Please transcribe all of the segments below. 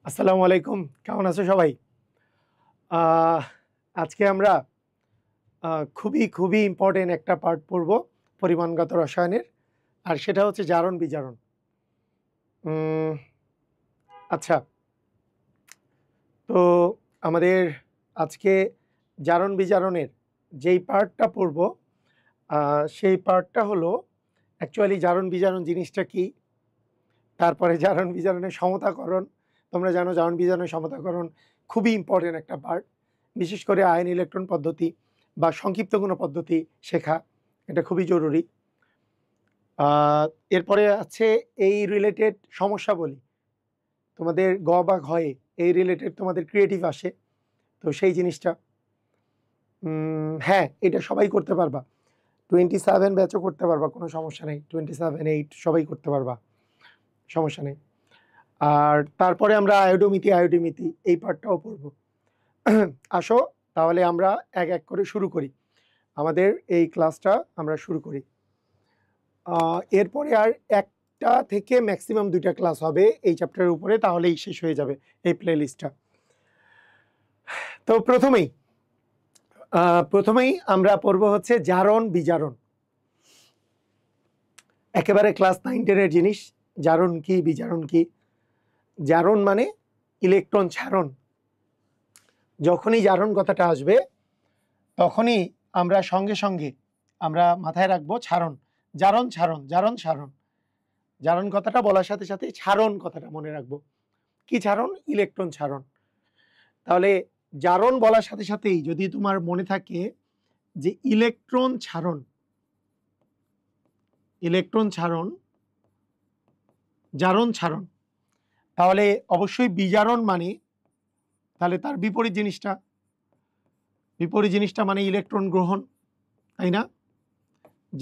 আসসালামু আলাইকুম, কেমন আছো সবাই? আহ, আজকে আমরা খুবই ইম্পর্টেন্ট একটা পার্ট পড়ব পরিমাণগত রসায়নের, আর সেটা হচ্ছে জারণ বিজারণ। উম, আচ্ছা, তো আমাদের আজকে জারণ বিজারণের যেই পার্টটা পড়ব, সেই পার্টটা হলো অ্যাকচুয়ালি জারণ বিজারণ জিনিসটা কি, তারপরে জারণ বিজারণের সমতাকরণ। তোমরা জানো জারণ বিজারণের সমতাকরণ খুবই ইম্পর্টেন্ট একটা পার্ট, বিশেষ করে আয়ন ইলেকট্রন পদ্ধতি বা সংক্ষিপ্ত কোনো পদ্ধতি শেখা, এটা খুবই জরুরি। এরপরে আছে এই রিলেটেড সমস্যা বলি, তোমাদের গ বা ঘয়ে এই রিলেটেড তোমাদের ক্রিয়েটিভ আসে, তো সেই জিনিসটা হ্যাঁ, এটা সবাই করতে পারবা। 27 ব্যাচও করতে পারবা, কোনো সমস্যা নেই। 27, 8 সবাই করতে পারবা, সমস্যা নেই। আর তারপরে আমরা আয়োডিমিতি এই পার্টটাও পড়ব। আসো তাহলে আমরা এক এক করে শুরু করি, আমাদের এই ক্লাসটা আমরা শুরু করি। এরপরে আর একটা থেকে ম্যাক্সিমাম 2টা ক্লাস হবে এই চ্যাপ্টারের উপরে, তাহলেই শেষ হয়ে যাবে এই প্লে লিস্টটা। তো প্রথমেই আমরা পড়ব হচ্ছে জারণ বিজারণ, একেবারে ক্লাস 9-10-এর জিনিস। জারণ কি, বিজারণ কি? জারণ মানে ইলেকট্রন ছাড়ন। যখনই জারণ কথাটা আসবে তখনই আমরা সঙ্গে সঙ্গে আমরা মাথায় রাখবো ছাড়ন, জারণ ছাড়ন, জারণ ছাড়ন। জারণ কথাটা বলার সাথে সাথে ছাড়ন কথাটা মনে রাখবো। কি ছাড়ন? ইলেকট্রন ছাড়ন। তাহলে জারণ বলার সাথে সাথেই যদি তোমার মনে থাকে যে ইলেকট্রন ছাড়ন, ইলেকট্রন ছাড়ন, জারণ ছাড়ন, তাহলে অবশ্যই বিজারণ মানে তাহলে তার বিপরীত জিনিসটা মানে ইলেকট্রন গ্রহণ, তাই না?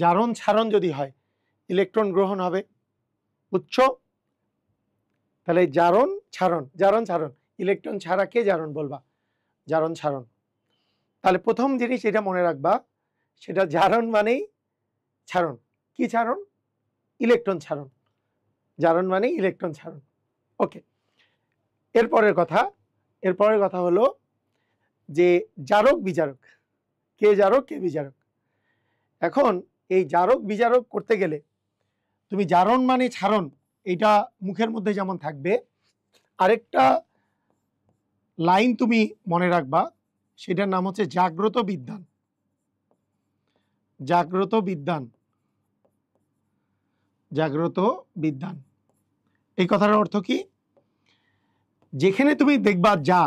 জারণ ছাড়ন যদি হয় ইলেকট্রন গ্রহণ হবে, বুঝছো? তাহলে জারণ ছাড়ন, ইলেকট্রন ছাড়াকে জারণ বলবা, জারণ ছাড়ন। তাহলে প্রথম জিনিস এটা মনে রাখবা, সেটা জারণ মানেই ছাড়ন। কি ছাড়ন? ইলেকট্রন ছাড়ন। জারণ মানে ইলেকট্রন ছাড়ন। ওকে, এরপরের কথা হলো যে জারক বিজারক। কে জারক, কে বিজারক? এখন এই জারক বিজারক করতে গেলে তুমি জারণ মানে ছাড়ন এটা মুখের মধ্যে যেমন থাকবে, আরেকটা লাইন তুমি মনে রাখবা, সেটার নাম হচ্ছে জাগ্রত বিদ্যান। জাগ্রত বিদ্যান, জাগ্রত বিদ্যান। এই কথার অর্থ কি? যেখানে তুমি দেখবা যা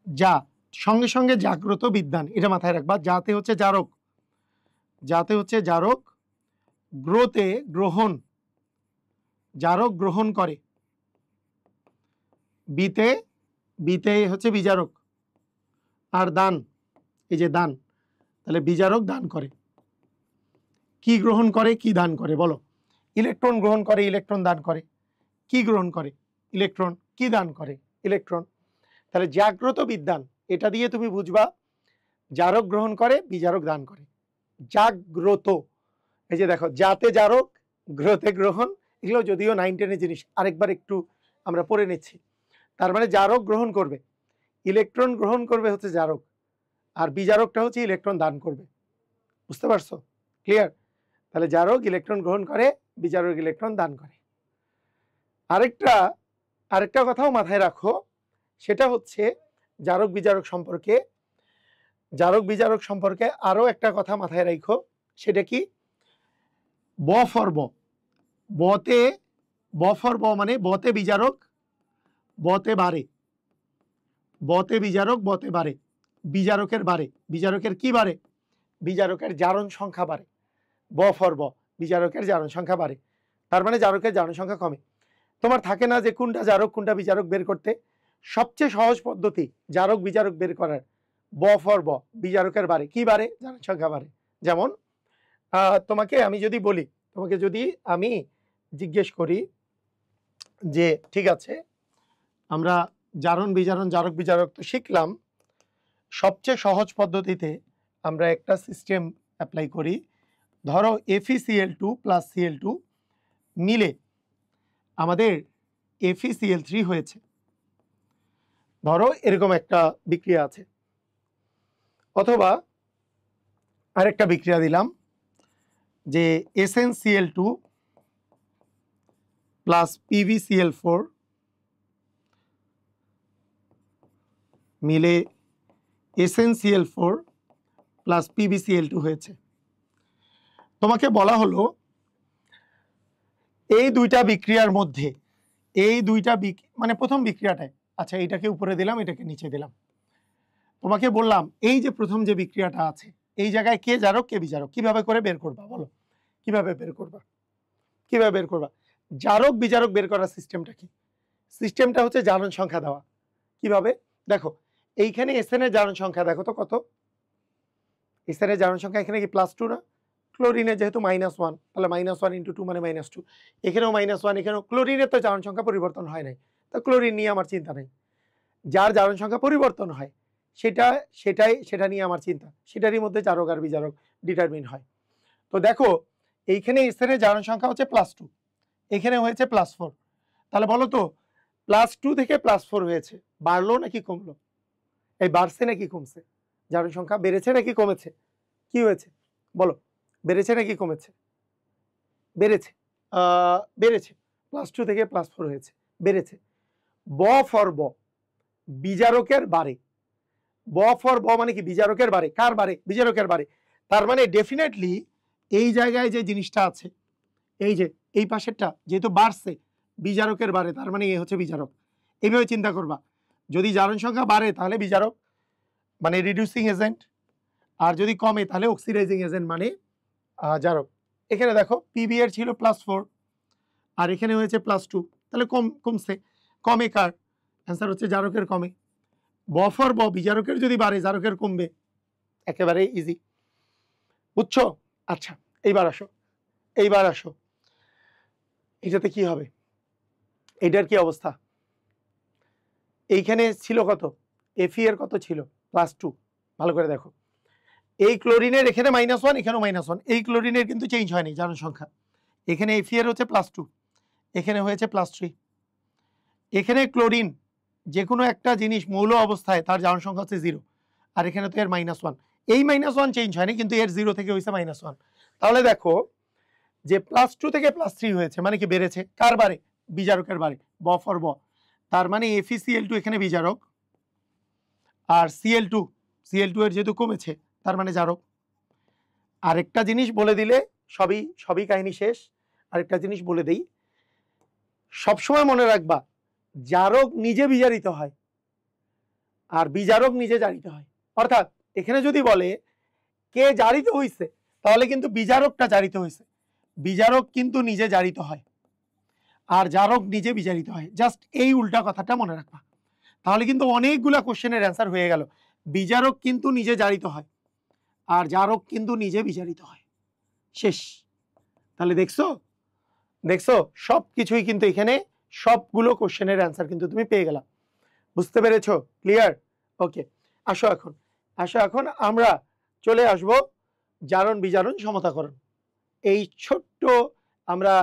যা সঙ্গে সঙ্গে জাগ্রত বিদ্যান, এটা মাথায় রাখবা। যাতে হচ্ছে জারক, যাতে হচ্ছে জারক, গ্রোতে গ্রহণ, জারক গ্রহণ করে, বিতে বিতে হচ্ছে বিজারক, আর দান, এই যে দান, তাহলে বিজারক দান করে। কি গ্রহণ করে, কি দান করে বলো? ইলেকট্রন গ্রহণ করে, ইলেকট্রন দান করে। কি গ্রহণ করে? ইলেকট্রন। কি দান করে? ইলেকট্রন। তাহলে জাগ্রত বিদ্যান, এটা দিয়ে তুমি বুঝবা জারক গ্রহণ করে, বিজারক দান করে। জাগ্রত, এই যে দেখো, যাতে জারক, গ্রহতে গ্রহণ, এগুলো যদিও 9-10-এর জিনিস, আরেকবার একটু আমরা পড়ে নিচ্ছি। তার মানে জারক গ্রহণ করবে, ইলেকট্রন গ্রহণ করবে হচ্ছে জারক, আর বিজারকটা হচ্ছে ইলেকট্রন দান করবে। বুঝতে পারছো? ক্লিয়ার? তাহলে জারক ইলেকট্রন গ্রহণ করে, বিজারক ইলেকট্রন দান করে। আরেকটা কথাও মাথায় রাখো, সেটা হচ্ছে জারক বিজারক সম্পর্কে আরো একটা কথা মাথায় রাখো। সেটা কি? ব ফর ব, বতে, ব ফর ব মানে বতে বিজারক, বতে বাড়ে, বতে বিজারক, বতে বাড়ে। বিজারকের বাড়ে, বিজারকের কি বাড়ে? বিজারকের জারণ সংখ্যা বাড়ে। ব ফর ব, বিজারকের জারণ সংখ্যা বাড়ে, তার মানে জারকের জারণ সংখ্যা কমে। তোমার থাকে না যে কোনটা জারক কোনটা বিজারক বের করতে? সবচেয়ে সহজ পদ্ধতি জারক বিজারক বের করার, ব ফর ব, বিজারকের বাড়ে, কি বাড়ে? জারণ সংখ্যা বাড়ে। যেমন তোমাকে আমি যদি বলি, তোমাকে যদি আমি জিজ্ঞেস করি যে ঠিক আছে, আমরা জারণ বিজারণ জারক বিজারক তো শিখলাম, সবচেয়ে সহজ পদ্ধতিতে আমরা একটা সিস্টেম অ্যাপ্লাই করি। ধরো FeCl2 প্লাস Cl2 মিলে আমাদের FeCl3 হয়েছে, ধরো এরকম একটা বিক্রিয়া আছে, অথবা আরেকটা বিক্রিয়া দিলাম যে SnCl2 প্লাস PbCl4 মিলে SnCl4 প্লাস PbCl2 হয়েছে। তোমাকে বলা হলো এই দুইটা বিক্রিয়ার মধ্যে, এই দুইটা মানে প্রথম বিক্রিয়াটায়, আচ্ছা এইটাকে উপরে দিলাম, এটাকে নিচে দিলাম, তোমাকে বললাম এই যে প্রথম যে বিক্রিয়াটা আছে এই জায়গায় কে জারক কে বিজারক, কিভাবে করে বের করবা বলো, কিভাবে বের করবা, কিভাবে বের করবা? জারক বিজারক বের করার সিস্টেমটা কি? সিস্টেমটা হচ্ছে জারণ সংখ্যা দেওয়া। কিভাবে? দেখো এইখানে Sn এর জারণ সংখ্যা দেখো তো কত, Sn এর জারণ সংখ্যা এখানে কি +2 না? ক্লোরিনের যেহেতু -1, তাহলে -1 × 2 মানে -2, এখানেও -1, এখানেও ক্লোরিনের তো জারণ সংখ্যা পরিবর্তন হয় নাই, তো ক্লোরিন নিয়ে আমার চিন্তা নেই। যার জারণ সংখ্যা পরিবর্তন হয় সেটা নিয়ে আমার চিন্তা, সেটারই মধ্যে জারক আর বিজারক ডিটারমিন হয়। তো দেখো এইখানে Sn এর জারণ সংখ্যা হচ্ছে +2, এখানে হয়েছে +4, তাহলে বলো তো +2 থেকে +4 হয়েছে, বাড়লো নাকি কমলো? এই বাড়ছে নাকি কমছে? জারণ সংখ্যা বেড়েছে নাকি কমেছে? কি হয়েছে বলো, বেড়েছে নাকি কমেছে? বেড়েছে, বেড়েছে, +2 থেকে +4 হয়েছে, বেড়েছে। ব ফর ব, বিজারকের বারে, ব ফর ব মানে কি? বিজারকের বারে। কার বারে? বিজারকের বারে। তার মানে ডেফিনেটলি এই জায়গায় যে জিনিসটা আছে, এই যে এই পাশেরটা যেহেতু বাড়ছে বিজারকের বারে, তার মানে এ হচ্ছে বিজারক। এইভাবে চিন্তা করবা, যদি জারণ সংখ্যা বাড়ে তাহলে বিজারক মানে রিডিউসিং এজেন্ট, আর যদি কমে তাহলে অক্সিডাইজিং এজেন্ট মানে জারক। এখানে দেখো পিবি এর ছিল +4 আর এখানে হয়েছে +2, তাহলে কমছে, কমে কার? অ্যান্সার হচ্ছে জারকের কমে। ব ফর ব, বিজারকের যদি বাড়ে জারকের কমবে, একেবারে ইজি, বুঝছো? আচ্ছা এইবার আসো, এইবার আসো, এটাতে কি হবে, এইটার কি অবস্থা? এইখানে ছিল কত? Fe এর কত ছিল? +2, ভালো করে দেখো, এই ক্লোরিনের এখানে -1, এখানেও -1, এই ক্লোরিনের কিন্তু চেঞ্জ হয়নি জারণ সংখ্যা, এখানে Fe এর হচ্ছে +2, এখানে হয়েছে +3, এখানে ক্লোরিন যে কোনো একটা জিনিস মৌল অবস্থায় তার জারণ সংখ্যা হচ্ছে 0, আর এখানে তো এর -1, এই -1 চেঞ্জ হয়নি কিন্তু এর 0 থেকে হয়েছে -1, তাহলে দেখো যে +2 থেকে +3 হয়েছে মানে কি? বেড়েছে, কার বারে? বিজারকের বারে, ব ফর ব, তার মানে FeCl2 এখানে বিজারক, আর Cl2 এর যেহেতু কমেছে তার মানে জারক। আরেকটা জিনিস বলে দিলে সবই কাহিনী শেষ। আরেকটা জিনিস বলে দেই, সবসময় মনে রাখবা জারক নিজে বিজারিত হয় আর বিজারক নিজে জারিত হয়। অর্থাৎ এখানে যদি বলে কে জারিত হইছে, তাহলে কিন্তু বিজারকটা জারিত হইছে, বিজারক কিন্তু নিজে জারিত হয় আর জারক নিজে বিজারিত হয়। জাস্ট এই উল্টা কথাটা মনে রাখবা, তাহলে কিন্তু অনেকগুলা কোশ্চেনের অ্যান্সার হয়ে গেল। বিজারক কিন্তু নিজে জারিত হয় আর জারক কিন্তু নিজে বিজারিত হয়, শেষ। তাহলে দেখছো সব কিছুই কিন্তু এখানে সবগুলো কোশ্চেনের অ্যান্সার কিন্তু তুমি পেয়ে গেলা, বুঝতে পেরেছো? ক্লিয়ার? ওকে, আসো এখন আমরা চলে আসব জারণ বিজারণ সমতাকরণ। এই ছোট্ট আমরা,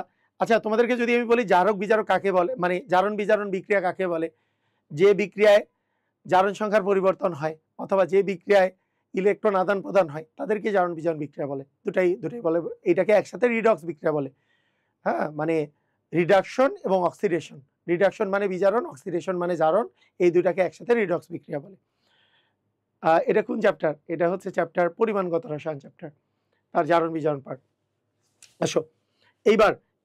আচ্ছা তোমাদেরকে যদি আমি বলি জারক বিজারক কাকে বলে, মানে জারণ বিজারণ বিক্রিয়া কাকে বলে? যে বিক্রিয়ায় জারণ সংখ্যার পরিবর্তন হয় অথবা যে বিক্রিয়ায় ইলেকট্রন আদান প্রদান হয় তাদেরকে জারণ বিজারণ বিক্রিয়া বলে। দুটাই বলে, এটাকে একসাথে রিডক্স বিক্রিয়া বলে। হ্যাঁ, মানে রিডাকশন এবং অক্সিডেশন, রিডাকশন মানে বিজারণ, অক্সিডেশন মানে জারণ, এই দুটাকে একসাথে রিডক্স বিক্রিয়া বলে। এটা কোন চ্যাপ্টার? এটা হচ্ছে চ্যাপ্টার পরিমাণগত রসায়ন চ্যাপ্টার, তার জারণ বিজারণ পার্ট। আসো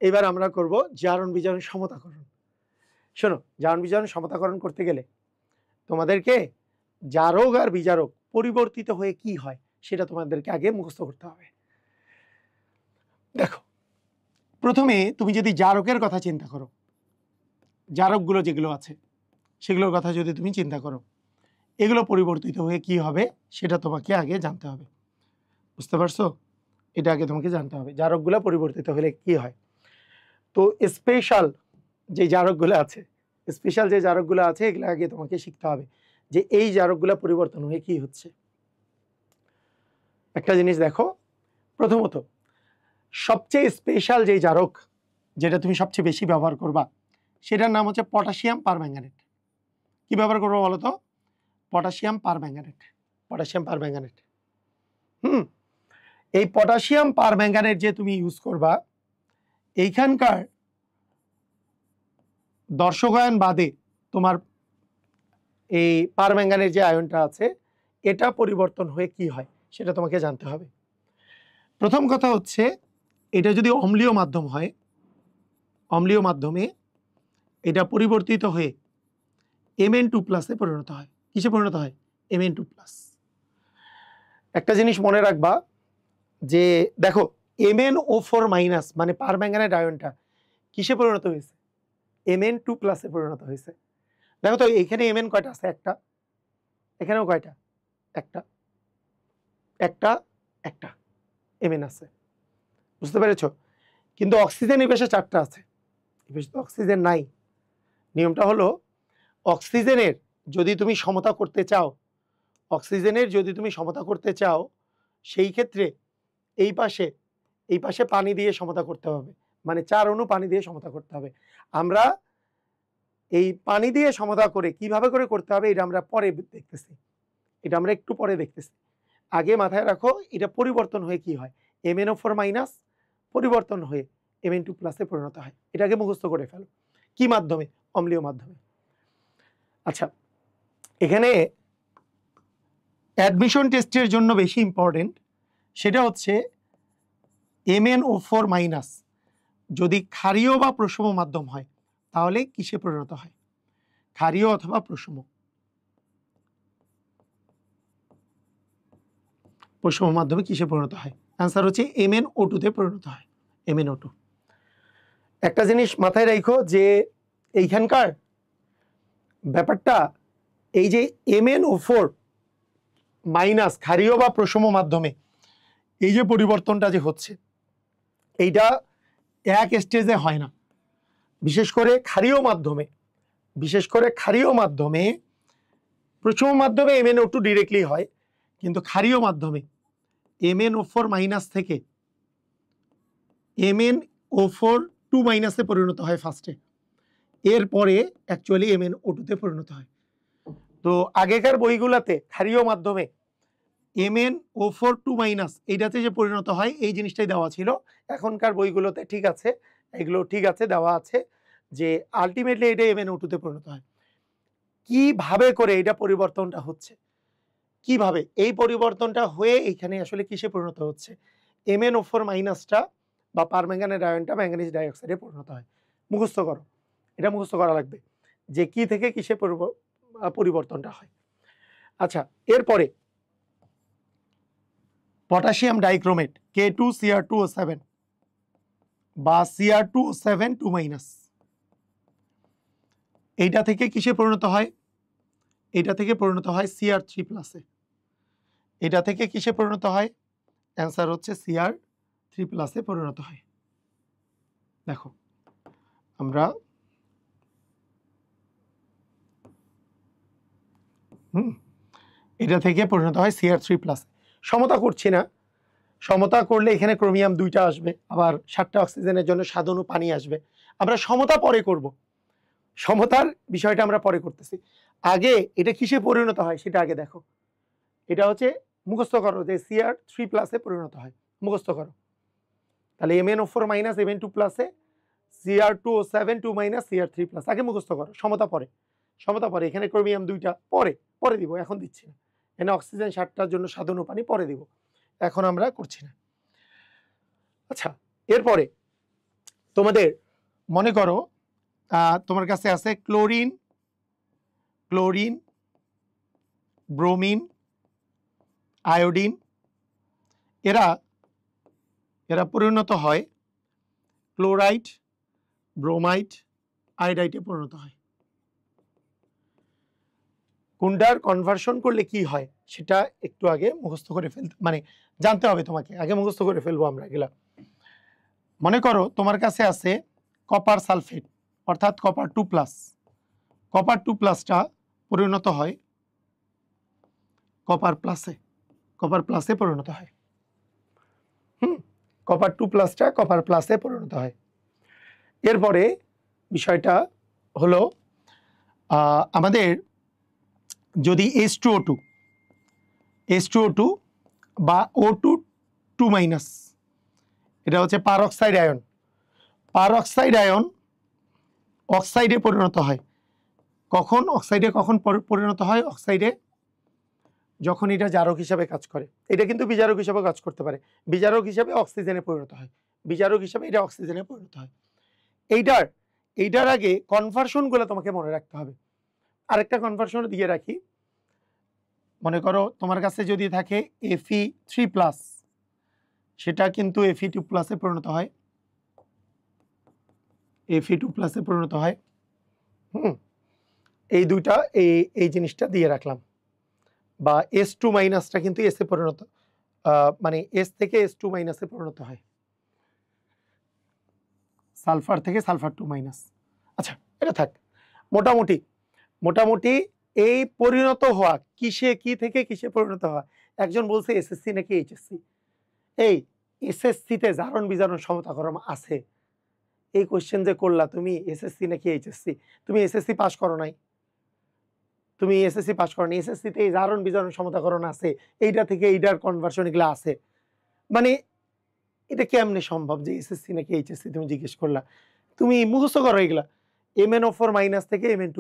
এইবার আমরা করব জারণ বিজারণ সমতাকরণ। শোনো, জারণ বিজারণ সমতাকরণ করতে গেলে তোমাদেরকে জারক আর বিজারক পরিবর্তিত হয়ে কি হয় সেটা তোমাদেরকে আগে মুখস্থ করতে হবে। দেখো প্রথমে তুমি যদি জারকের কথা চিন্তা করো, জারকগুলো যেগুলো আছে সেগুলোর কথা যদি তুমি চিন্তা করো, এগুলো পরিবর্তিত হয়ে কি হবে সেটা তোমাকে আগে জানতে হবে, বুঝতে পারছো? এটা আগে তোমাকে জানতে হবে জারকগুলো পরিবর্তিত হলে কি হয়। তো স্পেশাল যে জারকগুলো আছে এগুলো আগে তোমাকে শিখতে হবে যে এই জারকগুলো পরিবর্তন হয়ে কি হচ্ছে। একটা জিনিস দেখো, প্রথমত সবচেয়ে স্পেশাল যে জারক যেটা তুমি সবচেয়ে বেশি ব্যবহার করবা সেটার নাম হচ্ছে পটাশিয়াম পারম্যাঙ্গানেট। কি ব্যবহার করবো বলো তো? Potassium permanganate. Potassium permanganate. এই পটাশিয়াম পারম্যাঙ্গানেট যে তুমি ইউজ করবা, এইখানকার দর্শকায়ন বাদে তোমার এই পারম্যাঙ্গানের যে আয়নটা আছে এটা পরিবর্তন হয়ে কি হয় সেটা তোমাকে জানতে হবে। প্রথম কথা হচ্ছে, এটা যদি অম্লীয় মাধ্যম হয়, অম্লীয় মাধ্যমে এটা পরিবর্তিত হয়ে Mn2+ পরিণত হয়। কিসে পরিণত হয়? Mn2+। একটা জিনিস মনে রাখবা যে দেখো MnO4- মানে পারম্যাঙ্গানেট আয়নটা কিসে পরিণত হয়েছে? Mn2+ পরিণত হয়েছে। দেখো তো এখানে Mn কয়টা আছে? একটা। এখানেও কয়টা? একটা একটা একটা Mn আছে। বুঝতে পেরেছো? কিন্তু অক্সিজেন এই পাশে 4টা আছে, এই পাশে তো অক্সিজেন নাই। নিয়মটা হলো, অক্সিজেনের যদি তুমি সমতা করতে চাও, অক্সিজেনের যদি তুমি সমতা করতে চাও, সেই ক্ষেত্রে এই পাশে পানি দিয়ে সমতা করতে হবে, মানে 4 অণু পানি দিয়ে সমতা করতে হবে। আমরা এই পানি দিয়ে সমতা করে কিভাবে করে করতে হবে এটা আমরা পরে দেখতেছি, এটা আমরা একটু পরে দেখতেছি। আগে মাথায় রাখো এটা পরিবর্তন হয়ে কি হয়? MnO4- পরিবর্তন হয়ে Mn2+ পরিণত হয়। এটাকে মুখস্থ করে ফেলো। কি মাধ্যমে? অম্লীয় মাধ্যমে। আচ্ছা, এখানে অ্যাডমিশন টেস্টের জন্য বেশি ইম্পর্টেন্ট সেটা হচ্ছে MnO4- যদি ক্ষারীয় বা প্রশম মাধ্যম হয় তাহলে কিসে পরিণত হয়? ক্ষারীয় অথবা প্রশম। প্রশম মাধ্যমে কিসে পরিণত হয়? অ্যান্সার হচ্ছে MnO2 তে পরিণত হয়। MnO2। একটা জিনিস মাথায় রাখো যে এইখানকার ব্যাপারটা, এই যে MnO4- ক্ষারীয় বা প্রশম মাধ্যমে এই যে পরিবর্তনটা যে হচ্ছে, এইটা এক স্টেজে হয় না। বিশেষ করে ক্ষারীয় মাধ্যমে, প্রশম মাধ্যমে MnO2 ডিরেক্টলি হয়, কিন্তু ক্ষারীয় মাধ্যমে MnO4- থেকে MnO4- পরিণত হয় ফার্স্টে, এরপরে অ্যাকচুয়ালি MnO2 তে পরিণত হয়। তো আগেকার বইগুলাতে ক্ষারীয় মাধ্যমে MnO4- এইটাতে যে পরিণত হয় এই জিনিসটাই দেওয়া ছিল। এখনকার বইগুলোতে ঠিক আছে, এগুলো ঠিক আছে, দেওয়া আছে যে আলটিমেটলি এটা MnO2 তে পরিণত হয়। কিভাবে করে এটা পরিবর্তনটা হচ্ছে, কিভাবে এই পরিবর্তনটা হয়ে এখানে আসলে কিসে পরিণত হচ্ছে? MnO4- বা পারম্যাঙ্গানেট আয়নটা ম্যাঙ্গানিজ ডাইঅক্সাইডে পরিণত হয়। মুখস্থ করো, এটা মুখস্থ করা লাগবে যে কি থেকে কিসে পরিবর্তনটা হয়। আচ্ছা, এরপরে পটাশিয়াম ডাইক্রোমেট K2Cr2O7 বা Cr2O7 এইটা থেকে কিসে পরিণত হয়? এটা থেকে পরিণত হয় Cr3+। এটা থেকে কিসে পরিণত হয়? অ্যান্সার হচ্ছে Cr3+ পরিণত হয়। দেখো আমরা এটা থেকে পরিণত হয় Cr3+। সমতা করছি না, সমতা করলে এখানে ক্রোমিয়াম 2টা আসবে, আবার 7টা অক্সিজেনের জন্য 7 অণু পানি আসবে। আমরা সমতা পরে করব, সমতার বিষয়টা আমরা পরে করতেছি। আগে এটা কিসে পরিণত হয় সেটা আগে দেখো। এটা হচ্ছে মুখস্থ করো যে Cr3+ পরিণত হয়, মুখস্থ করো। তাহলে MnO4- Mn2+, Cr2O7 Cr3+, আগে মুখস্থ করো, সমতা পরে, সমতা পরে। এখানে ক্রোমিয়াম 2টা পরে দিব, এখন দিচ্ছি না। এখানে অক্সিজেন 7টার জন্য 7 অণু পানি পরে দিব, এখন আমরা করছি না। আচ্ছা, এরপরে তোমাদের মনে করো তোমার কাছে আছে ক্লোরিন, ব্রোমিন, আয়োডিন, এরা পরিণত হয় ক্লোরাইড, ব্রোমাইড, আয়োডাইডে পরিণত হয়। কোনটার কনভার্সন করলে কি হয় সেটা একটু আগে মুখস্থ করে ফেলতে, মানে জানতে হবে তোমাকে, আগে মুখস্থ করে ফেলবো আমরা এগুলা। মনে করো তোমার কাছে আছে কপার সালফেট অর্থাৎ Copper2+। Copper2+টা পরিণত হয় কপার প্লাসে পরিণত হয়। Copper2+টা কপার+এ পরিণত হয়। এরপরে বিষয়টা হলো আমাদের যদি H2O2 বা O2 2- এটা হচ্ছে পারঅক্সাইড আয়ন। পারঅক্সাইড আয়ন অক্সাইডে পরিণত হয় কখন? অক্সাইডে কখন পরিণত হয়? অক্সাইডে যখন এটা জারক হিসাবে কাজ করে। এটা কিন্তু বিজারক হিসাবে কাজ করতে পারে। বিজারক হিসাবে অক্সিজেনে পরিণত হয়, বিজারক হিসাবে এটা অক্সিজেনে পরিণত হয়। এইটার আগে কনভার্সনগুলো তোমাকে মনে রাখতে হবে। আরেকটা কনভার্সন দিয়ে রাখি, মনে করো তোমার কাছে যদি থাকে Fe3+, সেটা কিন্তু Fe2+ পরিণত হয়, Fe2+ পরিণত হয়। এই দুইটা এই জিনিসটা দিয়ে রাখলাম। বা S2- কিন্তু এসে পরিণত, মানে এস থেকে S2- পরিণত হয়, সালফার থেকে সালফার 2-। আচ্ছা, এটা থাক। মোটামুটি এই পরিণত হওয়া কিসে, কি থেকে কিসে পরিণত হওয়া। একজন বলছে এসএসসি নাকি এইচএসসি। এই এসএসসিতে জারণ বিজারণ সমতাক্রম আছে? এই কোশ্চেন যে করলা তুমি, এসএসসি নাকি এইচএসসি, তুমি এসএসসি পাস করো নাই, তুমি এসএসসি পাস করো নি, এসএসসিতে এই জারণ বিজারণ সমতাকরণ আছে, এইটা থেকে এইটার কনভার্সন এগুলো আছে, মানে এটা কেমনে সম্ভব যে এসএসসি নাকি এইচএসসি তুমি জিজ্ঞেস করলা? তুমি মুখস্থ করো এগুলা, MnO4- থেকে Mn2+।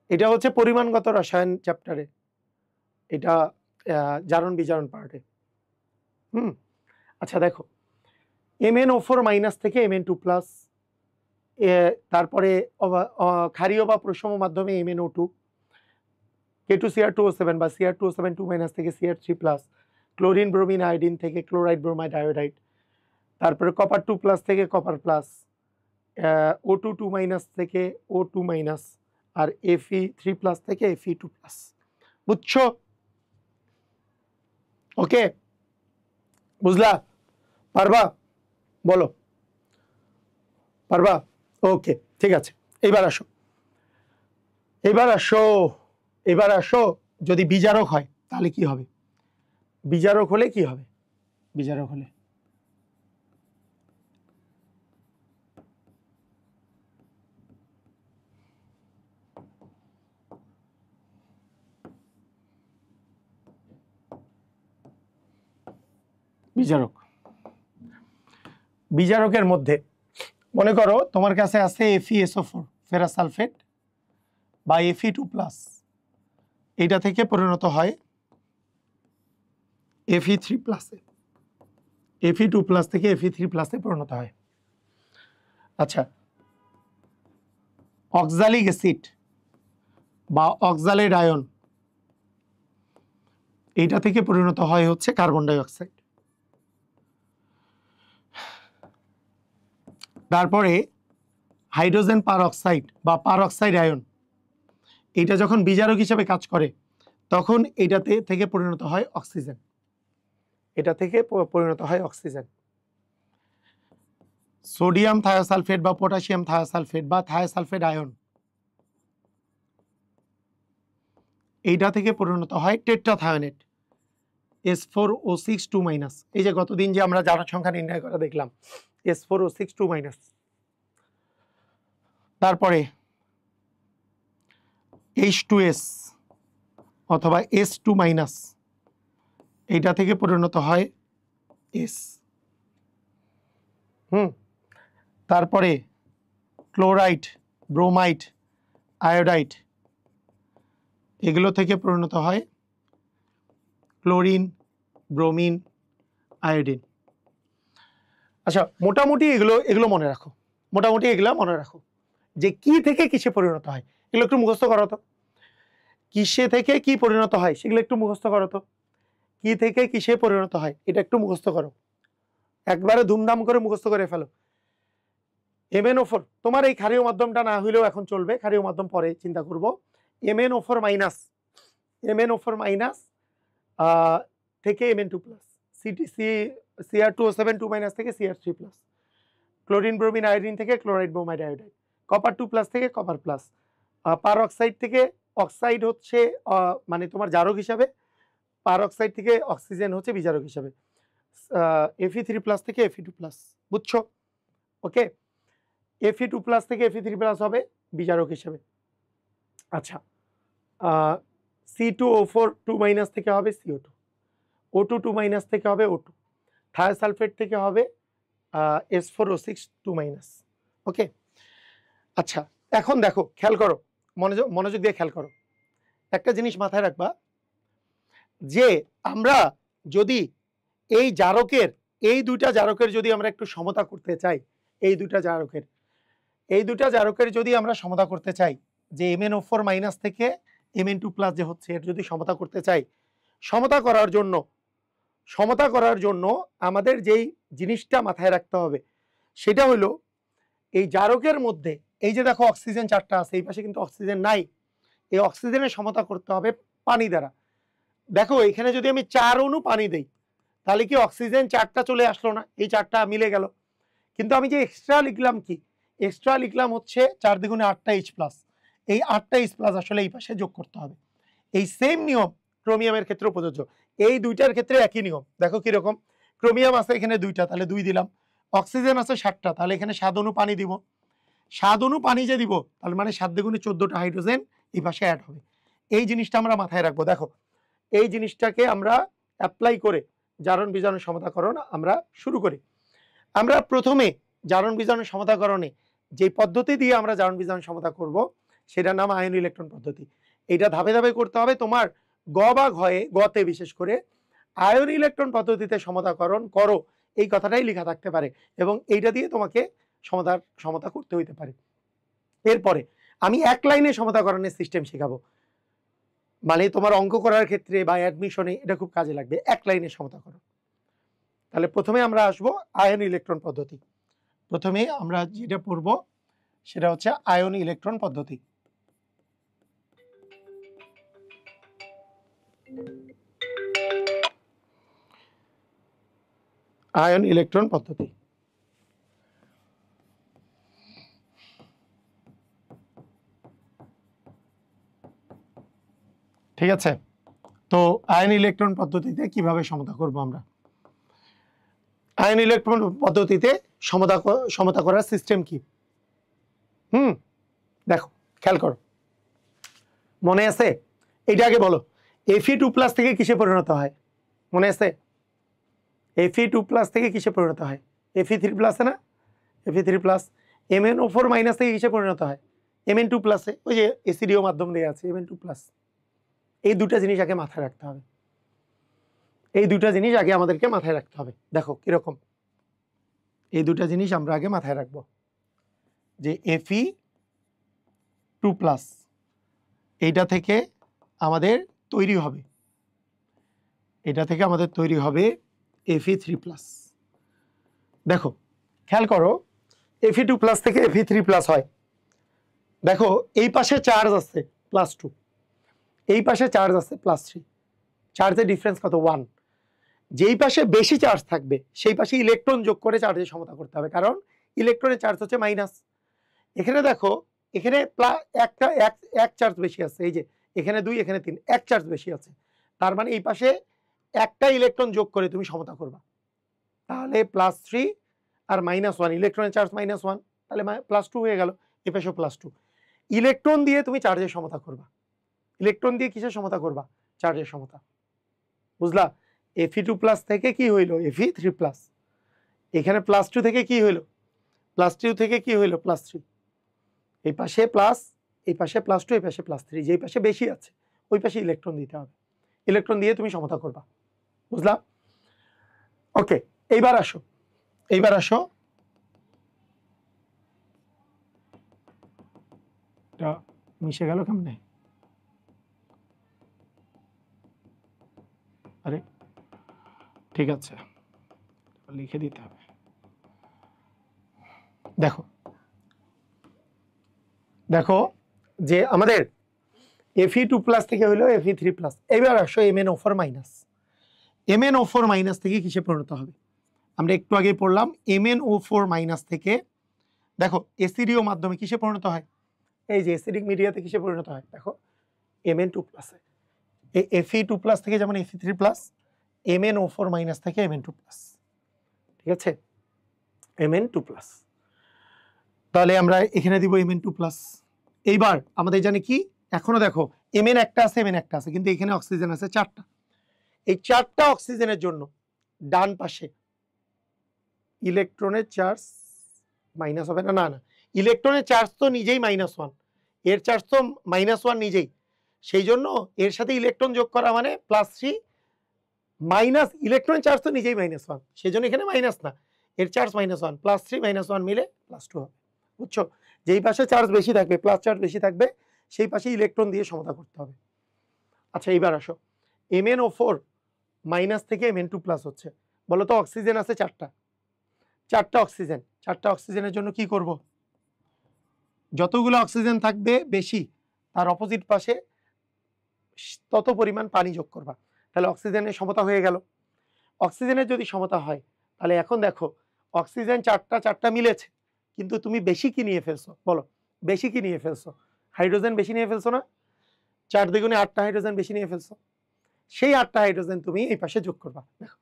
এটা হচ্ছে পরিমাণগত রসায়ন চ্যাপ্টারে, এটা জারণ বিজারণ পার্টে। আচ্ছা দেখো, MnO4- থেকে Mn2+, তারপরে ক্ষারীয় বা প্রসম মাধ্যমে MnO2, K2Cr2O7 বা Cr2O7 2- থেকে Cr3+, ক্লোরিন ব্রোমিন আয়োডিন থেকে ক্লোরাইড ব্রোমাইড আয়োডাইড, তারপরে কপার 2+ থেকে কপার প্লাস, O2 2- থেকে O2-, আর Fe3+ থেকে Fe2+। বুঝছো? ওকে, বুঝলা? পারবা? বলো, পারবা? ওকে, ঠিক আছে। এবার আসো, যদি বিজারক হয় তাহলে কি হবে? বিজারক হলে কি হবে? বিজারক হলে বিজারকের মধ্যে মনে করো তোমার কাছে আছে FeSO4 ফেরাস সালফেট বা Fe2+, এটা থেকে পরিণত হয় Fe3+, Fe2+ থেকে Fe3+ পরিণত হয়। আচ্ছা, অক্সালিক অ্যাসিড বা অক্সালেট আয়ন, এইটা থেকে পরিণত হয় হচ্ছে কার্বন ডাই অক্সাইড। তারপরে হাইড্রোজেন পারঅক্সাইড বা পারঅক্সাইড আয়ন, এটা যখন বিজারক হিসেবে কাজ করে তখন এইটাতে থেকে পরিণত হয় অক্সিজেন, এটা থেকে পরিণত হয় অক্সিজেন। সোডিয়াম থায়োসালফেট বা পটাশিয়াম থায়োসালফেট বা থায়োসালফেট আয়ন, এইটা থেকে পরিণত হয় টেট্রাথায়োনেট S4O6 2-। এই যে গতদিন যে আমরা জারণ সংখ্যা নির্ণয় করে দেখলাম, S4O6 2-। তারপরে H2S অথবা S2-, এইটা থেকে পরিণত হয় S। তারপরে ক্লোরাইড, ব্রোমাইড, আয়োডাইড, এগুলো থেকে পরিণত হয় ক্লোরিন, ব্রোমিন, আয়োডিন। আচ্ছা, মোটামুটি এগুলো মনে রাখো, যে কি থেকে কিসে পরিণত হয় এগুলো একটু মুখস্থ করো তো। কিসে থেকে কি পরিণত হয় সেগুলো একটু মুখস্থ করো তো। কি থেকে কিসে পরিণত হয় এটা একটু মুখস্থ করো, একবারে ধুমধাম করে মুখস্থ করে ফেলো। MnO4, তোমার এই ক্ষারীয় মাধ্যমটা না হইলেও এখন চলবে, ক্ষারীয় মাধ্যম পরে চিন্তা করব। MnO4- থেকে Mn2+, Cr2O7 2- থেকে Cr3+, ক্লোরিন ব্রোমিন আয়োডিন থেকে ক্লোরাইড ব্রোমাইড আয়োডাইড, কপার 2+ থেকে কপার প্লাস, পারঅক্সাইড থেকে অক্সাইড হচ্ছে মানে তোমার জারক হিসাবে, পারঅক্সাইড থেকে অক্সিজেন হচ্ছে বিজারক হিসাবে, Fe3+ থেকে Fe2+। বুঝছো? ওকে, Fe2+ থেকে Fe3+ হবে বিজারক হিসাবে। আচ্ছা, C2O4 2- থেকে হবে CO2, O2 2- থেকে হবে O2, থায়োসালফেট থেকে হবে S4O6 2-। ওকে, আচ্ছা এখন দেখো, খেয়াল করো, মনোযোগ দিয়ে খেয়াল করো, একটা জিনিস মাথায় রাখবা যে আমরা যদি এই জারকের, এই দুইটা জারকের যদি আমরা একটু সমতা করতে চাই, এই দুইটা জারকের যদি আমরা সমতা করতে চাই, যে MnO4- থেকে Mn2+ যে হচ্ছে এর যদি সমতা করতে চাই, সমতা করার জন্য আমাদের যেই জিনিসটা মাথায় রাখতে হবে সেটা হলো এই জারকের মধ্যে, এই যে দেখো অক্সিজেন 4টা আছে, এই পাশে কিন্তু অক্সিজেন নাই, এই অক্সিজেনের সমতা করতে হবে পানি দ্বারা। দেখো এখানে যদি আমি 4 অণু পানি দেই তাহলে কি অক্সিজেন 4টা চলে আসলো না, এই 4টা মিলে গেল। কিন্তু আমি যে এক্সট্রা লিখলাম, কি এক্সট্রা লিখলাম হচ্ছে 4 × 8টা H+, এই 8টা H+ আসলে এই পাশে যোগ করতে হবে। এই সেম নিয়ম ক্রোমিয়ামের ক্ষেত্রে প্রযোজ্য, এই দুইটার ক্ষেত্রে একই নিয়ম। দেখো কিরকম, ক্রোমিয়াম আছে এখানে 2টা, তাহলে 2 দিলাম, অক্সিজেন আছে 7টা, তাহলে এখানে 7 অণু পানি দিব, 7 অণু পানি যে দিব তাহলে মানে 7 × 14টা হাইড্রোজেন এই পাশে অ্যাড হবে। এই জিনিসটা আমরা মাথায় রাখবো। দেখো এই জিনিসটাকে আমরা অ্যাপ্লাই করে জারণ বিজারণ সমতাকরণ আমরা শুরু করি। আমরা প্রথমে জারণ বিজারণ সমতাকরণে যে পদ্ধতি দিয়ে আমরা জারণ বিজারণ সমতা করব সেটার নাম আয়ন ইলেকট্রন পদ্ধতি। এটা ধাপে ধাপে করতে হবে। তোমার গ বা ঘয়ে, গতে বিশেষ করে আয়ন ইলেকট্রন পদ্ধতিতে সমতাকরণ করো এই কথাটাই লেখা থাকতে পারে, এবং এইটা দিয়ে তোমাকে সমতা করতে হইতে পারে। এরপরে আমি এক লাইনে সমতাকরণের সিস্টেম শেখাবো, মানে তোমার অঙ্ক করার ক্ষেত্রে বা অ্যাডমিশনে এটা খুব কাজে লাগবে, এক লাইনে সমতাকরণ। তাহলে প্রথমে আমরা আসবো আয়ন ইলেকট্রন পদ্ধতি। প্রথমে আমরা যেটা পড়বো সেটা হচ্ছে আয়ন ইলেকট্রন পদ্ধতি। আয়ন ইলেকট্রন পদ্ধতি, ঠিক আছে। তো আয়ন ইলেকট্রন পদ্ধতিতে কিভাবে সমতা করব আমরা, আয়ন ইলেকট্রন পদ্ধতিতে সমতা করার সিস্টেম কি? দেখো খেয়াল করো, মনে আছে? এইটা আগে বলো, Fe2+ থেকে কিসে পরিণত হয়? মনে আছে? Fe2+ থেকে কিসে পরিণত হয়? Fe3+ না, Fe3+। MnO4- থেকে কিসে পরিণত হয়? Mn2+। ওই যে এসিডিও মাধ্যম দিয়ে আছে Mn2+। এই দুটা জিনিস আগে মাথায় রাখতে হবে, এই দুটা জিনিস আগে আমাদেরকে মাথায় রাখতে হবে। দেখো কিরকম, এই দুটা জিনিস আমরা আগে মাথায় রাখবো, যে Fe2+ এইটা থেকে আমাদের তৈরি হবে, এটা থেকে আমাদের তৈরি হবে Fe3+। দেখো খেয়াল করো, Fe2+ থেকে Fe3+ হয়। দেখো এই পাশে চার্জ আছে +2, এই পাশে চার্জ আছে +3, চার্জের ডিফারেন্স কত? 1। যেই পাশে বেশি চার্জ থাকবে সেই পাশে ইলেকট্রন যোগ করে চার্জের সমতা করতে হবে, কারণ ইলেকট্রনের চার্জ হচ্ছে মাইনাস। এখানে দেখো, এখানে এক চার্জ বেশি আছে, এই যে এখানে 2 এখানে 3, এক চার্জ বেশি আছে, তার মানে এই পাশে একটা ইলেকট্রন যোগ করে তুমি সমতা করবা, তাহলে +3 আর -1, ইলেকট্রনের চার্জ -1, তাহলে +2 হয়ে গেল, এই পাশেও +2। ইলেকট্রন দিয়ে তুমি চার্জের সমতা করবা, ইলেকট্রন দিয়ে কিসের সমতা করবা? চার্জের সমতা। বুঝলা? Fe2+ থেকে কি হইল? Fe3+। এখানে +2 থেকে কি হইল? +2 থেকে কি হইল? +3। এই পাশে প্লাস, এই পাশে +2, এই পাশে +3, যেই পাশে বেশি আছে ওই পাশে ইলেকট্রন দিতে হবে, ইলেকট্রন দিয়ে তুমি সমতা করবা। বুঝলা? ওকে, এইবার আসো, এটা মিশে গেল কেমনে? আরে ঠিক আছে, লিখে দিতে হবে। দেখো দেখো যে আমাদের Fe2+ থেকে হইলো Fe3+। এবার আসো MnO4-। MnO4- থেকে কিসে পরিণত হবে? আমরা একটু আগে পড়লাম MnO4- থেকে, দেখো এসিডিও মাধ্যমে কিসে পরিণত হয়? এই যে অ্যাসিডিক মিডিয়াতে কিসে পরিণত হয়? দেখো Mn2+। এই Fe2+ থেকে যেমন Fe3+, MnO4- থেকে Mn2+। ঠিক আছে, Mn2+। তাহলে আমরা এখানে দিব Mn2+। এইবার আমাদের জানি কি এখনো দেখো এমএন একটা আছে, এমএন একটা আছে, কিন্তু এখানে অক্সিজেন আছে 4টা। এই 4টা অক্সিজেনের জন্য ডান পাশে ইলেকট্রনের চার্জ মাইনাস হবে না, না না, ইলেকট্রনের চার্জ তো নিজেই -1, এর চার্জ তো -1 নিজেই, সেই জন্য এর সাথে ইলেকট্রন যোগ করা মানে +3 মাইনাস, ইলেকট্রন চার্জ তো নিজেই -1, সেই জন্য এখানে মাইনাস না, এর চার্জ -1, +3 -1 মিলে +2 হবে। বুঝছো? যেই পাশে চার্জ বেশি থাকবে, প্লাস চার্জ বেশি থাকবে, সেই পাশে ইলেকট্রন দিয়ে সমতা করতে হবে। আচ্ছা এইবার আসো, MnO4 মাইনাস থেকে Mn2+ হচ্ছে, বলো তো অক্সিজেন আছে 4টা অক্সিজেন, 4টা অক্সিজেনের জন্য কি করব? যতগুলো অক্সিজেন থাকবে বেশি, তার অপোজিট পাশে তত পরিমাণ পানি যোগ করবা, তাহলে অক্সিজেনের সমতা হয়ে গেল। অক্সিজেনের যদি সমতা হয়, তাহলে এখন দেখো অক্সিজেন 4টা মিলেছে, কিন্তু তুমি বেশি কি নিয়ে ফেলছো? বলো, বেশি কি নিয়ে ফেলছো? হাইড্রোজেন বেশি নিয়ে ফেলছো না? 4 দ্বিগুণে 8টা হাইড্রোজেন বেশি নিয়ে ফেলছো। সেই 8টা হাইড্রোজেন তুমি এই পাশে যোগ করবা। দেখো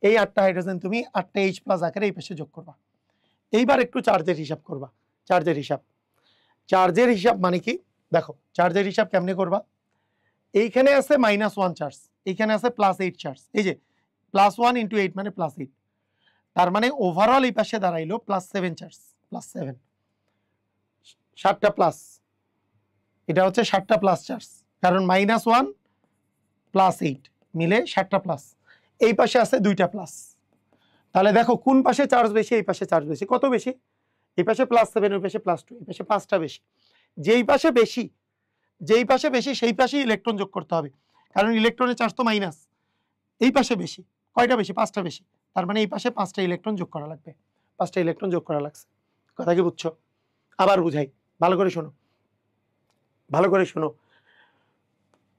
এই 8টা হাইড্রোজেন তুমি 8টা H+ আকারে এই পাশে যোগ করবা। এইবার একটু চার্জের হিসাব করবা। চার্জের হিসাব মানে কি? দেখো চার্জের হিসাব কেমনে করবা? এইখানে আছে -1 চার্জ, এইখানে আছে +8 চার্জ, এই যে +1 × 8 মানে +8, তার মানে ওভারঅল এই পাশে দাঁড়াইলো +7 চার্জ, +7, 7টা প্লাস, এটা হচ্ছে 7টা প্লাস চার্জ, কারণ -1 +8 মিলে 7টা প্লাস, এই পাশে আছে 2টা প্লাস। তাহলে দেখো কোন পাশে চার্জ বেশি? এই পাশে চার্জ বেশি। কত বেশি? এই পাশে +7, ওই পাশে +2, এই পাশে 5টা বেশি। যেই পাশে বেশি সেই পাশে ইলেকট্রন যোগ করতে হবে, কারণ ইলেকট্রনের চার্জ তো মাইনাস। এই পাশে বেশি, কয়টা বেশি? 5টা বেশি, তার মানে এই পাশে 5টা ইলেকট্রন যোগ করা লাগবে, 5টা ইলেকট্রন যোগ করা লাগছে। কথা কি বুঝছো? আবার বুঝাই, ভালো করে শোনো।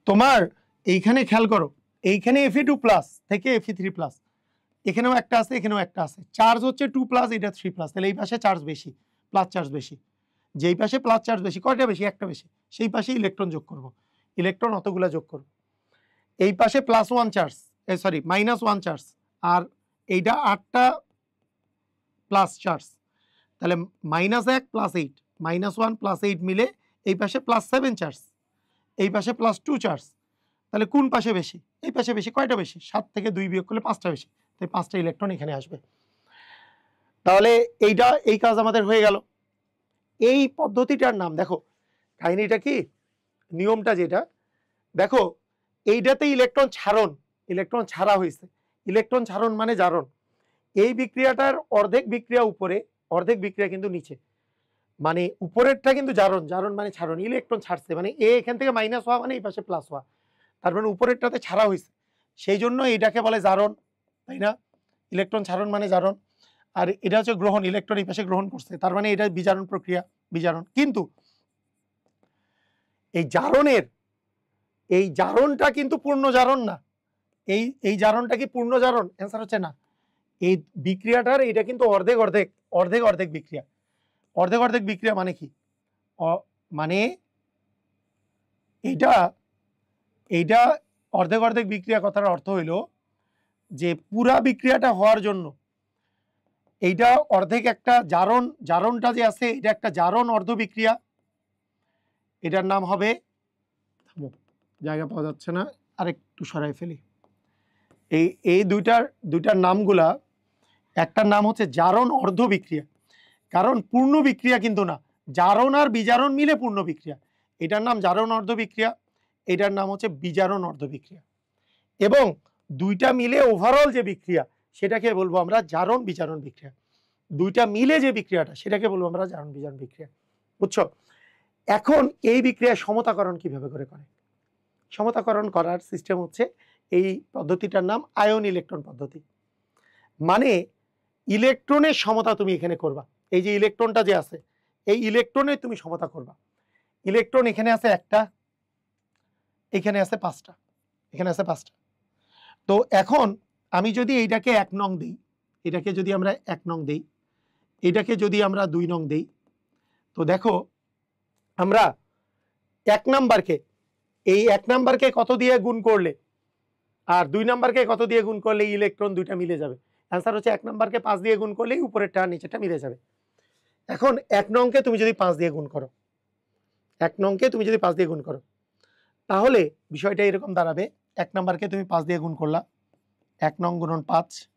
তোমার এইখানে খেয়াল করো, এইখানে Fe2+ থেকে Fe3+, এখানেও একটা আছে, এখানেও একটা আছে, চার্জ হচ্ছে 2+, এটা 3+, তাহলে এই পাশে চার্জ বেশি, প্লাস চার্জ বেশি। যেই পাশে প্লাস চার্জ বেশি, কয়টা বেশি? একটা বেশি, সেই পাশে ইলেকট্রন যোগ করব, ইলেকট্রন অতগুলা যোগ করব। এই পাশে +1 চার্জ, সরি -1 চার্জ, আর এইটা 8টা প্লাস চার্জ, তাহলে -1 + 8, -1 + 8 মিলে এই পাশে +7 চার্জ, এই পাশে +2 চার্জ, তাহলে কোন পাশে বেশি? এই পাশে বেশি। কয়টা বেশি? 7 থেকে 2 বিয়োগ করলে 5টা বেশি, তাই 5টা ইলেকট্রন এখানে আসবে। তাহলে এই কাজ আমাদের হয়ে গেল। এই পদ্ধতিটার নাম, দেখো কাহিনীটা কি, নিয়মটা যেটা দেখো, এইটাতে ইলেকট্রন ছাড়া হয়েছে। ইলেকট্রন ছাড়ন মানে জারণ। এই বিক্রিয়াটার অর্ধেক বিক্রিয়া উপরে, অর্ধেক বিক্রিয়া কিন্তু নিচে, মানে উপরেরটা কিন্তু জারণ মানে ছাড়ন, ইলেকট্রন ছাড়ছে মানে এখান থেকে মাইনাস হওয়া মানে এই পাশে প্লাস হওয়া, তার মানে উপরেরটাতে ছাড়া হয়েছে, সেই জন্য এটাকে বলে জারণ, তাই না? ইলেকট্রন ছাড়ন মানে জারণ। আর এটা হচ্ছে গ্রহণ, ইলেকট্রন এই পাশে গ্রহণ করছে, তার মানে এটা বিজারণ প্রক্রিয়া, বিজারণ। কিন্তু এই জারণটা কিন্তু পূর্ণ জারণ না। এই জারণটা কি পূর্ণ জারণ? অ্যান্সার হচ্ছে না। এই বিক্রিয়াটার এটা কিন্তু অর্ধেক বিক্রিয়া। অর্ধেক বিক্রিয়া মানে কি? মানে এইটা অর্ধেক বিক্রিয়া কথার অর্থ হইল যে পুরা বিক্রিয়াটা হওয়ার জন্য এইটা অর্ধেক একটা জারণটা যে আছে, এটা একটা জারণ অর্ধ বিক্রিয়া, এটার নাম হবে, জায়গা পাওয়া যাচ্ছে না, আরেকটু সরাই ফেলি। এই দুইটার নামগুলা, একটার নাম হচ্ছে জারণ অর্ধ বিক্রিয়া, কারণ পূর্ণ বিক্রিয়া কিন্তু না, জারণ আর বিজারণ মিলে পূর্ণ বিক্রিয়া, এটার নাম জারণ অর্ধ বিক্রিয়া, এটার নাম হচ্ছে বিজারণ অর্ধ বিক্রিয়া। এবং দুইটা মিলে ওভারঅল যে বিক্রিয়া, সেটাকে বলবো আমরা জারণ বিজারণ বিক্রিয়া। দুইটা মিলে যে বিক্রিয়াটা, সেটাকে বলবো আমরা জারণ বিজারণ বিক্রিয়া। বুঝছো? এখন এই বিক্রিয়ার সমতাকরণ কিভাবে করে? সমতাকরণ করার সিস্টেম হচ্ছে, এই পদ্ধতিটার নাম আয়ন ইলেকট্রন পদ্ধতি। মানে ইলেকট্রনের সমতা তুমি এখানে করবা। এই যে ইলেকট্রনটা যে আছে, এই ইলেকট্রনের তুমি সমতা করবা। ইলেকট্রন এখানে আছে একটা, এখানে আছে 5টা, এখানে আছে 5টা। তো এখন আমি যদি এইটাকে 1 নং দিই, এটাকে যদি আমরা 1 নং দিই, এটাকে যদি আমরা 2 নং দিই, তো দেখো আমরা 1 নাম্বারকে, এই 1 নাম্বারকে কত দিয়ে গুণ করলে আর 2 নাম্বারকে কত দিয়ে গুণ করলে ইলেকট্রন দুইটা মিলে যাবে? অ্যান্সার হচ্ছে 1 নাম্বারকে 5 দিয়ে গুণ করলেই উপরেরটা আর নিচেরটা মিলে যাবে। এখন 1 নংকে তুমি যদি 5 দিয়ে গুণ করো, 1 নংকে তুমি যদি 5 দিয়ে গুণ করো তাহলে বিষয়টা এরকম দাঁড়াবে 1 নাম্বারকে তুমি 5 দিয়ে গুণ করলা 1 নং গুণন 5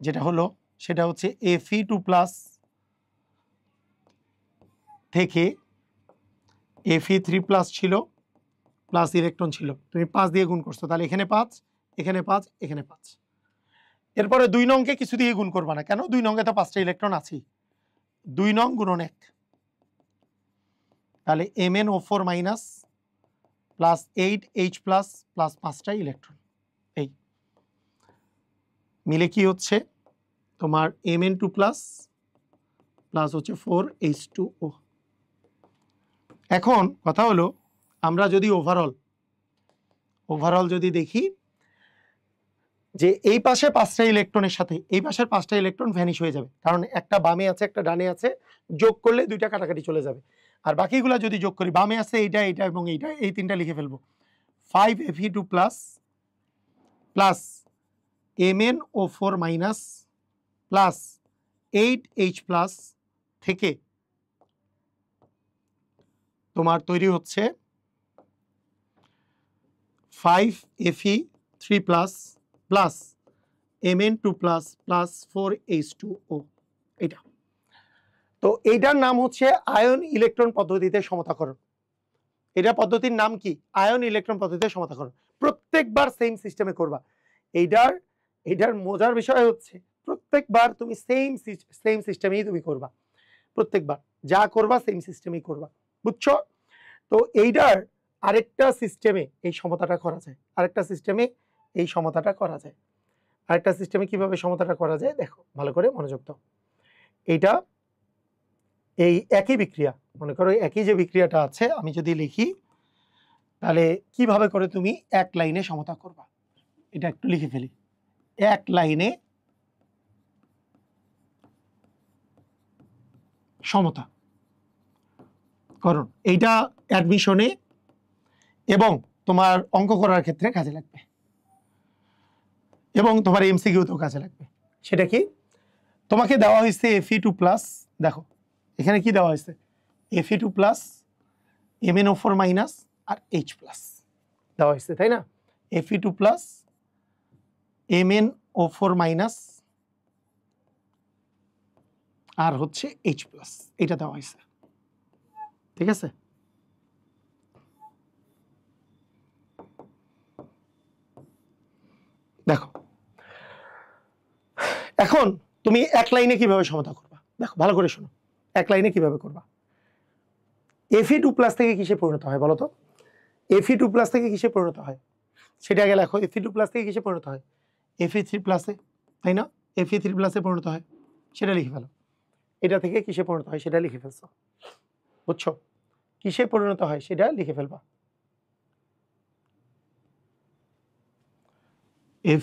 যেটা হলো সেটা হচ্ছে Fe2+ থেকে Fe3+ ছিল প্লাস ইলেকট্রন ছিল তুমি 5 দিয়ে গুণ করছো তাহলে এখানে 5 এখানে 5 এখানে 5 এরপরে 2 নংকে কিছু দিয়ে গুণ করবা না কেন 2 নংয়ে তো 5টা ইলেকট্রন আছেই 2 নং গুণন 1 তাহলে MnO4- প্লাস 8H+ প্লাস 5টা ইলেকট্রন এই মিলে কি হচ্ছে তোমার Mn2+ প্লাস হচ্ছে 4H2O। এখন কথা হলো আমরা যদি ওভারঅল যদি দেখি যে এই পাশে 5টা ইলেকট্রনের সাথে এই পাশের 5টা ইলেকট্রন ভ্যানিশ হয়ে যাবে কারণ একটা বামে আছে একটা ডানে আছে যোগ করলে 2টা কাটাকাটি চলে যাবে আর বাকিগুলো যদি যোগ করি বামে আছে এইটা এইটা এবং এইটা এই তিনটা লিখে ফেলবো 5Fe2+ plus MnO4- plus 8H+ থেকে তোমার তৈরি হচ্ছে 5Fe3+ plus Mn2+ plus 4H2O এটা তো এইটার নাম হচ্ছে আয়ন ইলেকট্রন পদ্ধতিতে সমতাকরণ এটা পদ্ধতির নাম কি আয়ন ইলেকট্রন পদ্ধতিতে সমতাকরণ প্রত্যেকবার সেম সিস্টেমে করবা এইটার মজার বিষয় হচ্ছে প্রত্যেকবার তুমি সেম সিস্টেমেই তুমি করবা প্রত্যেকবার যা করবা সেম সিস্টেমেই করবা বুঝছো তো এইটার আরেকটা সিস্টেমে এই সমতাটা করা যায় আরেকটা সিস্টেমে এই সমতাটা করা যায় আরেকটা সিস্টেমে কিভাবে সমতাটা করা যায় দেখো ভালো করে মনোযোগ দাও এইটা এই একই বিক্রিয়া মনে করো একই যে বিক্রিয়াটা আছে আমি যদি লিখি তাহলে কিভাবে করে তুমি এক লাইনে সমতা করবা এটা একটু লিখে ফেলি এক লাইনে সমতা করণ এইটা অ্যাডমিশনে এবং তোমার অঙ্ক করার ক্ষেত্রে কাজে লাগবে এবং তোমার এমসিকিউতেও কাজে লাগবে সেটা কি তোমাকে দেওয়া হয়েছে Fe2+ দেখো এখানে কি দেওয়া হয়েছে Fe2+ MnO4- আর H+ দেওয়া হয়েছে তাই না Fe2+ MnO4- আর হচ্ছে H+ এটা দেওয়া হয়েছে ঠিক আছে দেখো এখন তুমি এক লাইনে কিভাবে সমতা করবা দেখো ভালো করে শোনো এক লাইনে কিভাবে করবা Fe2+ থেকে কিসে পরিণত হয় বলো তো Fe2+ থেকে কিসে পরিণত হয় সেটা আগে লেখো Fe2+ থেকে কিসে পরিণত হয় Fe3+ তাই না Fe3+ পরিণত হয় সেটা লিখে ফেলো এটা থেকে কিসে পরিণত হয় সেটা লিখে ফেলছো বুঝছো কিসে পরিণত হয় সেটা লিখে ফেলবা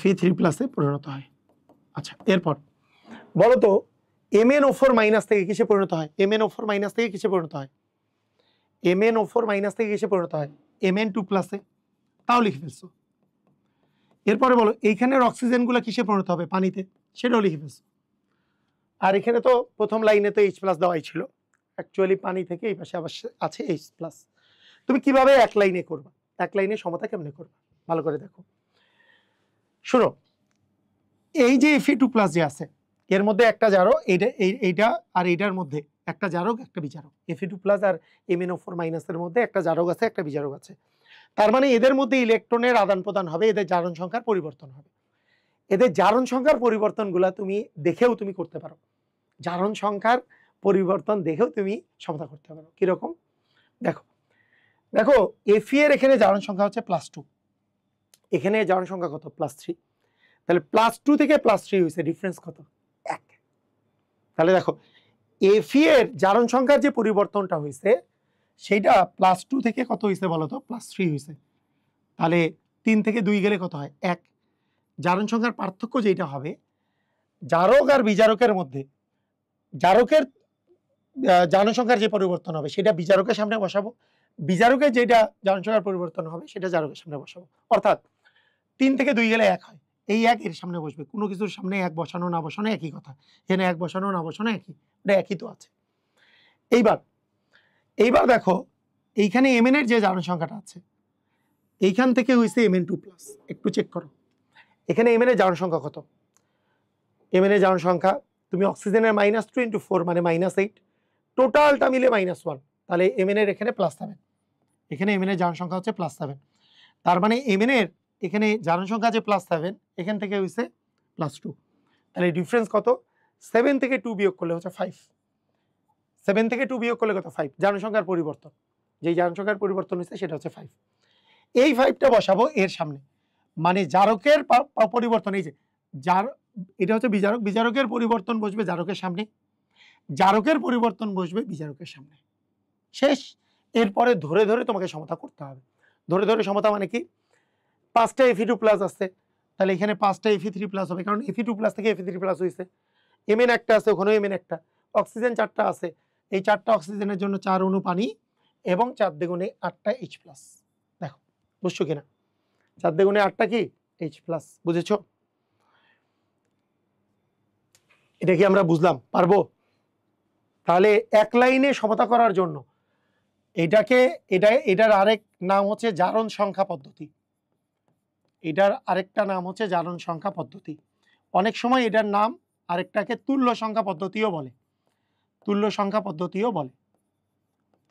Fe3+ পরিণত হয় আচ্ছা এরপর বলো তো MnO4- থেকে কিসে পরিণত হয় MnO4- থেকে কিসে পরিণত হয় MnO4- থেকে কিসে পরিণত হয় Mn2+ তাও লিখে ফেলছো এরপরে বলো এইখানের অক্সিজেনগুলো কিসে পরিণত হবে পানিতে সেটাও লিখে ফেলছো আর এখানে তো প্রথম লাইনে তো H+ দেওয়াই ছিল অ্যাকচুয়ালি পানি থেকে এই পাশে আবার আছে H+। তুমি কিভাবে এক লাইনে করবা এক লাইনে সমতা কেমনে করবা ভালো করে দেখো শোনো এই যে Fe2+ যে আছে এর মধ্যে একটা জারক এইটা আর এইটার মধ্যে একটা জারক একটা বিজারক Fe2+ আর MnO4- এর মধ্যে একটা জারক আছে একটা বিজারক আছে তার মানে এদের মধ্যে ইলেকট্রনের আদান প্রদান হবে এদের জারণ সংখ্যার পরিবর্তন হবে এদের জারণ সংখ্যার পরিবর্তনগুলা তুমি দেখেও তুমি করতে পারো জারণ সংখ্যার পরিবর্তন দেখেও তুমি সমতা করতে পারো কিরকম দেখো দেখো Fe এর এখানে জারণ সংখ্যা হচ্ছে +2 এখানে জারণ সংখ্যা কত +3 তাহলে +2 থেকে +3 হয়েছে ডিফারেন্স কত 1 তাহলে দেখো Fe এর জারণ সংখ্যার যে পরিবর্তনটা হয়েছে সেটা +2 থেকে কত হয়েছে বলো তো +3 হয়েছে তাহলে 3 থেকে 2 গেলে কত হয় 1 জারণ সংখ্যার পার্থক্য যেটা হবে জারক আর বিজারকের মধ্যে জারকের জারণ সংখ্যার যে পরিবর্তন হবে সেটা বিজারকের সামনে বসাবো বিজারকের যেটা জারণ সংখ্যার পরিবর্তন হবে সেটা জারকের সামনে বসাবো অর্থাৎ 3 থেকে 2 গেলে 1 হয় এই 1 এর সামনে বসবে কোনো কিছুর সামনে 1 বসানো না বসানো একই কথা এখানে 1 বসানো না বসানো একই এটা একই তো আছে এইবার দেখো এইখানে mn এর যে জারণ সংখ্যাটা আছে এইখান থেকে হইছে mn2 প্লাস। একটু চেক করো এখানে mn এর জারণ সংখ্যা কত। mn এর জারণ সংখ্যা তুমি অক্সিজেনের -2 × 4 মানে -8, টোটালটা মিলে -1, তাহলে mn এর এখানে +7, এখানে mn এর জারণ সংখ্যা হচ্ছে +7, তার মানে mn এর এখানে জারণ সংখ্যা যে +7 এখান থেকে হইছে +2, তাহলে ডিফারেন্স কত? 7 থেকে 2 বিয়োগ করলে হচ্ছে 5, 7 থেকে 2 বিয়োগ করলে কত? 5। জারণ সংখ্যার পরিবর্তন, যেই জারণ সংখ্যার পরিবর্তন হচ্ছে সেটা হচ্ছে 5। এই 5টা বসাবো এর সামনে, মানে জারকের পরিবর্তন, এই যে এটা হচ্ছে বিজারক, বিজারকের পরিবর্তন বসবে জারকের সামনে, জারকের পরিবর্তন বসবে বিজারকের সামনে, শেষ। এরপরে ধরে ধরে তোমাকে সমতা করতে হবে। ধরে ধরে সমতা মানে কি? 5টা Fe2+ আসছে, তাহলে এখানে 5টা Fe3+ হবে, কারণ Fe2+ থেকে Fe3+ হয়েছে। mn একটা আছে, ওখানেও mn একটা। অক্সিজেন 4টা আছে, এই 4টা অক্সিজেনের জন্য 4 অণু পানি এবং 4 দ্বিগুণে 8টা H+। দেখো বুঝছো কিনা? 4 দ্বিগুণে 8টা কি? H+। বুঝেছো? এটা কি আমরা বুঝলাম? পারবো? তাহলে এক লাইনে সমতা করার জন্য এটার আরেক নাম হচ্ছে জারণ সংখ্যা পদ্ধতি। এটার আরেকটা নাম হচ্ছে জারণ সংখ্যা পদ্ধতি। অনেক সময় এটার নাম আরেকটাকে তুল্য সংখ্যা পদ্ধতিও বলে, তুল্য সংখ্যা পদ্ধতিও বলে,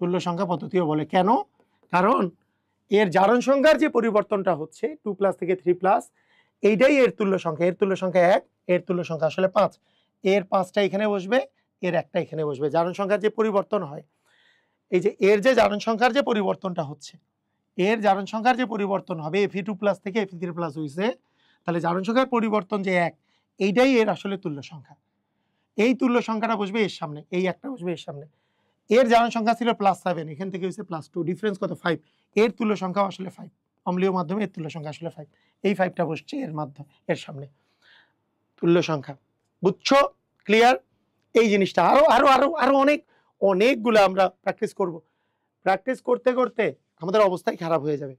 তুল্য সংখ্যা পদ্ধতিও বলে। কেন? কারণ এর জারণ সংখ্যার যে পরিবর্তনটা হচ্ছে 2+ থেকে 3+, এইটাই এর তুল্য সংখ্যা। এর তুল্য সংখ্যা 1, এর তুল্য সংখ্যা আসলে 5। এর 5টা এখানে বসবে, এর একটা এখানে বসবে। জারণ সংখ্যার যে পরিবর্তন হয়, এই যে এর যে জারণ সংখ্যার যে পরিবর্তনটা হচ্ছে, এর জারণ সংখ্যার যে পরিবর্তন হবে Fe2+ থেকে Fe3+ হইছে, তাহলে জারণ সংখ্যার পরিবর্তন যে 1, এইটাই এর আসলে তুল্য সংখ্যা। এই তুল্য সংখ্যাটা বসবে এর সামনে, এই একটা বসবে এর সামনে। এর জারণ সংখ্যা ছিল +7, এখান থেকে হইছে +2, ডিফারেন্স কত? 5। এর তুল্য সংখ্যা আসলে 5, অম্লীয় মাধ্যমে এর তুল্য সংখ্যা আসলে 5। এই 5টা বসছে এর মাধ্যমে, এর সামনে, তুল্য সংখ্যা। বুঝছো? ক্লিয়ার? এই জিনিসটা আরো আরো আরো আরো অনেকগুলো আমরা প্র্যাকটিস করব। প্র্যাকটিস করতে করতে আমাদের অবস্থাই খারাপ হয়ে যাবে,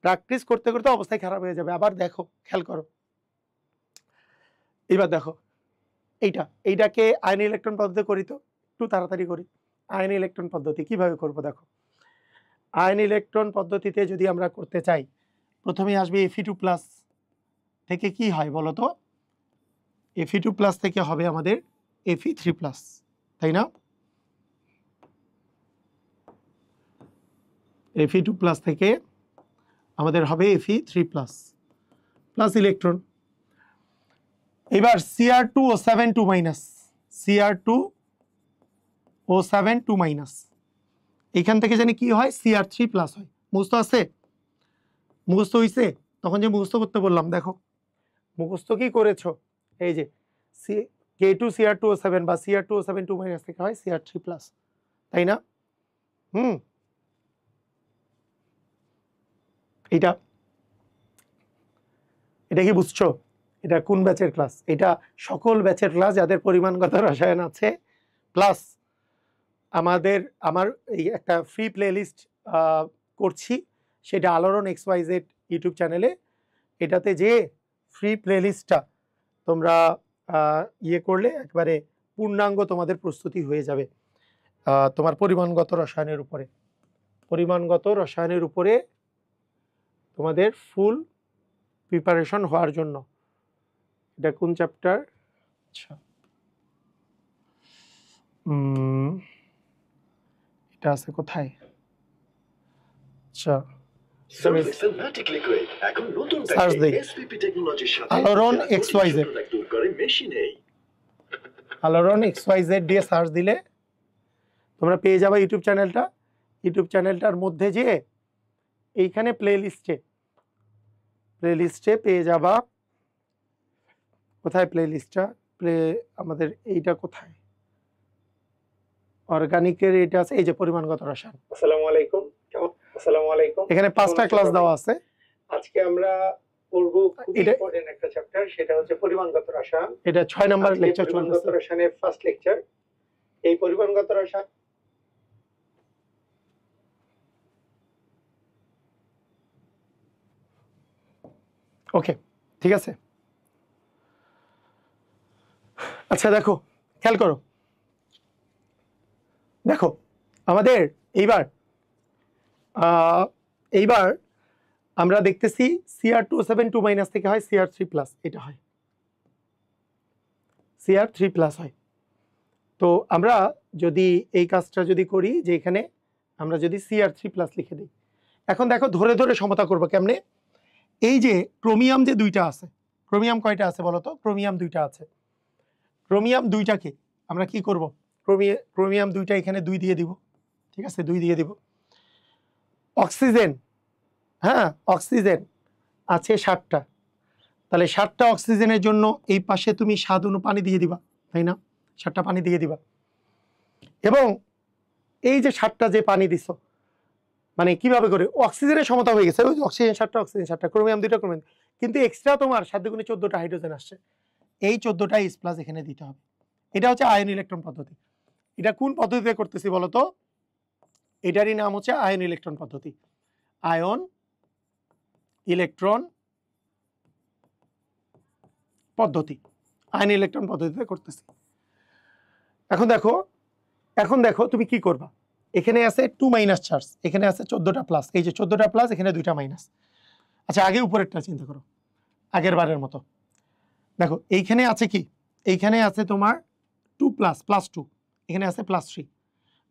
প্র্যাকটিস করতে করতে অবস্থায় খারাপ হয়ে যাবে। আবার দেখো, খেয়াল করো, এবার দেখো এইটাকে আয়ন ইলেকট্রন পদ্ধতি করি, তো একটু তাড়াতাড়ি করি। আয়ন ইলেকট্রন পদ্ধতি কিভাবে করব দেখো। আয়ন ইলেকট্রন পদ্ধতিতে যদি আমরা করতে চাই, প্রথমে আসবে Fe2+ থেকে কি হয় বলো তো? Fe2+ থেকে হবে আমাদের Fe3+, তাই না? Fe2+ থেকে আমাদের হবে Fe3+ প্লাস ইলেকট্রন। এবার Cr2O7 2-, Cr2O7 2-, এখান থেকে জানি কি হয়? Cr3+ হয়। মুখস্থ আছে? মুখস্থ হইছে? তখন যে মুখস্থ করতে বললাম, দেখো মুখস্থ কি করেছো? এই যে K2Cr2O7 বা Cr2O7 2- থেকে হয় Cr3+, তাই না? এটা কি বুঝছো? এটা কোন ব্যাচের ক্লাস? এটা সকল ব্যাচের ক্লাস যাদের পরিমাণগত রসায়ন আছে, প্লাস আমার এই একটা ফ্রি প্লেলিস্ট করছি, সেটা আলোড়ন XYZ ইউটিউব চ্যানেলে। এটাতে যে ফ্রি প্লেলিস্টটা তোমরা ইয়ে করলে একবারে পূর্ণাঙ্গ তোমাদের প্রস্তুতি হয়ে যাবে তোমার পরিমাণগত রসায়নের উপরে। পরিমাণগত রসায়নের উপরে তোমাদের ফুল প্রিপারেশন হওয়ার জন্য। এটা কোন চ্যাপ্টার? আচ্ছা, এটা আছে কোথায়? আচ্ছা, আলোড়ন XYZ, আলোড়ন XYZ দিয়ে সার্চ দিলে তোমরা পেয়ে যাবে ইউটিউব চ্যানেলটা। ইউটিউব চ্যানেলটার মধ্যে যে এইখানে প্লেলিস্টে পেয়ে যাবা। কোথায় প্লেলিস্টটা? আমাদের এইটা কোথায়? অর্গানিকের এটা আছে, এই যে পরিমাণগত রসায়ন। আসসালামু আলাইকুম। আসসালামু আলাইকুম। এখানে 5টা ক্লাস দেওয়া আছে। আজকে আমরা পড়ব খুব ইম্পর্টেন্ট একটা চ্যাপ্টার, সেটা হচ্ছে পরিমাণগত রসায়ন। এটা 6 নম্বর লেকচার চলতেছে। পরিমাণগত রসায়নের ফার্স্ট লেকচার। এই পরিমাণগত রসায়ন ওকে, ঠিক আছে। আচ্ছা দেখো, খেয়াল করো, দেখো আমাদের এইবার এইবার আমরা দেখতেছি Cr2O7 2- থেকে হয় Cr3+, এটা হয় Cr3+ হয়। তো আমরা যদি এই কাজটা যদি করি যে এখানে আমরা যদি Cr3+ লিখে দিই, এখন দেখো ধরে ধরে সমতা করবো কেমনে। এই যে ক্রোমিয়াম যে দুইটা আছে, ক্রোমিয়াম কয়টা আছে বলো তো? ক্রোমিয়াম দুইটা আছে। ক্রোমিয়াম দুইটাকে আমরা কি করব? ক্রোমিয়াম দুইটা এখানে 2 দিয়ে দিব, ঠিক আছে, 2 দিয়ে দিব। অক্সিজেন, হ্যাঁ অক্সিজেন আছে 7টা, তাহলে 7টা অক্সিজেনের জন্য এই পাশে তুমি 7 অণু পানি দিয়ে দিবা, তাই না? 7টা পানি দিয়ে দিবা, এবং এই যে 7টা যে পানি দিছো, মানে কিভাবে করে অক্সিজেনের সমতা হয়ে গেছে, ওই অক্সিজেন 7টা, অক্সিজেন 7টা, ক্রোমিয়াম 2টা, ক্রোমিয়াম, কিন্তু এক্সট্রা তোমার 7 গুণে 14টা হাইড্রোজেন আসছে, এই 14টা H+ এখানে দিতে হবে। এটা হচ্ছে আয়ন ইলেকট্রন পদ্ধতি। এটা কোন পদ্ধতিতে করতেছি বলো তো? এটারই নাম হচ্ছে আয়ন ইলেকট্রন পদ্ধতি। আয়ন ইলেকট্রন পদ্ধতি, আয়ন ইলেকট্রন পদ্ধতিতে করতেছি। এখন দেখো তুমি কি করবা। এখানে আছে 2- চার্জ, এখানে আছে 14টা প্লাস, এই যে 14টা প্লাস, এখানে 2টা মাইনাস। আচ্ছা আগে উপরেরটা চিন্তা করো, আগের বারের মতো। দেখো এইখানে আছে কি, এইখানে আছে তোমার 2+, +2, এখানে আছে +3,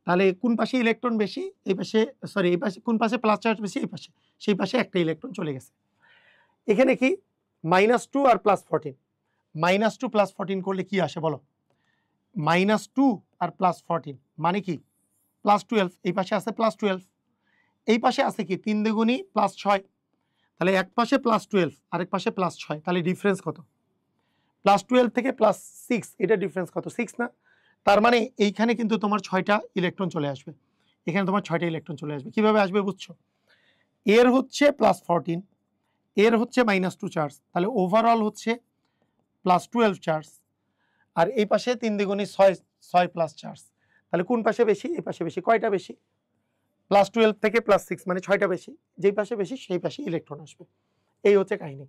তাহলে কোন পাশে ইলেকট্রন বেশি? এই পাশে, সরি এই পাশে, কোন পাশে প্লাস চার্জ বেশি? এই পাশে, সেই পাশে একটা ইলেকট্রন চলে গেছে। এখানে কি -2 আর +14, -2 +14 করলে কি আসে বলো? -2 আর +14 মানে কি? +12, এই পাশে আছে +12, এই পাশে আছে কি 3 দ্বিগুণী +6, তাহলে এক পাশে +12 আরেক পাশে +6, তাহলে ডিফারেন্স কত? +12 থেকে +6, এটা ডিফারেন্স কত? 6 না? তার মানে এইখানে কিন্তু তোমার 6টা ইলেকট্রন চলে আসবে, এখানে তোমার 6টা ইলেকট্রন চলে আসবে। কিভাবে আসবে বুঝছো? এর হচ্ছে +14, এর হচ্ছে -2 চার্জ, তাহলে ওভারঅল হচ্ছে +12 চার্জ, আর এই পাশে 3 দ্বিগুণী 6 প্লাস চার্জ, তাহলে কোন পাশে বেশি? এই পাশে বেশি। কয়টা বেশি? +12 থেকে +6 মানে 6টা বেশি, যেই পাশে বেশি সেই পাশে ইলেকট্রন আসবে। এই হচ্ছে কাহিনী।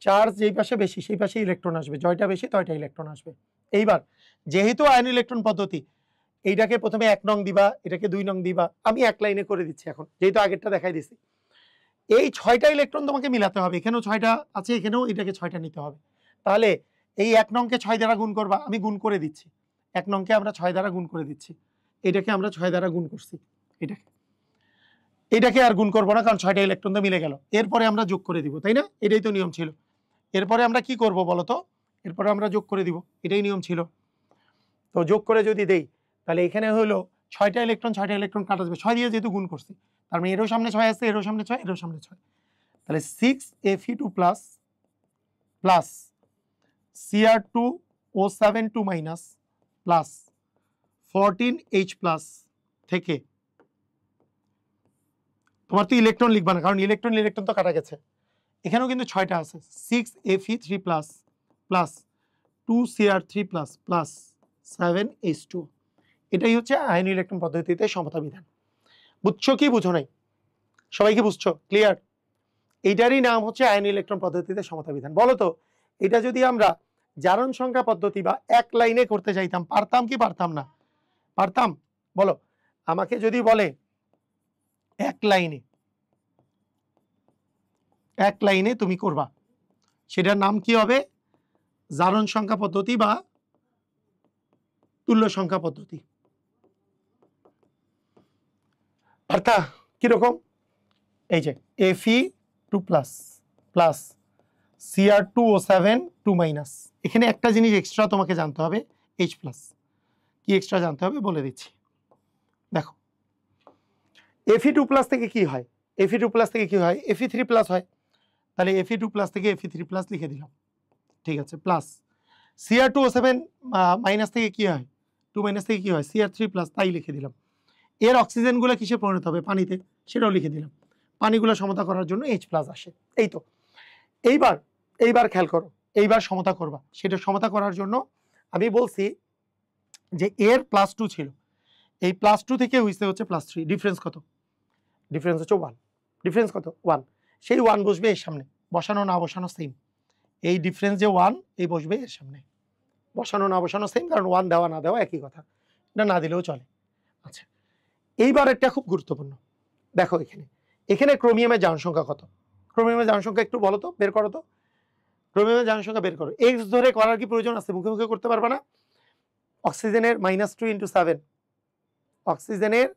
চার্জ যেই পাশে বেশি সেই পাশে ইলেকট্রন আসবে, জয়টা বেশি তয়টা ইলেকট্রন আসবে। এইবার যেহেতু আয়ন ইলেকট্রন পদ্ধতি, এইটাকে প্রথমে 1 নং দিবা, এটাকে 2 নং দিবা, আমি এক লাইনে করে দিচ্ছি এখন, যেহেতু আগেরটা দেখাই দিছি। এই 6টা ইলেকট্রন তোমাকে মিলাতে হবে, এখানেও 6টা আছে, এখানেও এটাকে 6টা নিতে হবে। তাহলে এই 1 নংকে 6 দ্বারা গুণ করবা, আমি গুণ করে দিচ্ছি, 1 নংকে আমরা 6 দ্বারা গুণ করে দিচ্ছি, এটাকে আমরা 6 দ্বারা গুণ করছি, এটাকে আর গুণ করবো না, কারণ 6টা ইলেকট্রন তো মিলে গেল। এরপরে আমরা যোগ করে দিব, তাই না? এটাই তো নিয়ম ছিল। এরপরে আমরা কি করব বলো তো? এরপরে আমরা যোগ করে দিব, এটাই নিয়ম ছিল। তো যোগ করে যদি দেই, তাহলে এখানে হলো 6টা ইলেকট্রন, 6টা ইলেকট্রন কাটা যাবে, 6 দিয়ে যেহেতু গুণ করছি, তার মানে এরও সামনে 6 আছে, এরও সামনে 6, এরও সামনে 6, তাহলে 6Fe2+ plus Cr2O7 2- plus 14H+ থেকে তোমার তো ইলেকট্রন লিখবা না, কারণ ইলেকট্রন ইলেকট্রন তো কাটা গেছে, এখানেও কিন্তু 6টা আছে, 6Fe3+ plus 2Cr3+ plus 7H2। এটাই হচ্ছে আয়ন ইলেকট্রন পদ্ধতিতে সমতা বিধান। বুঝছো কি বুঝো নাই? সবাই কি বুঝছো? ক্লিয়ার? এইটারই নাম হচ্ছে আয়ন ইলেকট্রন পদ্ধতিতে সমতা বিধান। বলো তো, এটা যদি আমরা জারণ সংখ্যা পদ্ধতি বা এক লাইনে করতে চাইতাম, পারতাম কি পারতাম না? পারতাম? বলো, আমাকে যদি বলে এক লাইনে তুমি করবা, সেটার নাম কি হবে? জারণ সংখ্যা পদ্ধতি বা তুল্য সংখ্যা পদ্ধতি। পারতা? কিরকম? এই যে Fe2+ প্লাস Cr2O7 2-, এখানে একটা জিনিস এক্সট্রা তোমাকে জানতে হবে, H+। কি এক্সট্রা জানতে হবে বলে দিচ্ছি। দেখো Fe2+ থেকে কি হয়? Fe2+ থেকে কি হয়? Fe3+ হয়, তাহলে Fe2+ থেকে Fe3+ লিখে দিলাম, ঠিক আছে, প্লাস Cr2O7 মাইনাস থেকে কি হয়? 2- থেকে কি হয়? Cr3+, তাই লিখে দিলাম। এর অক্সিজেনগুলো কিসে পরিণত হবে? পানিতে, সেটাও লিখে দিলাম। পানিগুলো সমতা করার জন্য H+ আসে। এই তো, এইবার খেয়াল করো, এইবার সমতা করবা, সেটা সমতা করার জন্য আমি বলছি যে এর +2 ছিল, এই +2 থেকে হইছে হচ্ছে +3, ডিফারেন্স কত? ডিফারেন্স হচ্ছে 1। ডিফারেন্স কত? 1। সেই 1 বসবে এর সামনে, বসানো না বসানো সেম। এই ডিফারেন্স যে 1, এই বসবে এর সামনে, বসানো না বসানো সেম, কারণ 1 দেওয়া না দেওয়া একই কথা, এটা না দিলেও চলে। আচ্ছা, এইবার একটা খুব গুরুত্বপূর্ণ, দেখো এখানে এখানে ক্রোমিয়ামের জারণ সংখ্যা কত? ক্রোমিয়ামের জারণ সংখ্যা একটু বলো তো, বের করো তো। ক্রোমিয়ামের জারণ সংখ্যা বের করো। এক্স ধরে করার কি প্রয়োজন আছে? মুখে মুখে করতে পারবা না? অক্সিজেনের -2 × 7, অক্সিজেনের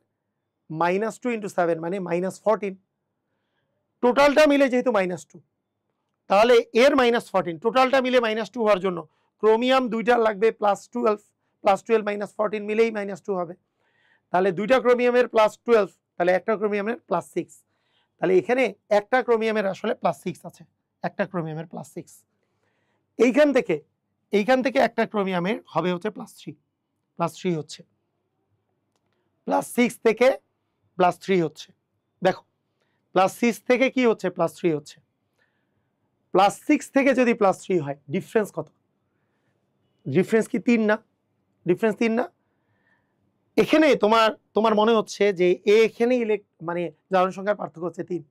-2 × 7 মানে -14। টোটালটা মিলে যেহেতু -2, তাহলে এর -14, টোটালটা মিলে -2 হওয়ার জন্য ক্রোমিয়াম দুইটা লাগবে +12, +12 -14 মিলেই -2 হবে। তাহলে দুইটা ক্রোমিয়ামের +12, তাহলে একটা ক্রোমিয়ামের +6। তাহলে এখানে একটা ক্রোমিয়ামের আসলে +6 আছে, একটা ক্রোমিয়ামের +6। এইখান থেকে একটা ক্রোমিয়ামের হবে হচ্ছে +3 হচ্ছে, +6 থেকে +3 হচ্ছে। দেখো +6 থেকে কি হচ্ছে? +3 হচ্ছে। +6 থেকে যদি +3 হয়, ডিফারেন্স কত? ডিফারেন্স কি 3 না? ডিফারেন্স 3 না? এখানে তোমার মনে হচ্ছে যে এখানে মানে জারণ সংখ্যার পার্থক্য হচ্ছে 3,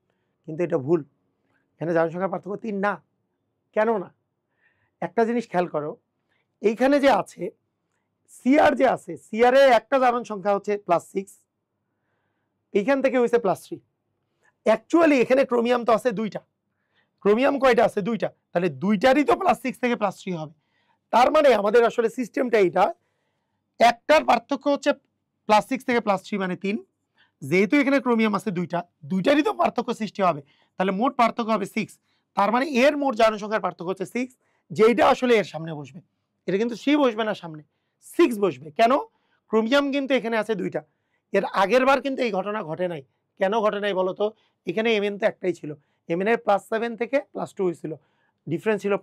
কিন্তু এটা ভুল। এখানে জারণ সংখ্যার পার্থক্য 3 না। কেন না? একটা জিনিস খেয়াল করো, এইখানে যে আছে সিআর যে আছে, সিআর এর একটা জারণ সংখ্যা হচ্ছে +6, এইখান থেকে হয়েছে +3। অ্যাকচুয়ালি এখানে ক্রোমিয়াম তো আছে দুইটা। ক্রোমিয়াম কয়টা আছে? দুইটা। তাহলে দুইটারই তো +6 থেকে +3 হবে। তার মানে আমাদের আসলে সিস্টেমটা এইটা, একটার পার্থক্য হচ্ছে +6 থেকে +3 মানে 3। যেহেতু এখানে ক্রোমিয়াম আছে দুইটা, দুইটারই তো পার্থক্য সৃষ্টি হবে, তাহলে মোট পার্থক্য হবে 6। তার মানে এর মোট জারণ সংখ্যার পার্থক্য হচ্ছে 6, যেইটা আসলে এর সামনে বসবে। এটা কিন্তু 3 বসবে না, সামনে 6 বসবে। কেন? ক্রোমিয়াম কিন্তু এখানে আছে দুইটা। এর আগের বার কিন্তু এই ঘটনা ঘটে নাই। কেন ঘটে নাই বলো তো? এখানে এমএন তো একটাই ছিল, এমএন এর +7 থেকে +2 হয়েছিল, ডিফারেন্স ছিল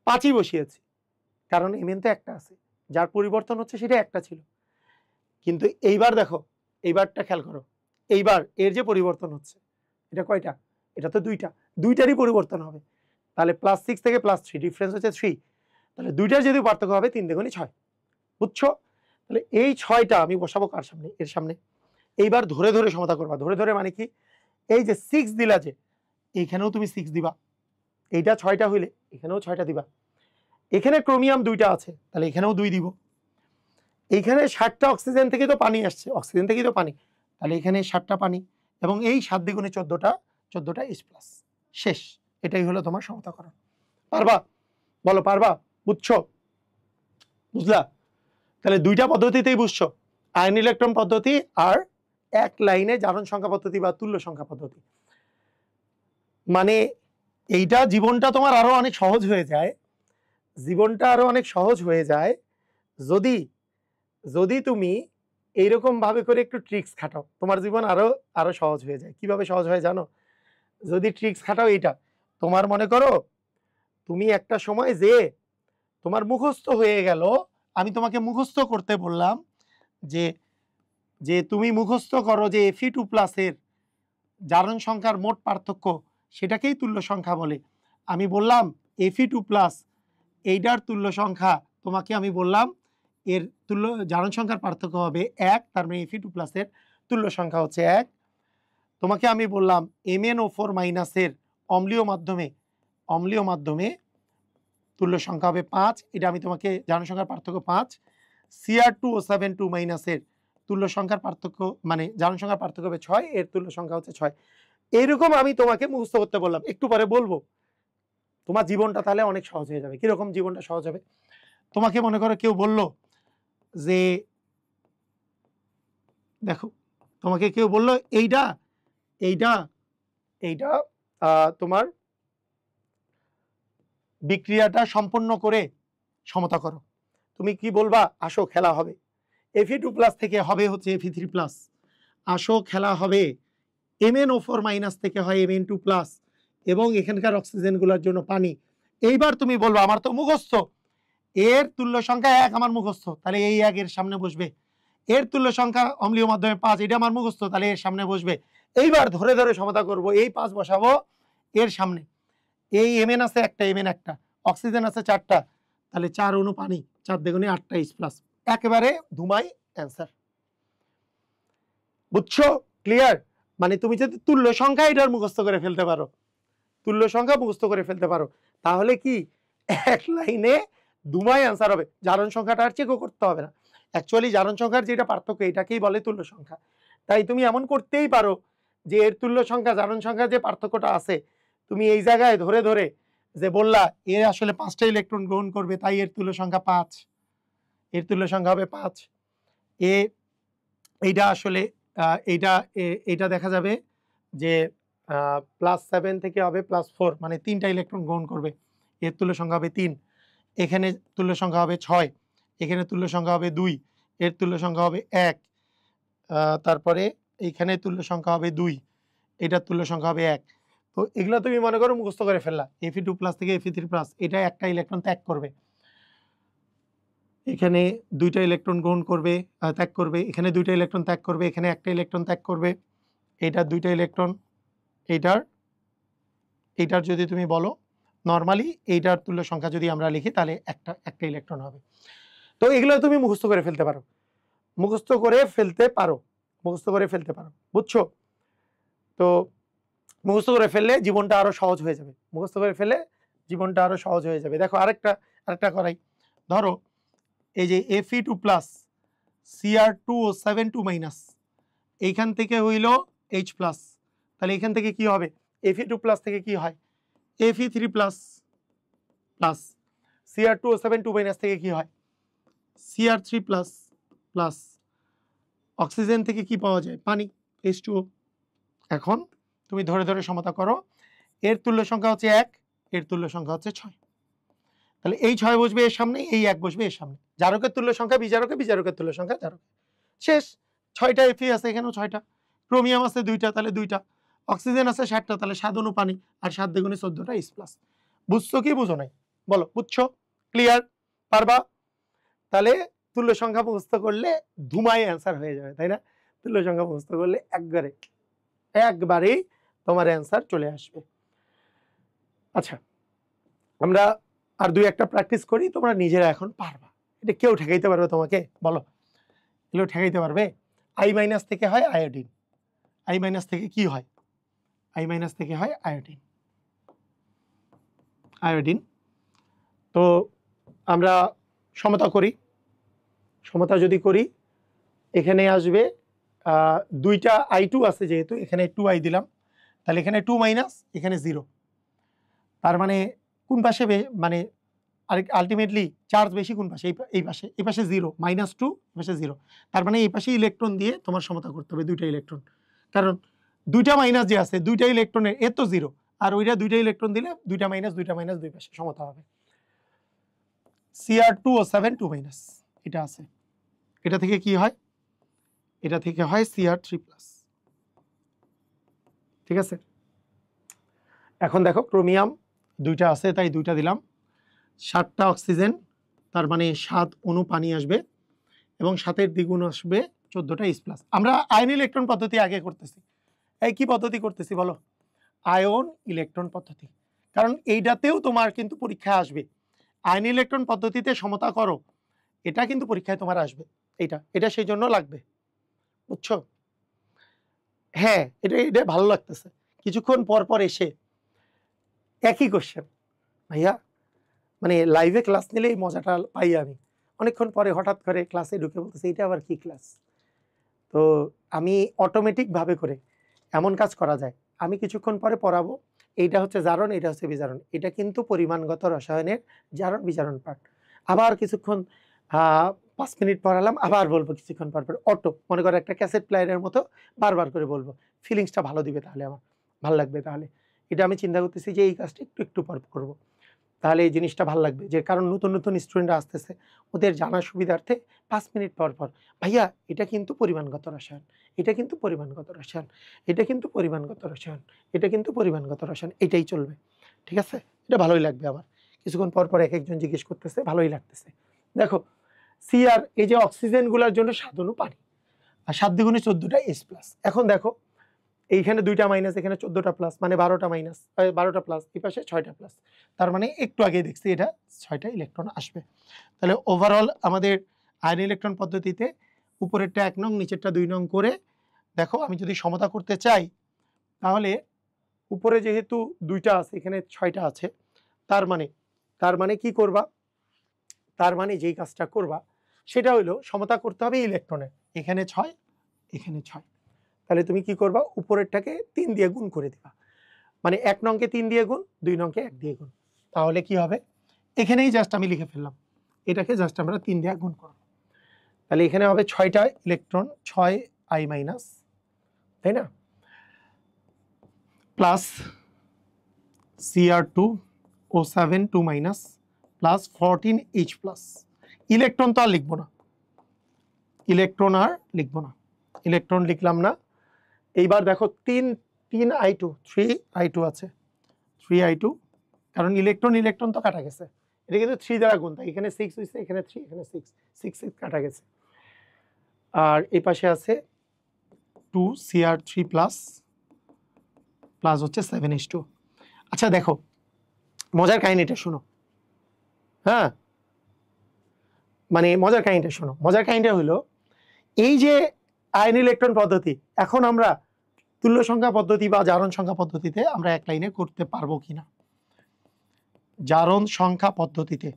5ই বসিয়েছি, কারণ এমএন তো একটা আছে, যার পরিবর্তন হচ্ছে সেটা একটা ছিল। কিন্তু এইবার দেখো, এইবারটা খেয়াল করো, এইবার এর যে পরিবর্তন হচ্ছে, এটা কয়টা? এটা তো দুইটা, দুইটারই পরিবর্তন হবে। তাহলে +6 থেকে +3, ডিফারেন্স হচ্ছে 3। তাহলে দুইটার যদি পার্থক্য হবে 3 × 6, বুঝছো? তাহলে এই 6টা আমি বসাবো কার সামনে? এর সামনে। এইবার ধরে ধরে সমতা করবা। ধরে ধরে মানে কি? এই যে 6 দিলা, যে এইখানেও তুমি 6 দিবা, এইটা 6টা হইলে এখানেও 6টা দিবা। এখানে ক্রোমিয়াম দুইটা আছে, তাহলে এখানেও 2 দিব। এইখানে 7টা অক্সিজেন থেকে তো পানি আসছে, অক্সিজেন থেকেই তো পানি, তাহলে এখানে 7টা পানি, এবং এই 7 দ্বিগুণে 14টা H+। শেষ। এটাই হলো তোমার সমতাকরণ। পারবা? বলো পারবা? বুঝছো? বুঝলা? তাহলে দুইটা পদ্ধতিতেই বুঝছো, আয়ন ইলেকট্রন পদ্ধতি আর এক লাইনে জারণ সংখ্যা পদ্ধতি বা তুল্য সংখ্যা পদ্ধতি। মানে এইটা জীবনটা তোমার আরো অনেক সহজ হয়ে যায়, জীবনটা আরো অনেক সহজ হয়ে যায় যদি যদি তুমি এইরকম ভাবে করে একটু ট্রিক্স খাটাও, তোমার জীবন আরো সহজ হয়ে যায়। কিভাবে সহজ হয় জানো? যদি ট্রিক্স খাটাও, এইটা তোমার মনে করো তুমি একটা সময় যে তোমার মুখস্থ হয়ে গেল, আমি তোমাকে মুখস্থ করতে বললাম যে যে তুমি মুখস্থ করো যে Fe2+ এর জারণ সংখ্যার মোট পার্থক্য, সেটাকেই তুল্য সংখ্যা বলে। আমি বললাম Fe2+, এইটার তুল্য সংখ্যা তোমাকে আমি বললাম এর তুল্য জারণ সংখ্যার পার্থক্য হবে 1, তার মানে Fe2+ এর তুল্য সংখ্যা হচ্ছে 1। তোমাকে আমি বললাম MnO4- এর অম্লীয় মাধ্যমে তুল্য সংখ্যা হবে 5, এটা আমি তোমাকে জারণ সংখ্যার পার্থক্য 5। Cr2O7 2- এর তুল্য সংখ্যার পার্থক্য মানে জারণ সংখ্যার পার্থক্য হবে 6, এর তুল্য সংখ্যা হচ্ছে 6। এইরকম আমি তোমাকে মুখস্থ করতে বললাম, একটু পরে বলবো। তোমার জীবনটা তাহলে অনেক সহজ হয়ে যাবে। কিরকম জীবনটা সহজ হবে? তোমাকে মনে করো কেউ বলল যে দেখো, তোমাকে কেউ বলল এইটা এইটা এইটা তোমার বিক্রিয়াটা সম্পন্ন করে সমতা করো। তুমি কি বলবা? আসো খেলা হবে। Fe2+ থেকে হবে হচ্ছে Fe3+, আসো খেলা হবে। MnO4- থেকে হয় Mn2+, এবং এখানকার অক্সিজেনগুলোর জন্য পানি। এইবার তুমি বলবো আমার তো মুখস্থ, এর তুল্য সংখ্যা 1 আমার মুখস্থ, তাহলে এই 1 এর সামনে বসবে। এর তুল্য সংখ্যা অম্লীয় মাধ্যমে 5, এটা আমার মুখস্থ, তাহলে এর সামনে বসবে। এইবার ধরে ধরে সমতা করব, এই 5 বসাবো এর সামনে। এই Mn আছে একটা, Mn একটা, অক্সিজেন আছে 4টা, তাহলে 4 অণু পানি, 4 দ্বিগুণে 8টা H+, একেবারে ধুমাই অ্যান্সার। বুঝছো? ক্লিয়ার? মানে তুমি যদি তুল্য সংখ্যা এটার মুখস্থ করে ফেলতে পারো, তুল্য সংখ্যা মুখস্থ করে ফেলতে পারো, তাহলে কি এক লাইনে দুমাই অ্যান্সার হবে। জারণ সংখ্যাটা আর চেকও করতে হবে না। অ্যাকচুয়ালি জারণ সংখ্যার যেটা পার্থক্য, এটাকেই বলে তুল্য সংখ্যা। তাই তুমি এমন করতেই পারো যে এর তুল্য সংখ্যা জারণ সংখ্যা যে পার্থক্যটা আছে তুমি এই জায়গায় ধরে ধরে যে বললা এর আসলে 5টা ইলেকট্রন গ্রহণ করবে তাই এর তুল্য সংখ্যা 5, এর তুল্য সংখ্যা হবে 5, এ এইটা আসলে এইটা দেখা যাবে যে +7 থেকে হবে +4, মানে 3টা ইলেকট্রন গ্রহণ করবে, এর তুল্য সংখ্যা হবে 3, এখানে তুল্য সংখ্যা হবে 6, এখানে তুল্য সংখ্যা হবে 2, এর তুল্য সংখ্যা হবে 1, তারপরে এইখানে তুল্য সংখ্যা হবে 2, এটার তুল্য সংখ্যা হবে 1। তো এগুলো তুমি মনে করো মুখস্থ করে ফেললা, Fe2+ থেকে Fe3+, এটা একটা ইলেকট্রন ত্যাগ করবে, এখানে 2টা ইলেকট্রন গ্রহণ করবে, ত্যাগ করবে, এখানে 2টা ইলেকট্রন ত্যাগ করবে, এখানে একটা ইলেকট্রন ত্যাগ করবে, এইটার 2টা ইলেকট্রন, এইটার যদি তুমি বলো নর্মালি এইটার তুল্য সংখ্যা যদি আমরা লিখি তাহলে একটা ইলেকট্রন হবে। তো এগুলো তুমি মুখস্থ করে ফেলতে পারো, মুখস্থ করে ফেলতে পারো, মুখস্থ করে ফেলতে পারো, বুঝছো? তো মুখস্থ করে ফেললে জীবনটা আরো সহজ হয়ে যাবে, মুখস্থ করে ফেলে জীবনটা আরো সহজ হয়ে যাবে। দেখো আরেকটা করাই, ধরো এই যে Fe2+, Cr2O7 2-, এইখান থেকে হইল H+, তাহলে এখান থেকে কি হবে, Fe2+ থেকে কি হয় Fe3+, Cr2O7 2- থেকে কি হয় Cr3+, অক্সিজেন থেকে কি পাওয়া যায়, পানি, H2O। এখন তুমি ধরে ধরে সমতা করো, এর তুল্য সংখ্যা হচ্ছে 1, এর তুল্য সংখ্যা হচ্ছে 6, তাহলে এই 6 বসবে এর সামনে, এই 1 বসবে এর সামনে, জারকের তুল্য সংখ্যা বিজারকে, বিজারকের তুল্য সংখ্যা জারকে, শেষ। 6টা Fe আছে, এখানেও 6টা, ক্রোমিয়াম আছে 2টা, তাহলে 2টা, অক্সিজেন আছে 7টা, তাহলে 7 অণু পানি, আর 7 দ্বিগুণে 14টা H+। বুঝছো কি বুঝো নাই বলো, বুঝছো, ক্লিয়ার, পারবা? তাহলে তুল্য সংখ্যা মুখস্থ করলে ধুমায় অ্যান্সার হয়ে যাবে, তাই না? তুল্য সংখ্যা মুখস্থ করলে একবারেই তোমার অ্যান্সার চলে আসবে। আচ্ছা, আমরা আর 2-একটা প্র্যাকটিস করি, তোমরা নিজেরা এখন পারবা। এটা কেউ ঠেকাইতে পারবে তোমাকে, বলো? এগুলো ঠেকাইতে পারবে? I- থেকে হয় আয়োডিন, I- থেকে কি হয়, I- থেকে হয় আয়োডিন, আয়োডিন। তো আমরা সমতা করি, সমতা যদি করি এখানে আসবে 2টা I2 আছে, যেহেতু এখানে 2I দিলাম, তাহলে এখানে 2-, এখানে 0, তার মানে কোন পাশে মানে আলটিমেটলি চার্জ বেশি কোন পাশে, এই পাশে, এই পাশে 0, -2, এই পাশে 0, তার মানে এই পাশে ইলেকট্রন দিয়ে তোমার সমতা করতে হবে 2টা ইলেকট্রন, কারণ 2টা মাইনাস যে আছে 2টা ইলেকট্রনের এ তো 0, আর ওইটা 2টা ইলেকট্রন দিলে 2টা মাইনাস দুই পাশে সমতা হবে। Cr2O7 2-, এটা আছে, এটা থেকে কি হয়, এটা থেকে হয় Cr3+, ঠিক আছে। এখন দেখো ক্রোমিয়াম 2টা আছে, তাই 2টা দিলাম, 7টা অক্সিজেন, তার মানে 7 অণু পানি আসবে, এবং 7-এর দ্বিগুণ আসবে 14টা H+। আমরা আয়ন ইলেকট্রন পদ্ধতি আগে করতেছি, এই কি পদ্ধতি করতেছি বলো, আয়ন ইলেকট্রন পদ্ধতি, কারণ এইটাতেও তোমার কিন্তু পরীক্ষায় আসবে, আয়ন ইলেকট্রন পদ্ধতিতে সমতা করো, এটা কিন্তু পরীক্ষায় তোমার আসবে, এটা সেই জন্য লাগবে, বুঝছো? হ্যাঁ, এটা ভালো লাগতেছে, কিছুক্ষণ পর পর এসে একই কোশ্চেন, ভাইয়া মানে লাইভে ক্লাস নিলে এই মজাটা পাই আমি, অনেকক্ষণ পরে হঠাৎ করে ক্লাসে ঢুকে বলতেছে এটা আবার কি ক্লাস। তো আমি অটোমেটিক ভাবে করে এমন কাজ করা যায়, আমি কিছুক্ষণ পরে পড়াবো, এইটা হচ্ছে জারণ, এটা হচ্ছে বিজারণ, এটা কিন্তু পরিমাণগত রসায়নের জারণ বিজারণ পার্ট। আবার কিছুক্ষণ 5 মিনিট পড়ালাম, আবার বলবো কিছুক্ষণ পর পর, অটো মনে করো একটা ক্যাসেট প্লেয়ারের মতো বারবার করে বলবো, ফিলিংসটা ভালো দিবে, তাহলে আমার ভালো লাগবে, তাহলে এটা আমি চিন্তা করতেছি যে এই কাজটা একটু পর করবো, তাহলে এই জিনিসটা ভালো লাগবে, যে কারণ নতুন নতুন স্টুডেন্টরা আসতেছে, ওদের জানার সুবিধার্থে 5 মিনিট পর পর, ভাইয়া এটা কিন্তু পরিমাণগত রসায়ন, এটা কিন্তু পরিমাণগত রসায়ন, এটা কিন্তু পরিমাণগত রসায়ন, এটা কিন্তু পরিমাণগত রসায়ন, এটাই চলবে, ঠিক আছে? এটা ভালোই লাগবে আমার, কিছুক্ষণ পর পর এক একজন জিজ্ঞেস করতেছে, ভালোই লাগতেছে। দেখো Cr, এই যে অক্সিজেনগুলোর জন্য 7 অণু পানি, আর 7 দ্বিগুণে 14টা H+। এখন দেখো এইখানে 2টা মাইনাস, এখানে 14টা প্লাস, মানে 12টা মাইনাস, 12টা প্লাস, এই পাশে 6টা প্লাস, তার মানে একটু আগে দেখছি এটা 6টা ইলেকট্রন আসবে। তাহলে ওভারঅল আমাদের আয়ন ইলেকট্রন পদ্ধতিতে উপরেরটা 1 নং, নিচেরটা 2 নং করে দেখো, আমি যদি সমতা করতে চাই তাহলে উপরে যেহেতু 2টা আছে, এখানে 6টা আছে, তার মানে কি করবা, তার মানে যেই কাজটা করবা সেটা হলো সমতা করতে হবে ইলেকট্রনের, এখানে 6, এখানে 6, তাহলে তুমি কি করবা, উপরেরটাকে 3 দিয়ে গুণ করে দিবা, মানে 1 নংকে 3 দিয়ে গুণ, 2 নংকে 1 দিয়ে গুণ। তাহলে কি হবে, এখানেই জাস্ট আমি লিখে ফেললাম, এটাকে জাস্ট আমরা 3 দিয়ে গুণ করব। তাহলে এখানে হবে 6টা ইলেকট্রন, 6i-, তাই না, plus Cr2O7 2- plus 14H+। Electron তো আর লিখবো না, ইলেকট্রন আর লিখবো না, ইলেকট্রন লিখলাম না। এইবার দেখো 3i2 আছে, 3i2, কারণ ইলেকট্রন ইলেকট্রন তো কাটা গেছে, এটা কিন্তু 3 দ্বারা গুণ, তাই এখানে 6 হয়েছে, এখানে 3, এখানে 6, 6 কাটা গেছে। আর এই পাশে আছে 2Cr3 প্লাস হচ্ছে 7H2। আচ্ছা দেখো মজার কাহিনীটা শোনো, হ্যাঁ মানে মজার কাহিনীটা শোনো, মজার কাহিনীটা হলো এই যে আয়ন ইলেকট্রন পদ্ধতি, এখন আমরা তুল্য সংখ্যা পদ্ধতি বা জারণ সংখ্যা পদ্ধতিতে আমরা এক লাইনে করতে পারবো কিনা, জারণ সংখ্যা পদ্ধতিতে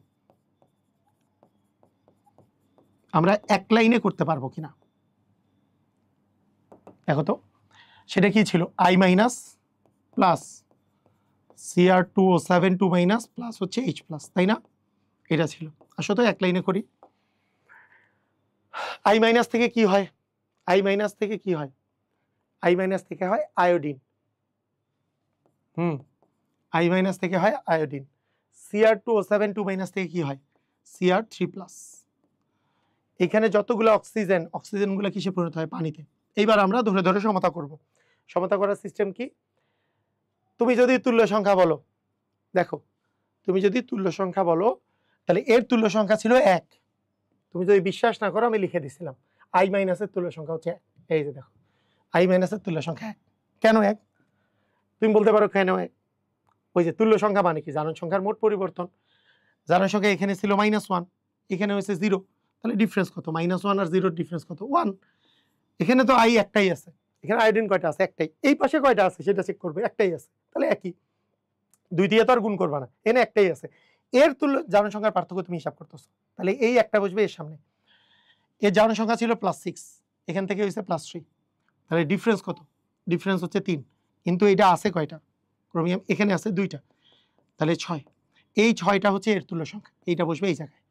আমরা এক লাইনে করতে পারবো কিনা দেখো তো। সেটা কি ছিল, i- প্লাস Cr2O7 2- প্লাস হচ্ছে H+, তাই না, এটা ছিল। আসো তো এক লাইনে করি। i- থেকে কি হয়, i- থেকে কি হয়, i- থেকে হয় আয়োডিন, i- থেকে হয় আয়োডিন। Cr2O7 2- থেকে কি হয়, Cr3+। এখানে যতগুলো অক্সিজেন, অক্সিজেনগুলো কিসে পরিণত হয়, পানিতে। এইবার আমরা ধরে ধরে সমতা করব। সমতা করার সিস্টেম কি, তুমি যদি তুল্য সংখ্যা বলো, দেখো তুমি যদি তুল্য সংখ্যা বলো, তাহলে এর তুল্য সংখ্যা ছিল 1। তুমি যদি বিশ্বাস না করো, আমি লিখে দিছিলাম i- এর তুল্য সংখ্যা হচ্ছে 1। এই যে দেখো i- এর তুল্য সংখ্যা 1। কেন 1? তুমি বলতে পারো কেন 1? ওই যে তুল্য সংখ্যা মানে কি, জারণ সংখ্যার মোট পরিবর্তন। জারণ সংখ্যা এখানে ছিল -1, এখানে হয়েছে 0, তাহলে ডিফারেন্স কত, -1 আর 0 ডিফারেন্স কত, 1। এখানে তো আই একটাই আছে, এখানে আয়োডিন কয়টা আছে, একটাই। এই পাশে কয়টা আছে সেটা চেক করবে, একটাই আছে, তাহলে একই, 2 দিয়ে তো আর গুণ করবা না, এখানে একটাই আছে। এর তুল্য জারণ সংখ্যার পার্থক্য তুমি হিসাব করতেছো, তাহলে এই একটা বসবে এর সামনে। এর জারণ সংখ্যা ছিল +6, এখান থেকে হয়েছে +3, তাহলে ডিফারেন্স কত, ডিফারেন্স হচ্ছে 3। কিন্তু এটা আছে কয়টা, ক্রোমিয়াম এখানে আছে 2টা, তাহলে 6। এই 6টা হচ্ছে এর তুল্য সংখ্যা, এইটা বসবে এই জায়গায়।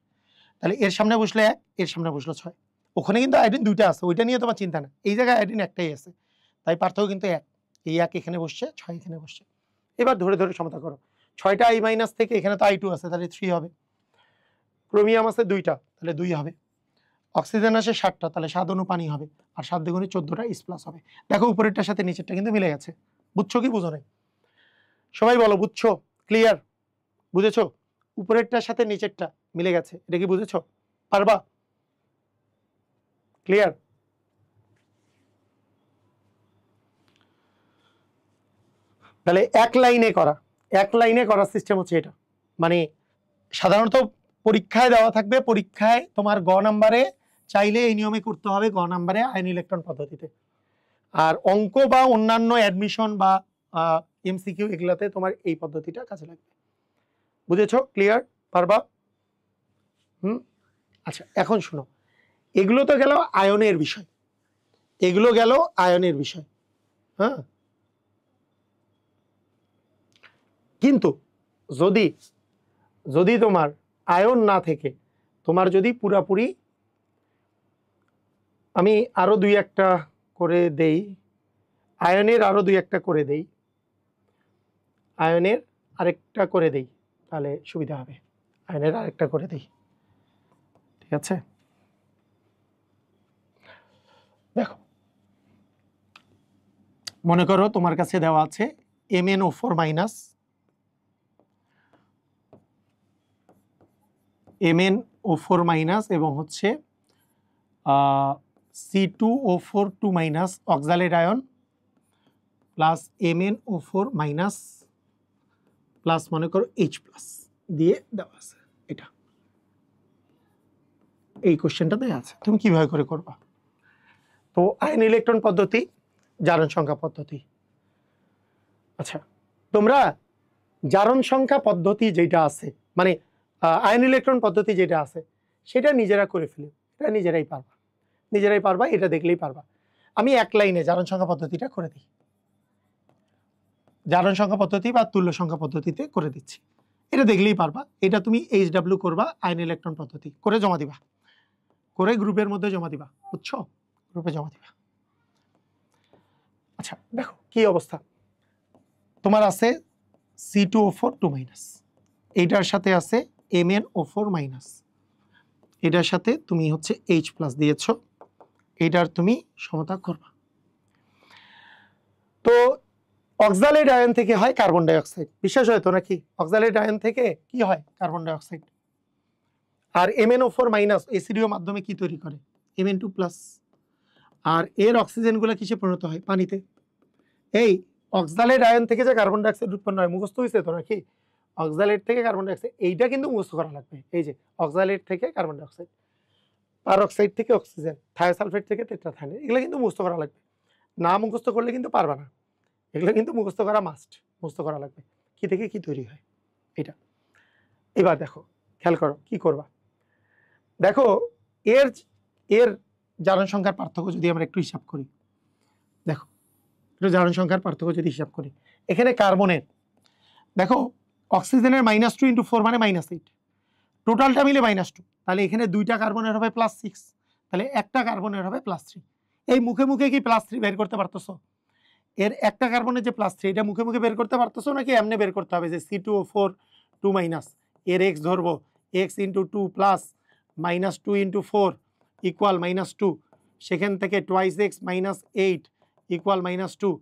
তাহলে এর সামনে বসলে 1, এর সামনে বসলো 6। ওখানে কিন্তু আয়োডিন 2টা আছে, ওইটা নিয়ে তোমার চিন্তা না, এই জায়গায় আয়োডিন একটাই আছে, তাই পার্থক্য কিন্তু 1। এই 1 এখানে বসছে, 6 এখানে বসছে। এবার ধরে ধরে সমতা করো, 6টা i- থেকে এখানে তো i2 আছে, তাহলে 3 হবে। ক্রোমিয়াম আছে 2টা, তাহলে 2 হবে। অক্সিজেন আছে 7টা, তাহলে 7 অণু পানি হবে, আর 7 দুগুণে 14টা H+ হবে। দেখো উপরেরটার সাথে নিচেরটা কিন্তু মিলে গেছে। বুঝছো কি বুঝো নাই, সবাই বলো বুঝছো, ক্লিয়ার, বুঝেছো? উপরেরটার সাথে নিচেরটা মিলে গেছে, এটা কি বুঝেছো, পারবা, ক্লিয়ার? তাহলে এক লাইনে করা সিস্টেম হচ্ছে এটা। মানে সাধারণত পরীক্ষায় দেওয়া থাকবে, পরীক্ষায় তোমার গ নাম্বারে চাইলে এই নিয়মে করতে হবে, গ নাম্বারে আয়ন ইলেকট্রন পদ্ধতিতে। আর অঙ্ক বা অন্যান্য অ্যাডমিশন বা এমসিকিউ এগুলাতে তোমার এই পদ্ধতিটা কাজে লাগবে। বুঝেছো, ক্লিয়ার, পারবা? আচ্ছা এখন শোনো, এগুলো তো গেল আয়নের বিষয়, এগুলো গেল আয়নের বিষয়, হ্যাঁ। কিন্তু যদি যদি তোমার আয়ন না থেকে, তোমার যদি পুরাপুরি, আমি আরো 2-1টা করে দেই, আয়নের আরো 2-1টা করে দেই, আয়নের আরেকটা করে দেই, তাহলে সুবিধা হবে। আয়নের আরেকটা করে দেই, ঠিক আছে? দেখো মনে করো তোমার কাছে দেওয়া আছে MnO4- এবং হচ্ছে C2O4 2- oxalate ion plus MnO4- plus মনে করো H+ দিয়ে দেওয়া আছে। এটা এই কোশ্চেনটা দেওয়া আছে, তুমি কিভাবে করে করবা? তো আয়ন ইলেকট্রন পদ্ধতি, জারণ সংখ্যা পদ্ধতি। আচ্ছা তোমরা জারণ সংখ্যা পদ্ধতি যেটা আছে, মানে আয়ন ইলেকট্রন পদ্ধতি যেটা আছে, সেটা নিজেরা করে ফেলে, এটা নিজেরাই পারবা, নিজেরাই পারবা, এটা দেখলেই পারবা। আমি এক লাইনে জারণ সংখ্যা পদ্ধতিটা করে দিই, জারণ সংখ্যা পদ্ধতি বা তুল্য সংখ্যা পদ্ধতিতে করে দিচ্ছি। এটা দেখলেই পারবা। এটা তুমি HW করবা, আয়ন ইলেকট্রন পদ্ধতি করে জমা দিবা, করে গ্রুপের মধ্যে জমা দিবা, বুঝছো? গ্রুপে জমা দিবা। আচ্ছা দেখো কি অবস্থা, তোমার আছে C2O4 2-, এইটার সাথে আছে MnO4-, এটার সাথে তুমি হচ্ছে H+ দিয়েছো, এটার তুমি সমতা করবা। তো অক্সালেট আয়ন থেকে হয় কার্বন ডাই অক্সাইড, বিশ্বাস হয় তো নাকি? অক্সালেট আয়ন থেকে কি হয়? Carbon die oxide. আর MnO4- এসিডিও মাধ্যমে কি তৈরি করে? Mn2+। আর এর অক্সিজেনগুলো কিসে পরিণত হয়? পানিতে। এই অক্সালেট আয়ন থেকে যে কার্বন ডাই অক্সাইড উৎপন্ন হয়, মুখস্থ হয়েছে তো নাকি? অক্সালেট থেকে কার্বন ডাই অক্সাইড, এইটা কিন্তু মুখস্থ করা লাগবে। এই যে অক্সালেট থেকে কার্বন ডাই অক্সাইড, পারঅক্সাইড থেকে অক্সিজেন, থায়োসালফেট থেকে টেট্রাথায়োনাইন, এগুলো কিন্তু মুখস্থ করা লাগবে। না মুখস্থ করলে কিন্তু পারবা না, এগুলো কিন্তু মুখস্থ করা মাস্ট, মুখস্থ করা লাগবে কি থেকে কি তৈরি হয় এটা। এবার দেখো, খেয়াল করো কি করবা। দেখো এর এর জারণ সংখ্যার পার্থক্য যদি আমরা একটু হিসাব করি, দেখো একটু জারণ সংখ্যার পার্থক্য যদি হিসাব করি, এখানে কার্বনের দেখো অক্সিজেনের -2 × 4 মানে -8, টোটালটা মিলে -2, তাহলে এখানে দুইটা কার্বনের হবে +6, তাহলে একটা কার্বনের হবে +3। এই মুখে মুখে কি +3 বের করতে পারতেছো? এর একটা কার্বনের যে +3, এটা মুখে মুখে বের করতে পারতেছো নাকি এমনি বের করতে হবে যে C2O4 2-, এর x ধরবো, x × 2 + -2 × 4 = -2, সেখান থেকে 2x - 8 = -2,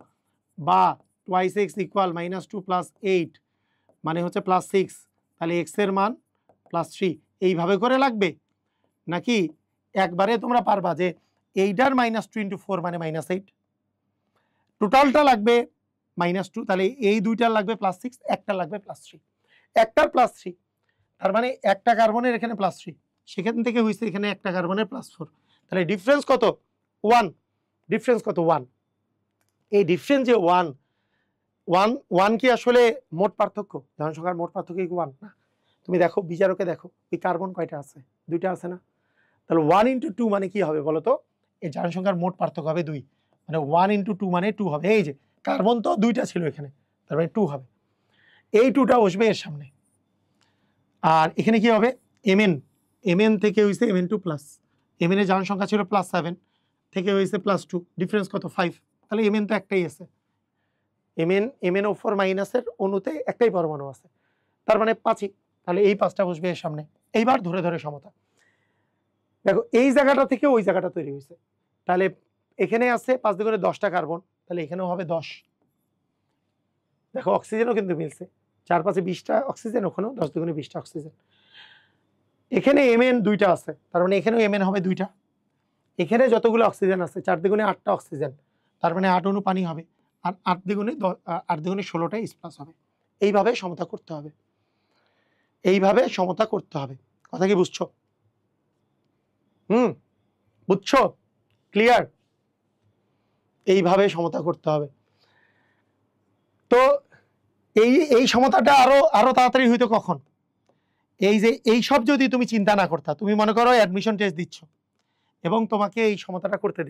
বা 2x = -2 + 8 মানে হচ্ছে +6, তাহলে x এর মান +3, এইভাবে করে লাগবে? নাকি একবারে তোমরা পারবা যে এইটার -2 × 4 মানে -8, টোটালটা লাগবে -2, তাহলে এই দুইটার লাগবে +6, একটা লাগবে +3, একটার +3, তার মানে একটা কার্বনের এখানে +3, সেখান থেকে হয়েছে এখানে একটা কার্বনের +4, তাহলে ডিফারেন্স কত? 1। ডিফারেন্স কত? 1। এই ডিফারেন্স যে 1 কি আসলে মোট পার্থক্য? জারণ সংখ্যার মোট পার্থক্য কি 1 না? তুমি দেখো বিজারকে দেখো, এই কার্বন কয়টা আছে? দুইটা আছে না? তাহলে 1 × 2 মানে কি হবে বলো তো? এই জারণ সংখ্যার মোট পার্থক্য হবে 2, মানে 1 × 2 মানে 2 হবে। এই যে কার্বন তো দুইটা ছিল এখানে, তার মানে 2 হবে, এই 2টা বসবে এর সামনে। আর এখানে কি হবে? Mn থেকে হয়েছে Mn2+, Mn এর জারণ সংখ্যা ছিল +7 থেকে হয়েছে +2, ডিফারেন্স কত? 5। তাহলে Mn তো একটাই আছে, MnO4- এর অণুতে একটাই পরমাণু আছে, তার মানে 5ই, তাহলে এই 5টা বসবে এর সামনে। এইবার ধরে ধরে সমতা, দেখো এই জায়গাটা থেকে ওই জায়গাটা তৈরি হয়েছে, তাহলে এখানে আছে 5 × 10টা কার্বন, তাহলে এখানেও হবে 10। দেখো অক্সিজেনও কিন্তু মিলছে, 4 × 5 = 20টা অক্সিজেন, ওখানেও 10 × 20টা অক্সিজেন। এখানে Mn দুইটা আছে, তার মানে এখানেও Mn হবে 2টা। এখানে যতগুলো অক্সিজেন আছে 4 × 8টা অক্সিজেন, তার মানে 8 অণু পানি হবে, আর 8 × 16টা H+ হবে। এইভাবে সমতা করতে হবে, এইভাবে সমতা করতে হবে। কথা কি বুঝছো? বুঝছো? ক্লিয়ার? এইভাবে সমতা করতে হবে। তো এই সমতাটা আরো তাড়াতাড়ি হইতো কখন? এই যে এই সব যদি তুমি চিন্তা না করতা, তুমি মনে করো অ্যাডমিশন টেস্ট দিচ্ছ এবং তোমাকে এই সমতাটা করতে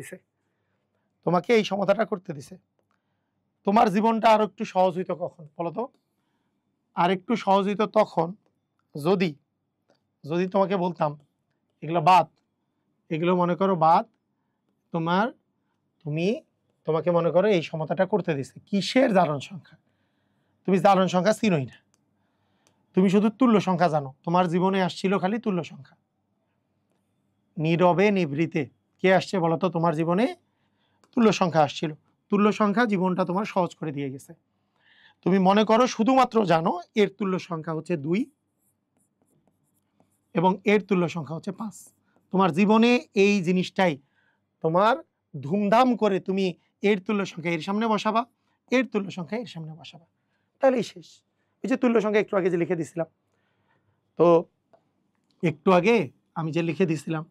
দিছে, তোমার জীবনটা আরো একটু সহজ হইতো কখন বলো তো? আর একটু সহজ হইতো তখন যদি তোমাকে বলতাম এগুলো বাদ, এগুলো মনে করো বাদ, তোমাকে মনে করো এই সমতাটা করতে দিছে কিসের? জারণ সংখ্যা। তুমি জারণ সংখ্যা চিনোই না, তুমি শুধু তুল্য সংখ্যা জানো, তোমার জীবনে আসছিল খালি তুল্য সংখ্যা। নীরবে নিভৃতে কে আসছে বলতো তোমার জীবনে? তুল্য সংখ্যা আসছিল। তুল্য সংখ্যা জীবনটা তোমার সহজ করে দিয়ে গেছে। তুমি মনে করো শুধুমাত্র জানো এর তুল্য সংখ্যা হচ্ছে 2 এবং এর তুল্য সংখ্যা হচ্ছে 5। তোমার জীবনে এই জিনিসটাই তোমার ধুমধাম করে তুমি এর তুল্য সংখ্যা এর সামনে বসাবা, এর তুল্য সংখ্যা এর সামনে বসাবা, তাহলেই শেষ। এই যে তুল্য সংখ্যা একটু আগে যে লিখে দিছিলাম, তো একটু আগে আমি যে লিখে দিছিলাম,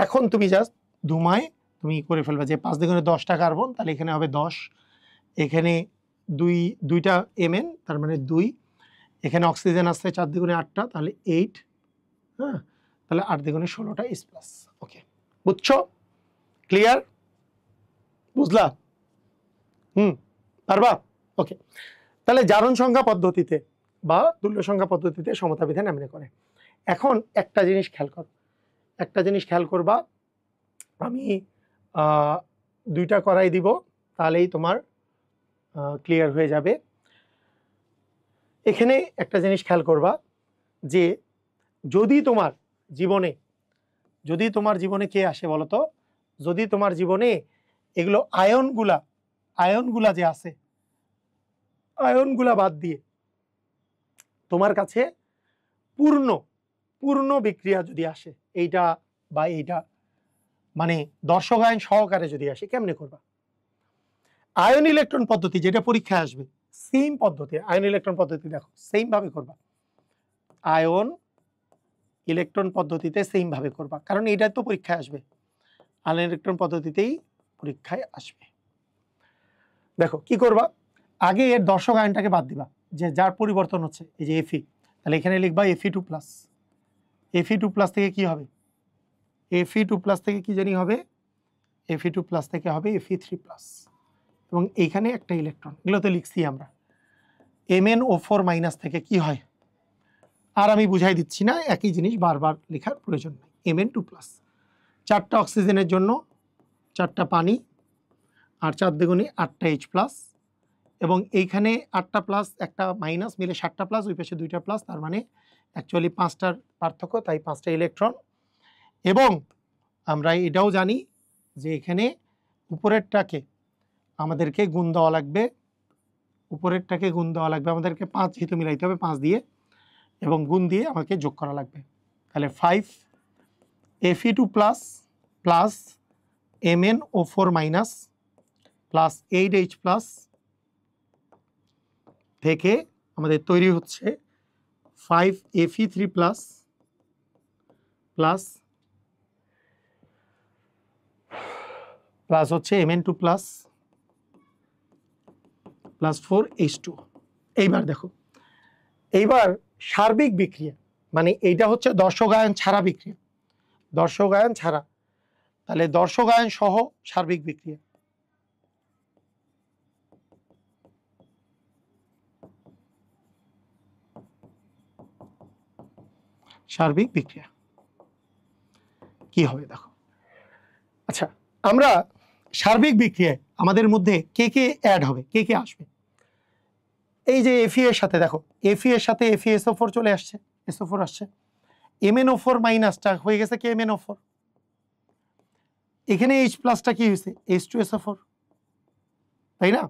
এখন তুমি জাস্ট ধুমায় তুমি করে ফেলবা যে 5 × 10টা কার্বন, তাহলে এখানে হবে 10, এখানে দুইটা Mn, তার মানে 2, এখানে অক্সিজেন আছে 4 × 8টা, তাহলে 8, হ্যাঁ, তাহলে 8 × 16টা H+। ওকে, বুঝছো? ক্লিয়ার? বুঝলা? পারবা? ওকে, তাহলে জারণ সংখ্যা পদ্ধতিতে বা তুল্য সংখ্যা পদ্ধতিতে সমতা বিধান এমনি করে। এখন একটা জিনিস খেয়াল করবা, আমি দুইটা করাই দিব, তাহলেই তোমার ক্লিয়ার হয়ে যাবে। এখানে একটা জিনিস খেয়াল করবা যে যদি তোমার জীবনে কে আসে বলতো, যদি তোমার জীবনে এগুলো আয়নগুলা যে আছে, আয়নগুলা বাদ দিয়ে তোমার কাছে পূর্ণ বিক্রিয়া যদি আসে, এইটা বা এইটা মানে দর্শক আয়ন সহকারে যদি আসে, কেমনে করবা? আয়ন ইলেকট্রন পদ্ধতি যেটা পরীক্ষায় আসবে, সেম পদ্ধতি। আয়ন ইলেকট্রন পদ্ধতি দেখো সেম ভাবে করবা, আয়ন ইলেকট্রন পদ্ধতিতে সেম ভাবে করবা, কারণ এটা তো পরীক্ষায় আসবে। আয়ন ইলেকট্রন পদ্ধতিতেই পরীক্ষায় আসবে। দেখো কি করবা, আগে এর দর্শক আয়নটাকে বাদ দিবা, যে যার পরিবর্তন হচ্ছে, এই যে Fe, তাহলে এখানে লিখবা Fe2+। Fe2+ থেকে কি হবে? Fe2+ থেকে কি জানি হবে? Fe2+ থেকে হবে Fe3+, এবং এইখানে একটা ইলেকট্রন, এগুলোতে লিখছি আমরা। MnO4- থেকে কি হয়, আর আমি বুঝাই দিচ্ছি না, একই জিনিস বারবার লেখার প্রয়োজন নেই। Mn2+, 4টা অক্সিজেনের জন্য 4টা পানি, আর 4 দ্বিগুণে 8টা H+, এবং এইখানে 8টা প্লাস একটা মাইনাস মিলে 7টা প্লাস, ওই পাশে 2টা প্লাস, তার মানে অ্যাকচুয়ালি 5টার পার্থক্য, তাই 5টা ইলেকট্রন। এবং আমরা এটাও জানি যে এখানে উপরেরটাকে আমাদেরকে গুণ দেওয়া লাগবে, আমাদেরকে 5 যেহেতু মিলাইতে হবে, 5 দিয়ে এবং গুণ দিয়ে আমাকে যোগ করা লাগবে। তাহলে 5 Fe2+ plus MnO4- plus 8H+ থেকে আমাদের তৈরি হচ্ছে 5 Fe3+ প্লাস হচ্ছে Mn2+ প্লাস 4H2। এইবার দেখো, এইবার সার্বিক বিক্রিয়া, মানে এইটা হচ্ছে দর্শক আয়ন ছাড়া বিক্রিয়া, দর্শক আয়ন ছাড়া, তাহলে দর্শক আয়ন সহ সার্বিক বিক্রিয়া। সার্বিক বিক্রিয়া কি হবে দেখো। আচ্ছা, আমরা সার্বিক বিক্রিয়ায় আমাদের মধ্যে কে কে অ্যাড হবে, কে কে আসবে? এই যে Fe এর সাথে দেখো, Fe এর সাথে FeSO4 চলে আসছে, SO4 আসছে, MnO4- হয়ে গেছে কি MnO4, এখানে H+টা কি হয়েছে H2SO4, তাই না?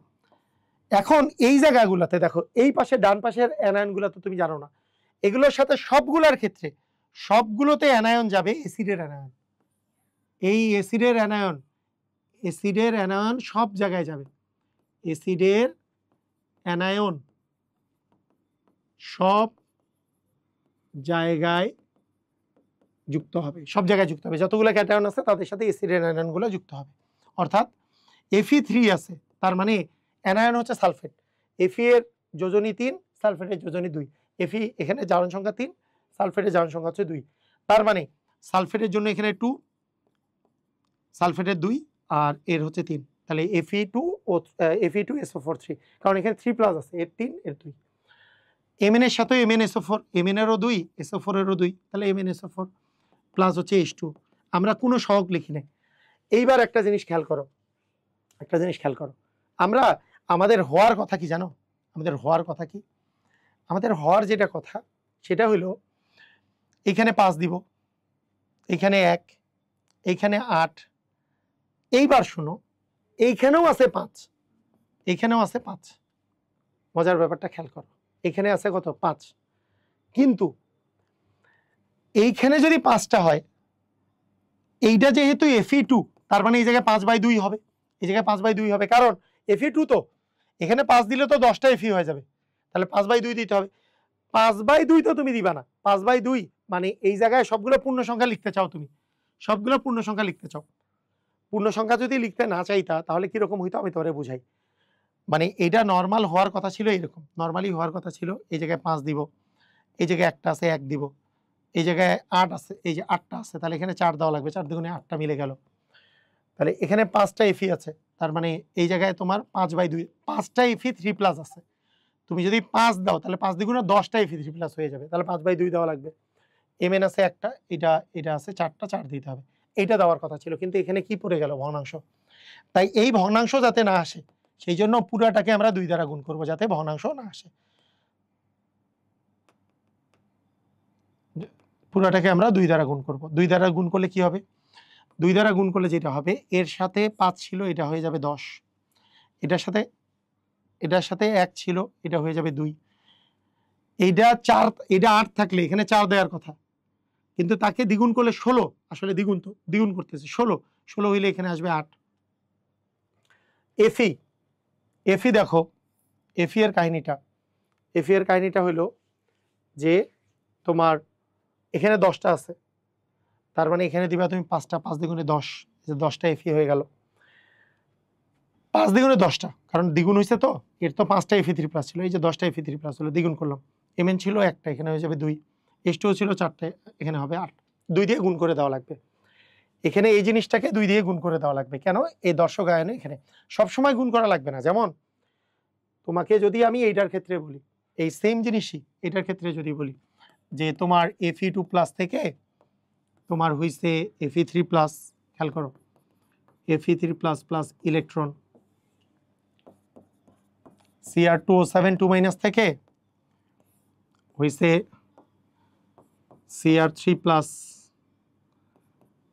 এখন এই জায়গাগুলোতে দেখো, এই পাশে ডান পাশের অ্যানায়নগুলো তো তুমি জানো না, এগুলোর সাথে সবগুলোর ক্ষেত্রে সবগুলোতে অ্যানায়ন যাবে, অ্যাসিডের অ্যানায়ন। এই অ্যাসিডের অ্যানায়ন সব জায়গায় যাবে, অ্যাসিডের অ্যানায়ন সব জায়গায় যুক্ত হবে, যতগুলো ক্যাটায়ন আছে তাদের সাথে অ্যাসিডের অ্যানায়নগুলো যুক্ত হবে। অর্থাৎ Fe3 আছে, তার মানে অ্যানায়ন হচ্ছে সালফেট, Fe এর যোজনী 3, সালফেটের যোজনী 2, Fe এখানে জারণ সংখ্যা 3, সালফেটের জারণ সংখ্যা হচ্ছে 2, তার মানে সালফেটের জন্য এখানে 2, সালফেটের 2 আর এর হচ্ছে 3, তাহলে Fe2SO4 3, কারণ এখানে 3+ আছে, এর 3 এর 2। Mn এর সাথে MnSO4, Mn এরও 2, SO4 এরও 2, তাহলে MnSO4 প্লাস হচ্ছে H2, আমরা কোনো সহগ লিখি নাই। এইবার একটা জিনিস খেয়াল করো, আমরা আমাদের হওয়ার কথা কি জানো? আমাদের হওয়ার যেটা কথা সেটা হলো, এখানে 5 দিব, এখানে 1, এইখানে 8, এইবার শুনো, এইখানেও আছে 5, মজার ব্যাপারটা খেয়াল করো, এখানে আছে কত 5, কিন্তু এইখানে যদি 5টা হয়, এইটা যেহেতু Fe2, তার মানে এই জায়গায় 5/2 হবে, কারণ Fe2 তো এখানে 5 দিলে তো 10টা Fe হয়ে যাবে, তাহলে 5/2 দিতে হবে। 5/2 তো তুমি দিবা না, 5/2 মানে এই জায়গায় সবগুলো পূর্ণ সংখ্যা লিখতে চাও, পূর্ণ সংখ্যা যদি লিখতে না চাইতা তাহলে কিরকম হইতো আমি তোমারে বুঝাই। মানে এটা নর্মাল হওয়ার কথা ছিল, এইরকম নর্মালি হওয়ার কথা ছিল, এই জায়গায় 5 দিব, এই জায়গায় একটা আছে 1 দিব, এই জায়গায় 8 আছে, এই যে 8টা আছে, তাহলে এখানে 4 দেওয়া লাগবে, 4 দ্বিগুণে 8টা মিলে গেল। তাহলে এখানে 5টা এফি আছে, তার মানে এই জায়গায় তোমার 5/2, 5টা এফি 3+ আছে। তুমি যদি 5 দাও তাহলে 5 দ্বিগুণে 10টা এফি 3+ হয়ে যাবে, তাহলে 5/2 দেওয়া লাগবে। mn আছে একটা, এটা আছে 4টা, 4 দিতে হবে। এইটা দেওয়ার কথা ছিল, কিন্তু এখানে কি পড়ে গেল? ভগ্নাংশ। তাই এই ভগ্নাংশ যাতে না আসে সেই জন্য পুরাটাকে আমরা 2 দ্বারা গুণ করব, যাতে ভগ্নাংশ না আসে। পুরাটাকে আমরা 2 দ্বারা গুণ করব। 2 দ্বারা গুণ করলে কি হবে? 2 দ্বারা গুণ করলে যেটা হবে, এর সাথে 5 ছিল, এটা হয়ে যাবে 10। এটার সাথে 1 ছিল, এটা হয়ে যাবে 2। এইটা 4, এটা 8 থাকলে এখানে 4 দেওয়ার কথা, কিন্তু তাকে দ্বিগুণ করলে 16, আসলে দ্বিগুণ তো দ্বিগুণ করতেছে 16 হইলে এখানে আসবে 8। এফি দেখো, এফি এর কাহিনীটা হলো যে তোমার এখানে 10টা আছে, তার মানে এখানে দিবা তুমি 5টা, 5 দ্বিগুণে 10, 10টা এফি হয়ে গেল। 5 দ্বিগুণে 10টা, কারণ দ্বিগুণ হয়েছে তো, এর তো 5টা এফি 3+ ছিল, এই যে 10টা এফি 3+ হলো, দ্বিগুণ করলাম। mn ছিল 1টা, এখানে হয়ে যাবে 2। h2 ছিল 4টে, এখানে হবে 8। 2 দিয়ে গুণ করে দেওয়া লাগবে। এখানে এই জিনিসটাকে 2 দিয়ে গুণ করে দেওয়া লাগবে। কেন? এই দর্শক আয়নে এখানে সবসময় গুণ করা লাগবে না। যেমন তোমাকে যদি আমি এইটার ক্ষেত্রে বলি, এই সেম জিনিসই এটার ক্ষেত্রে যদি বলি যে তোমার Fe2+ থেকে তোমার হইছে Fe3+, খেয়াল করো, Fe3++ প্লাস ইলেকট্রন Cr2O7 2- থেকে হইছে Cr3+,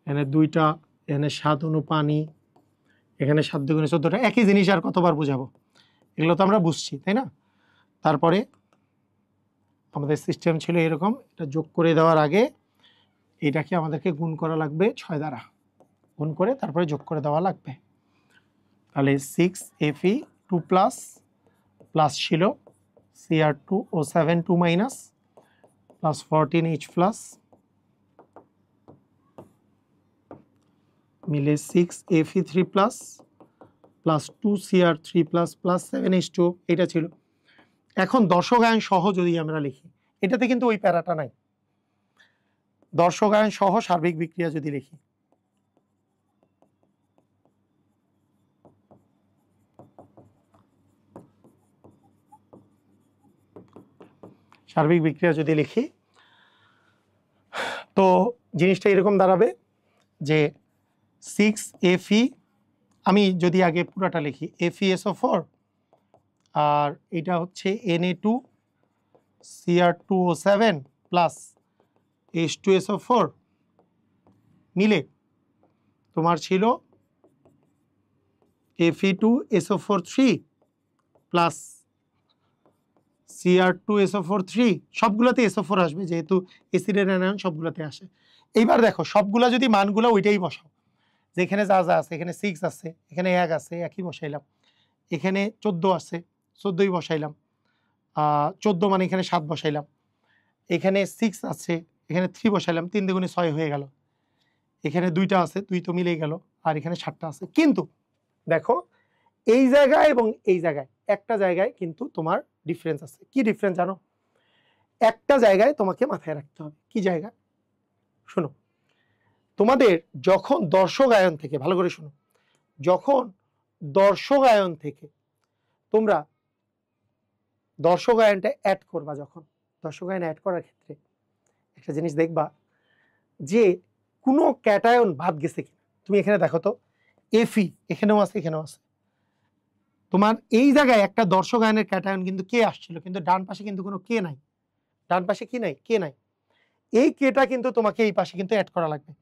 এখানে 2টা, এখানে 7 অণু পানি, এখানে 7 দ্বিগুণে 14টা, একই জিনিস আর কতবার বুঝাবো? এগুলো তো আমরা বুঝছি, তাই না? তারপরে আমাদের সিস্টেম ছিল এরকম, এটা যোগ করে দেওয়ার আগে এটাকে আমাদেরকে গুণ করা লাগবে 6 দ্বারা, গুণ করে তারপরে যোগ করে দেওয়া লাগবে। তাহলে 6Fe2+ প্লাস ছিল Cr2O7 2- প্লাস 14H+ মিলে 6Fe3+ plus 2Cr3+ plus 7H2, এটা ছিল। এখন দর্শক-আয়ন সহ যদি আমরা লিখি, এটাতে কিন্তু ওই প্যারাটা নাই। দর্শক-আয়ন সহ সার্বিক বিক্রিয়া যদি লিখি, তো জিনিসটা এরকম দাঁড়াবে যে 6Fe, আমি যদি আগে পুরাটা লিখি, FeSO4 আর এটা হচ্ছে Na2 Cr2O7 প্লাস H2SO4 মিলে তোমার ছিল Fe2SO4 3 প্লাস Cr2SO4 3, সবগুলোতে SO4 আসবে, যেহেতু অ্যাসিডের অ্যানায়ন সবগুলোতে আসে। এইবার দেখো সবগুলা যদি মানগুলো ওইটাই বসাও, যেখানে যা যা আছে, এখানে 6 আছে, এখানে 1 আছে, একই বসাইলাম, এখানে 14 আছে, 14ই বসাইলাম, 14 মানে এখানে 7 বসাইলাম, এখানে 6 আছে, এখানে 3 বসাইলাম, 3 দ্বিগুণে 6 হয়ে গেল, এখানে 2টা আছে, 2 তো মিলেই গেল, আর এখানে 7টা আছে। কিন্তু দেখো এই জায়গায় এবং এই জায়গায় একটা জায়গায় কিন্তু তোমার ডিফারেন্স আছে। কি ডিফারেন্স জানো? একটা জায়গায় তোমাকে মাথায় রাখতে হবে। কি জায়গা? শোনো, তোমাদের যখন দর্শক আয়ন থেকে, ভালো করে শোনো, যখন দর্শক আয়ন থেকে তোমরা দর্শক আয়নটা অ্যাড করবা, যখন দর্শক আয়ন অ্যাড করার ক্ষেত্রে একটা জিনিস দেখবা যে কোনো ক্যাটায়ন বাদ গেছে কিনা। তুমি এখানে দেখো তো, Fe এখানেও আছে, এখানেও আছে। তোমার এই জায়গায় একটা দর্শক আয়নের ক্যাটায়ন কিন্তু কে আসছিল, কিন্তু ডান পাশে কিন্তু কোনো কে নাই। ডান পাশে কি নাই? কে নাই। এই কেটা কিন্তু তোমাকে এই পাশে কিন্তু অ্যাড করা লাগবে।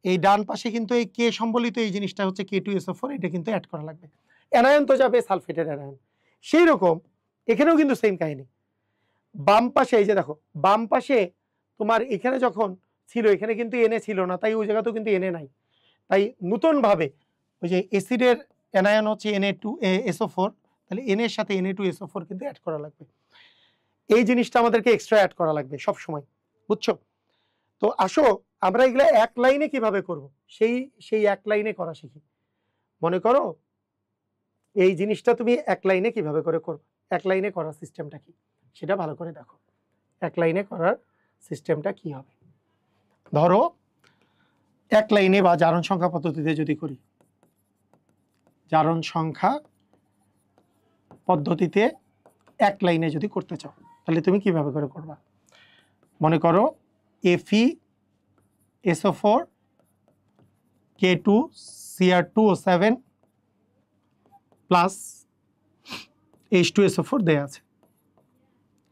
এই ডান পাশে কিন্তু এই কে সম্বলিত এই জিনিসটা হচ্ছে K2SO4, এটা কিন্তু অ্যাড করা লাগবে। অ্যানায়ন তো যাবে সালফেটের অ্যানায়ন। সেই রকম এখানেও কিন্তু সেম কাহিনী। বাম পাশে এই যে দেখো, বাম পাশে তোমার এখানে যখন ছিল, এখানে কিন্তু Na ছিল না, তাই ওই জায়গাতেও কিন্তু Na নাই। তাই নতুন ভাবে ওই যে অ্যাসিডের অ্যানায়ন হচ্ছে Na2SO4, তাহলে Na এর সাথে Na2SO4 কিন্তু অ্যাড করা লাগবে। এই জিনিসটা আমাদেরকে এক্সট্রা অ্যাড করা লাগবে সব সময়, বুঝছো? তো আসো আমরা এগুলা এক লাইনে কিভাবে করব সেই এক লাইনে করা শিখি। মনে করো এই জিনিসটা তুমি এক লাইনে কিভাবে করে করবে, এক লাইনে করার সিস্টেমটা কি সেটা ভালো করে দেখো। এক লাইনে করার সিস্টেমটা কি হবে। ধরো এক লাইনে বা জারণ সংখ্যা পদ্ধতিতে যদি করি, জারণ সংখ্যা পদ্ধতিতে এক লাইনে যদি করতে চাও তাহলে তুমি কিভাবে করে করবা? মনে করো FeSO4 K2 Cr2O7 plus H2SO4 দেয়া আছে,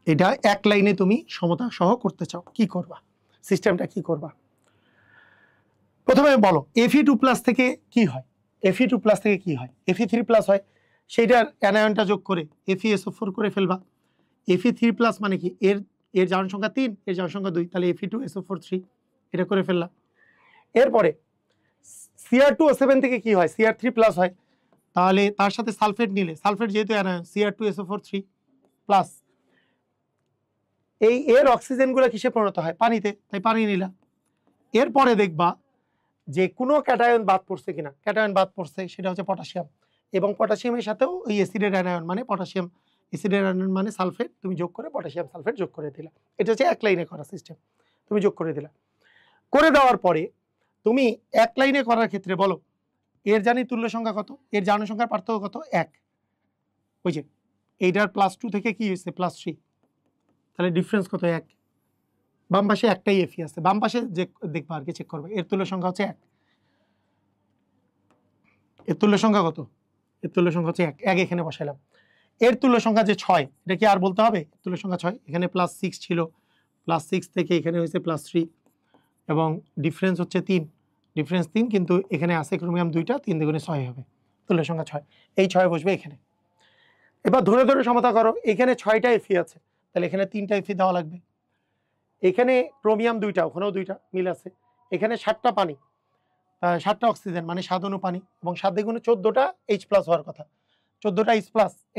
এটা এক লাইনে তুমি সমতা সহ করতে চাও, কি করবা? সিস্টেমটা কি করবা? প্রথমে বলো Fe2+ থেকে কি হয়? Fe2+ থেকে কি হয়? Fe3+ হয়, সেইটার অ্যানায়নটা যোগ করে FeSO4 করে ফেলবা। Fe3+ মানে কি? এর জারণ সংখ্যা 3, এর জারণ সংখ্যা 2, তাহলে Fe2SO4 3, এটা করে ফেললাম। এরপরে Cr2O7 থেকে কি হয়? Cr3+ হয়, তাহলে তার সাথে সালফেট নিলে, সালফেট যেহেতু অ্যানায়ন, Cr2SO4 3+, এর অক্সিজেনগুলো কিসে পরিণত হয়? পানিতে, তাই পানি নিলা। এরপরে দেখবা যে কোনো ক্যাটায়ন বাদ পড়ছে কিনা। ক্যাটায়ন বাদ পড়ছে, সেটা হচ্ছে পটাশিয়াম, এবং পটাশিয়ামের সাথেও ওই অ্যাসিডের অ্যানায়ন মানে পটাশিয়াম, অ্যাসিডের অ্যানায়ন মানে সালফেট, তুমি যোগ করে পটাশিয়াম সালফেট যোগ করে দিলা। এটা হচ্ছে এক লাইনে করা সিস্টেম, তুমি যোগ করে দিলা। করে দেওয়ার পরে তুমি এক লাইনে করার ক্ষেত্রে বলো এর জানি তুল্য সংখ্যা কত, এর জারণ সংখ্যার পার্থক্য কত? 1। ওই যে এইটার +2 থেকে কি হয়েছে? +3, তাহলে ডিফারেন্স কত? 1। বাম পাশে একটাই Fe আছে, বাম পাশে যে দেখবা আর কি চেক করবে, এর তুল্য সংখ্যা হচ্ছে 1। এর তুল্য সংখ্যা কত? এর তুল্য সংখ্যা হচ্ছে 1, 1 এখানে বসাইলাম। এর তুল্য সংখ্যা যে 6, এটা কি আর বলতে হবে? তুল্য সংখ্যা 6, এখানে +6 ছিল, +6 থেকে এখানে হয়েছে +3, এবং ডিফারেন্স হচ্ছে 3, ডিফারেন্স 3, কিন্তু এখানে আছে ক্রোমিয়াম 2টা, 3 দ্বিগুণে 6 হবে, তুল্য সংখ্যা 6, এই 6 বসবে এখানে। এবার ধরে ধরে সমতা করো, এখানে 6টা Fe আছে, তাহলে এখানে 3টা Fe দেওয়া লাগবে। এখানে ক্রোমিয়াম 2টা, ওখানেও 2টা মিল আছে, এখানে 7টা পানি, 7টা অক্সিজেন মানে 7 অণু পানি, এবং 7 দ্বিগুণে 14টা H+ হওয়ার কথা, 14টা H+।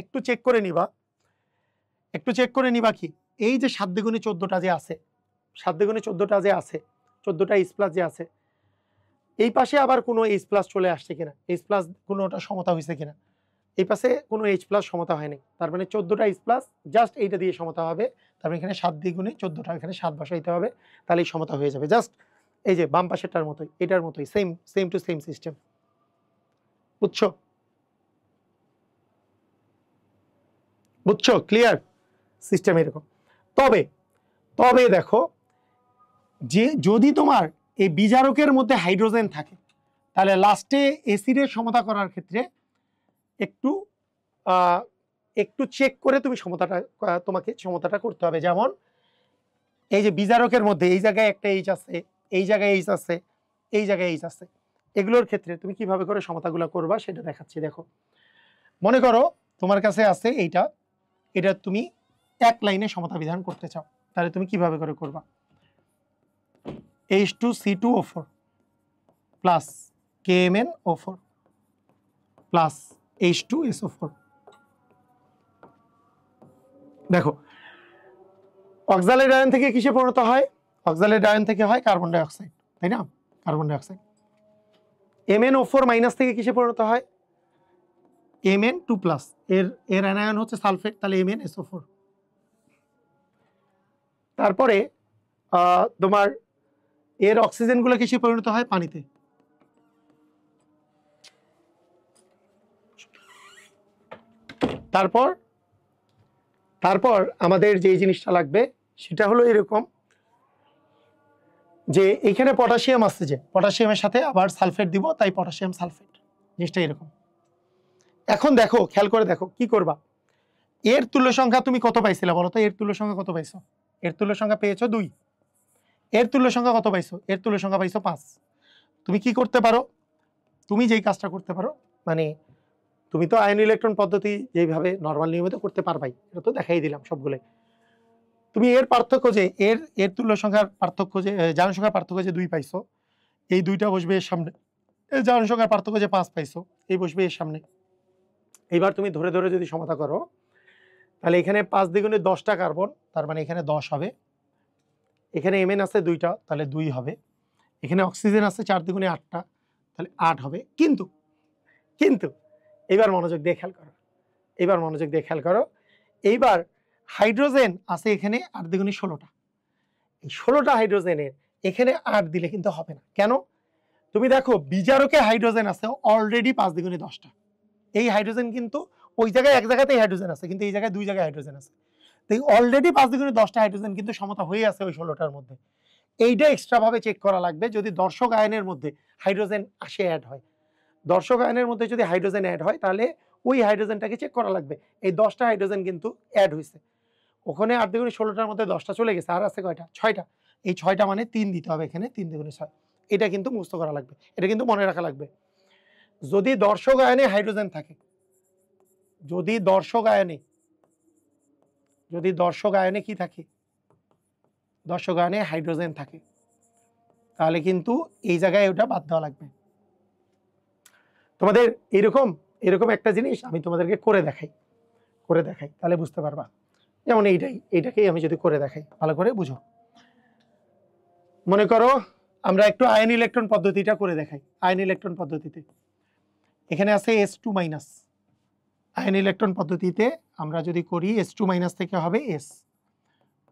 একটু চেক করে নিবা, একটু চেক করে নিবা কি এই যে 7 দ্বিগুণে 14টা যে আছে, 7 দ্বিগুণে 14টা যে আছে, 14টা H+ যে আছে, এই পাশে আবার কোনো H+ চলে আসছে কিনা, H+ কোনোটা সমতা হয়েছে কিনা। এই পাশে কোনো H+ সমতা হয়নি, তার মানে 14টা H+ জাস্ট এইটা দিয়ে সমতা হবে। তারপরে এখানে 7 দ্বিগুণে 14টা, এখানে 7 বসাইতে হবে, তাহলেই সমতা হয়ে যাবে। জাস্ট এই যে বাম পাশেরটার মতোই, এটার মতোই, সেম টু সেম সিস্টেম, বুঝছো? বুঝছো? ক্লিয়ার? সিস্টেম এরকম। তবে দেখো, যে যদি তোমার এই বিজারকের মধ্যে হাইড্রোজেন থাকে, তাহলে লাস্টে অ্যাসিডের সমতা করার ক্ষেত্রে একটু চেক করে তুমি তোমাকে সমতাটা করতে হবে। যেমন এই যে বিজারকের মধ্যে এই জায়গায় একটা H আছে, এই জায়গায় H আছে, এই জায়গায় H আছে, এগুলোর ক্ষেত্রে তুমি কিভাবে করে সমতাগুলো করবা সেটা দেখাচ্ছি। দেখো, মনে করো তোমার কাছে আছে এটা তুমি এক লাইনে সমতা বিধান করতে চাও, তাহলে তুমি কিভাবে করে করবা? H2C2O4 plus KMnO4 plus H2SO4। দেখো, অক্সালেট আয়ন থেকে কিসে পরিণত হয়? অক্সালেট আয়ন থেকে হয় কার্বন ডাই অক্সাইড, তাই না? Carbon die oxide. MnO4- থেকে কিসে পরিণত হয়? Mn2+, এর অ্যানায়ন হচ্ছে সালফেট, তাহলে MnSO4। তারপরে তোমার এর অক্সিজেনগুলো কিসে পরিণত হয়? পানিতে। তারপর আমাদের যে জিনিসটা লাগবে সেটা হলো এরকম, যে এখানে পটাশিয়াম আছে, যে পটাশিয়ামের সাথে আবার সালফেট দিব, তাই পটাশিয়াম সালফেট, জিনিসটা এরকম। এখন দেখো, খেয়াল করে দেখো কি করবা। এর তুল্য সংখ্যা তুমি কত পাইছিলে বলো তো? এর তুল্য সংখ্যা কত পাইছো? এর তুল্য সংখ্যা পেয়েছো 2। এর তুল্য সংখ্যা কত পাইছো? এর তুল্য সংখ্যা পাইছো 5। তুমি কি করতে পারো? তুমি যেই কাজটা করতে পারো, মানে তুমি তো আয়ন ইলেকট্রন পদ্ধতি যেভাবে নরমাল নিয়মিত করতে পারবাই, এটা তো দেখাই দিলাম সবগুলোই। তুমি এর পার্থক্য যে এর তুল্য সংখ্যার পার্থক্য যে জারণ সংখ্যার পার্থক্য যে 2 পাইছো, এই 2টা বসবে এর সামনে। এর জারণ সংখ্যার পার্থক্য যে 5 পাইছো, এই বসবে এর সামনে। এইবার তুমি ধরে ধরে যদি সমতা করো, তাহলে এখানে 5 দ্বিগুণে 10টা কার্বন, তার মানে এখানে 10 হবে। এখানে Mn আছে 2টা, তাহলে 2 হবে। এখানে অক্সিজেন আছে 4 দ্বিগুণে 8টা, তাহলে 8 হবে। কিন্তু এবার মনোযোগ দিয়ে খেয়াল করো, এইবার হাইড্রোজেন আছে এখানে 8 দ্বিগুণে 16টা। এই 16টা হাইড্রোজেনের এখানে 8 দিলে কিন্তু হবে না। কেন? তুমি দেখো বিজারকে হাইড্রোজেন আছে অলরেডি 5 দ্বিগুণে 10টা। এই হাইড্রোজেন কিন্তু ওই জায়গায় এক জায়গাতেই হাইড্রোজেন আছে, কিন্তু এই জায়গায় দুই জায়গায় হাইড্রোজেন আছে। তো অলরেডি 5 দ্বিগুণে 10টা হাইড্রোজেন কিন্তু সমতা হয়ে আছে ওই 16টার মধ্যে। এইটা এক্সট্রা ভাবে চেক করা লাগবে যদি দর্শক আয়নের মধ্যে হাইড্রোজেন আসে অ্যাড হয়। দর্শক আয়নের মধ্যে যদি হাইড্রোজেন অ্যাড হয় তাহলে ওই হাইড্রোজেনটাকে চেক করা লাগবে। এই 10টা হাইড্রোজেন কিন্তু অ্যাড হয়েছে, ওখানে 8 দ্বিগুণে 16টার মধ্যে 10টা চলে গেছে, আর আছে কয়টা? 6টা। এই 6টা মানে 3 দিতে হবে এখানে, 3 দ্বিগুণে 6। এটা কিন্তু মুক্ত করা লাগবে, এটা কিন্তু মনে রাখা লাগবে। যদি দর্শক আয়নে হাইড্রোজেন থাকে, যদি দর্শক আয়নে কি থাকে, দর্শক আয়নে হাইড্রোজেন থাকে, তাহলে কিন্তু এই জায়গায় ওটা বাদ দেওয়া লাগবে। তোমাদের এরকম একটা জিনিস আমি তোমাদেরকে করে দেখাই তাহলে বুঝতে পারবা। যেমন এইটাকেই আমি যদি করে দেখাই, ভালো করে বুঝো। মনে করো আমরা একটু আয়ন ইলেকট্রন পদ্ধতিটা করে দেখাই। আয়ন ইলেকট্রন পদ্ধতিতে এখানে আছে S2 মাইনাস। আয়ন ইলেকট্রন পদ্ধতিতে আমরা যদি করি S2 মাইনাস থেকে হবে S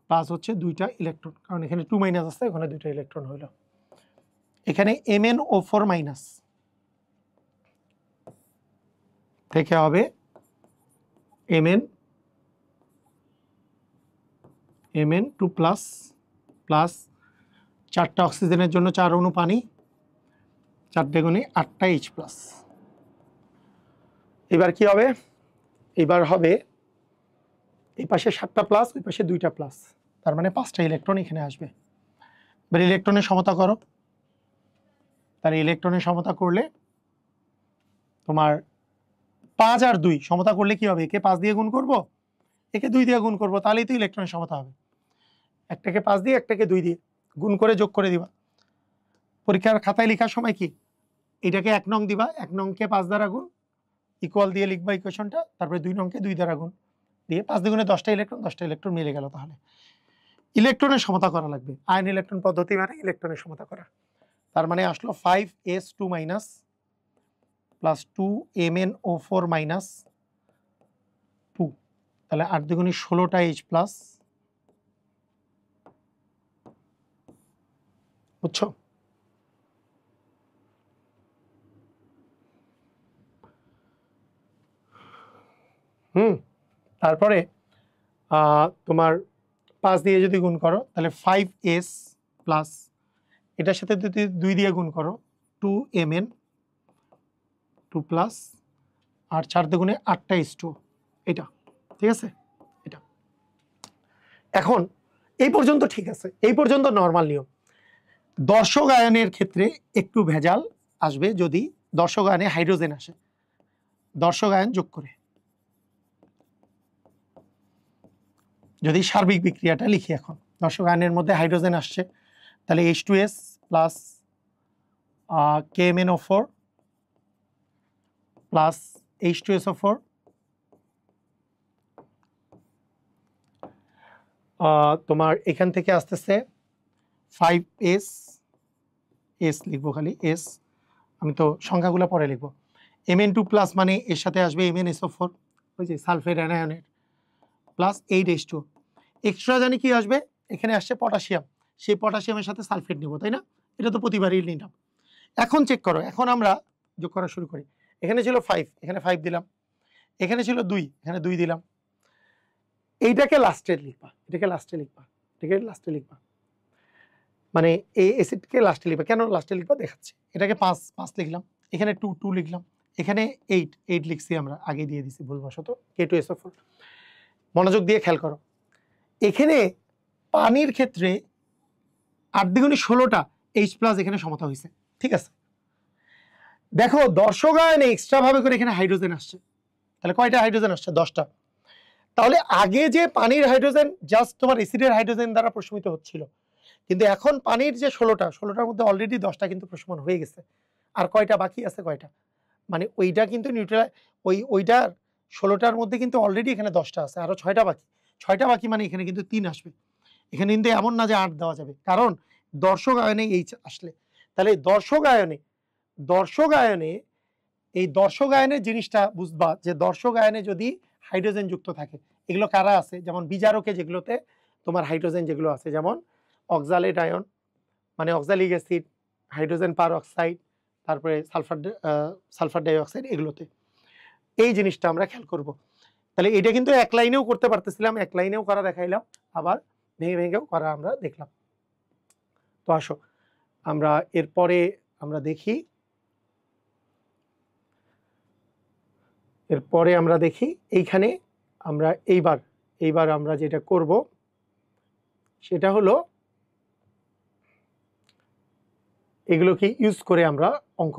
প্লাস হচ্ছে 2টা ইলেকট্রন, কারণ এখানে 2 মাইনাস আছে, ওখানে 2টা ইলেকট্রন হইল। এখানে MnO4 মাইনাস থেকে হবে Mn2 প্লাস প্লাস 4টা অক্সিজেনের জন্য 4 অণু পানি, 4 দ্বিগুণে 8টা H প্লাস। এবার কি হবে? এবার হবে এই পাশে 7টা প্লাস, ওই পাশে 2টা প্লাস, তার মানে 5টা ইলেকট্রন এখানে আসবে। এবার ইলেকট্রনের সমতা করো, তাহলে ইলেকট্রনের সমতা করলে তোমার 5 আর 2 সমতা করলে কি হবে? একে 5 দিয়ে গুণ করব, একে 2 দিয়ে গুণ করব, তাহলেই তো ইলেকট্রনের সমতা হবে। একটাকে 5 দিয়ে একটাকে 2 দিয়ে গুণ করে যোগ করে দিবা। পরীক্ষার খাতায় লেখার সময় কি এটাকে 1 নং দিবা, 1 নংকে 5 দ্বারা গুণ, ইকুয়াল দিয়ে লিখবা ইকুয়েশনটা, তারপরে 2 নংকে 2 দ্বারা গুণ দিয়ে 5 দ্বিগুণে 10টা ইলেকট্রন মিলে গেল। তাহলে ইলেকট্রনের সমতা করা লাগবে। আয়ন ইলেকট্রন পদ্ধতি মানে ইলেকট্রনের সমতা করা। তার মানে আসলো 5s2 minus plus 2mnO4 minus 2, তাহলে 8 দ্বিগুণে 16টা H প্লাস। বুঝছো? তারপরে তোমার 5 দিয়ে যদি গুণ করো তাহলে 5s প্লাস, এটার সাথে যদি 2 দিয়ে গুণ করো 2mn2 প্লাস, আর 4 দ্বিগুণে 8টা H2, এটা ঠিক আছে। এটা এখন এই পর্যন্ত ঠিক আছে, এই পর্যন্ত নর্মাল নিয়ম। দর্শক আয়নের ক্ষেত্রে একটু ভেজাল আসবে যদি দর্শক আয়নে হাইড্রোজেন আসে, দর্শক আয়ন যোগ করে যদি সার্বিক বিক্রিয়াটা লিখি। এখন দর্শক আয়নের মধ্যে হাইড্রোজেন আসছে, তাহলে H2S plus KMnO4 plus H2SO4 তোমার এখান থেকে আসতেছে 5s, S লিখবো খালি S, আমি তো সংখ্যাগুলো পরে লিখবো। Mn2 প্লাস মানে এর সাথে আসবে MnSO4, ওই যে সালফেট অ্যানায়নের, প্লাস 8H2। এক্সট্রা জানি কি আসবে, এখানে আসছে পটাশিয়াম, সেই পটাশিয়ামের সাথে সালফেট নেব, তাই না? এটা তো প্রতিবারই নিলাম। এখন চেক করো, এখন আমরা যোগ করা শুরু করি। এখানে ছিল 5, এখানে 5 দিলাম, এখানে ছিল 2, এখানে 2 দিলাম। এইটাকে লাস্টে লিখবা, এটাকে লাস্টে লিখবা, এটাকে লাস্টে লিখবা, মানে এই অ্যাসিডকে লাস্টে লিখবা। কেন লাস্টে লিখবা দেখাচ্ছি। এটাকে 5 লিখলাম, এখানে 2 লিখলাম, এখানে 8 লিখছি, আমরা আগে দিয়ে দিছি ভুলবশত K2SO4। মনোযোগ দিয়ে খেয়াল করো, এখানে পানির ক্ষেত্রে 8 দ্বিগুণে 16টা H প্লাস এখানে সমতা হয়েছে, ঠিক আছে। দেখো দর্শক আয়নে এক্সট্রা ভাবে করে এখানে হাইড্রোজেন আসছে, তাহলে কয়টা হাইড্রোজেন আসছে? 10টা। তাহলে আগে যে পানির হাইড্রোজেন জাস্ট তোমার অ্যাসিডের হাইড্রোজেন দ্বারা প্রশমিত হচ্ছিল, কিন্তু এখন পানির যে 16টার মধ্যে অলরেডি 10টা কিন্তু প্রশমন হয়ে গেছে। আর কয়টা বাকি আছে? কয়টা মানে ওইটা কিন্তু নিউট্রাল, ওইটার 16টার মধ্যে কিন্তু অলরেডি এখানে 10টা আছে, আরো 6টা বাকি। 6টা বাকি মানে এখানে কিন্তু 3 আসবে। এখানে কিন্তু এমন না যে 8 দেওয়া যাবে, কারণ দর্শক আয়নে H আসলে। তাহলে দর্শক আয়নে এই দর্শক আয়নের জিনিসটা বুঝবা যে দর্শক আয়নে যদি হাইড্রোজেন যুক্ত থাকে, এগুলো কারা আছে? যেমন বিজারকে যেগুলোতে তোমার হাইড্রোজেন যেগুলো আছে, যেমন অক্সালেট আয়ন, মানে অক্সালিক অ্যাসিড, হাইড্রোজেন পারঅক্সাইড, তারপরে সালফার ডাইঅক্সাইড, এগুলোতে এই জিনিসটা আমরা খেয়াল করব। তাহলে এটা কিন্তু এক লাইনেও করতে পারতেছিলাম, এক লাইনেও করা দেখাইলাম, আবার ভেঙে ভেঙেও করা আমরা দেখলাম। তো আসো আমরা এরপরে আমরা দেখি, এইখানে আমরা এইবার আমরা যেটা করব সেটা হলো এগুলোকে ইউজ করে আমরা অঙ্ক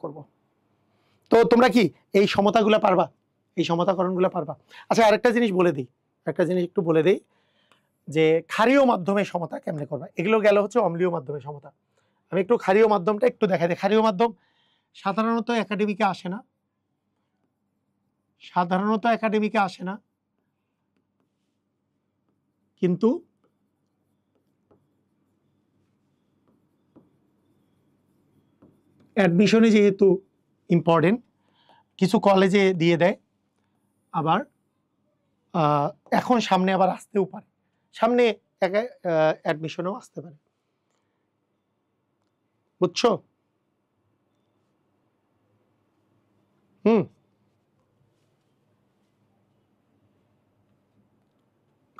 করব। তো তোমরা কি এই সমতাগুলো পারবা, এই সমতাকরণগুলো পারবা? আচ্ছা আরেকটা জিনিস একটু বলে দেই যে ক্ষারীয় মাধ্যমে সমতা কেমনে করবা। এগুলো গেল হচ্ছে অম্লীয় মাধ্যমে সমতা। আমি একটু ক্ষারীয় মাধ্যমটা একটু দেখাই দিই। ক্ষারীয় মাধ্যম সাধারণত একাডেমিকে আসে না, কিন্তু অ্যাডমিশনে যেহেতু ইম্পর্টেন্ট, কিছু কলেজে দিয়ে দেয়, আবার এখন সামনে আবার আসতেও পারে, সামনে অ্যাডমিশনেও আসতে পারে, বুঝছো?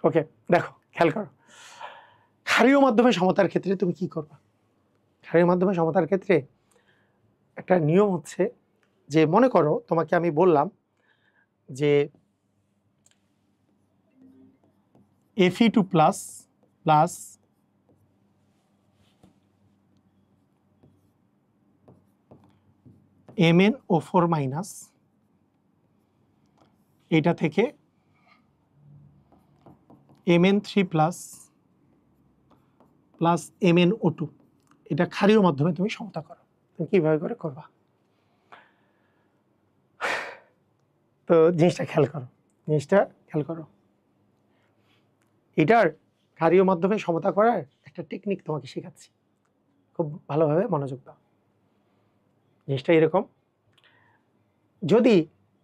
ওকে, দেখো খেয়াল করো, ক্ষারীয় মাধ্যমে সমতার ক্ষেত্রে তুমি কি করবা? ক্ষারীয় মাধ্যমে সমতার ক্ষেত্রে একটা নিয়ম হচ্ছে যে, মনে করো তোমাকে আমি বললাম যে Fe2 প্লাস MnO4 মাইনাস, এটা থেকে Mn3 প্লাস MnO2, এটা ক্ষারীয় মাধ্যমে তুমি সমতা করো। তুমি কিভাবে করে করবা? তো জিনিসটা খেয়াল করো, এটার ক্ষারীয় মাধ্যমে সমতা করার একটা টেকনিক তোমাকে শেখাচ্ছি, খুব ভালোভাবে মনোযোগ দাও। জিনিসটা এরকম, যদি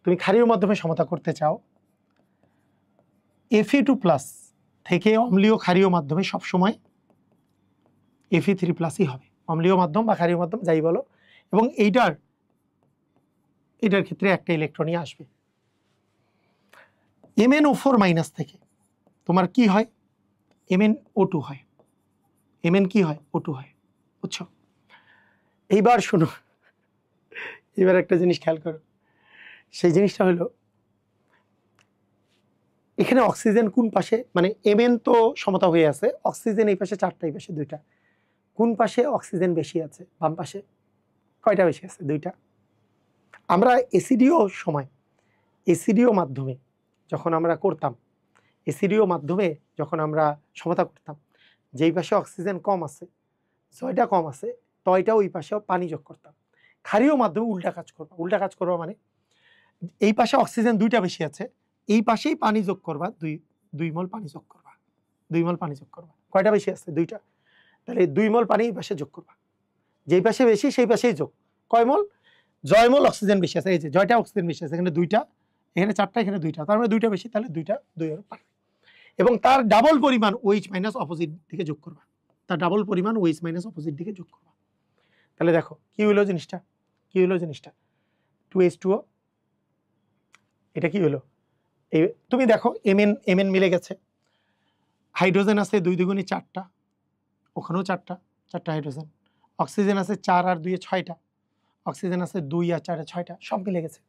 তুমি ক্ষারীয় মাধ্যমে সমতা করতে চাও, Fe2 প্লাস থেকে অম্লীয় ক্ষারীয় মাধ্যমে সবসময় Fe3 প্লাসই হবে, অম্লীয় মাধ্যম বা ক্ষারীয় মাধ্যম যাই বলো, এবং এটার ক্ষেত্রে একটা ইলেকট্রনই আসবে। MnO4 মাইনাস থেকে তোমার কি হয়? MnO2 হয়। Mn কি হয়? O2 হয়, বুঝছো? এইবার শোনো, এবার একটা জিনিস খেয়াল করো, সেই জিনিসটা হলো এখানে অক্সিজেন কোন পাশে, মানে Mn তো সমতা হয়ে আছে, অক্সিজেন এই পাশে 4টা, এই পাশে 2টা, কোন পাশে অক্সিজেন বেশি আছে? বাম পাশে। কয়টা বেশি আছে? 2টা। আমরা এসিডিও মাধ্যমে যখন আমরা সমতা করতাম, যেই পাশে অক্সিজেন কম আছে, জয়টা কম আছে, তয়টা ওই পাশে পানি যোগ করতাম। ক্ষারীয় মাধ্যমে উল্টা কাজ করবা, মানে এই পাশে অক্সিজেন 2টা বেশি আছে, এই পাশেই পানি যোগ করবা, 2 মোল পানি যোগ করবা, 2 মোল পানি যোগ করবা। কয়টা বেশি আছে? 2টা। তাহলে 2 মোল পানি এই পাশে যোগ করবা, যেই পাশে বেশি সেই পাশেই যোগ। কয় মোল? জয় মোল অক্সিজেন বেশি আছে, এই যে জয়টা অক্সিজেন বেশি আছে, এখানে 2টা, এখানে 4টা, এখানে 2টা, তার মানে 2টা বেশি, তাহলে 2টা 2 এর পারবে, এবং তার ডাবল পরিমাণ OH মাইনাস অপোজিট দিকে যোগ করবা, তাহলে দেখো কি হলো জিনিসটা, 2H2O, এটা কি হলো? তুমি দেখো Mn মিলে গেছে, হাইড্রোজেন আছে 2 দুগুণে 4টা, ওখানেও 4টা হাইড্রোজেন, অক্সিজেন আছে 4 আর 2 এ 6টা, অক্সিজেন আছে 2 আর 4 এ 6টা, সব মিলে গেছে।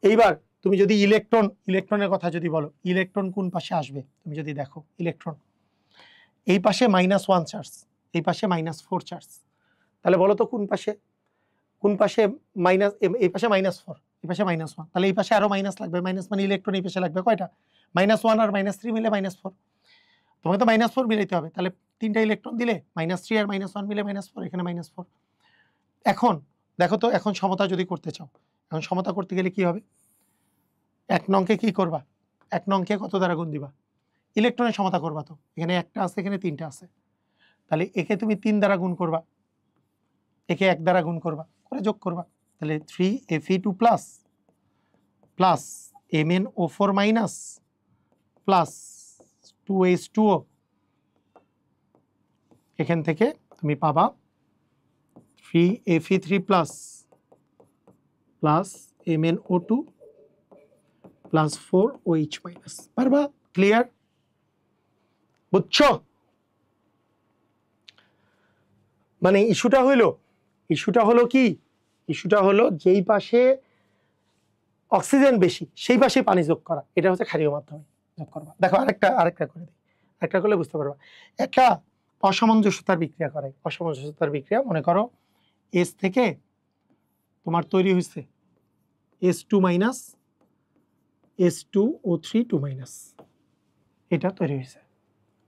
এইবার তুমি যদি ইলেকট্রনের কথা যদি বলো, ইলেকট্রন কোন পাশে আসবে? তুমি যদি দেখো, ইলেকট্রন এই পাশে -1 চার্জ, এই পাশে -4 চার্জ, তাহলে বলো তো কোন পাশে মাইনাস, এই পাশে -4, এই পাশে -1, তাহলে এই পাশে আরো মাইনাস লাগবে, মাইনাস মানে ইলেকট্রন এই পাশে লাগবে কয়টা? -1 আর -3 মিলে -4, তোমাকে তো -4 মিলাইতে হবে, তাহলে 3টা ইলেকট্রন দিলে -3 আর -1 মিলে -4, এখানে -4। এখন দেখো তো, এখন সমতা যদি করতে চাও, এখন সমতা করতে গেলে কি হবে? 1 নংকে কি করবা? 1 নংকে কত দ্বারা গুণ দিবা? ইলেকট্রনের সমতা করবা, তো এখানে 1টা আছে, এখানে 3টা আছে, তাহলে একে তুমি 3 দ্বারা গুণ করবা, একে 1 দ্বারা গুণ করবা, করে যোগ করবা, তাহলে 3Fe2 plus MnO4 minus plus 2H2O এখান থেকে তুমি পাবা 3Fe3 plus MnO2 plus 4OH minus. পারবা? ক্লিয়ার? বুঝছো? মানে ইস্যুটা হলো কি, ইস্যুটা হলো যেই পাশে অক্সিজেন বেশি সেই পাশে পানি যোগ করা, এটা হচ্ছে ক্ষারীয় মাধ্যমে যোগ করবা। দেখো আরেকটা করে দিই, একটা করলে বুঝতে পারবা। একটা অসামঞ্জস্যতার বিক্রিয়া করে, অসামঞ্জস্যতার বিক্রিয়া, মনে করো এস থেকে তোমার তৈরি হয়েছে S2 মাইনাস S2O3 2 মাইনাস, এটা তৈরি হয়েছে,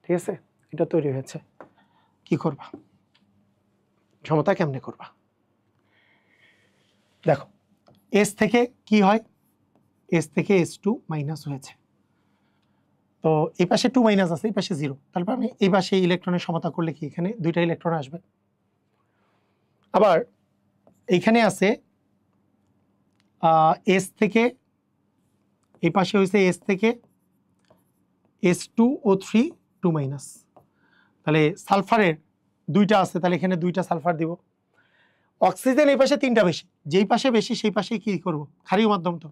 ঠিক আছে? এটা তৈরি হয়েছে, কি করবা? সমতা কেমনে করবা? দেখো এস থেকে কি হয়, এস থেকে S2 মাইনাস হয়েছে, তো এই পাশে 2 মাইনাস আছে, এই পাশে 0, তারপর আমি এই পাশে ইলেকট্রনের সমতা করলে কি এখানে দুইটা ইলেকট্রন আসবে। আবার এইখানে আছে এস থেকে, এই পাশে হয়েছে এস থেকে S2O3 2 মাইনাস, তাহলে সালফারের দুইটা আছে, তাহলে এখানে দুইটা সালফার দিব। অক্সিজেন এই পাশে তিনটা বেশি, যেই পাশে বেশি সেই পাশে কি করব? ক্ষারীয় মাধ্যম। তো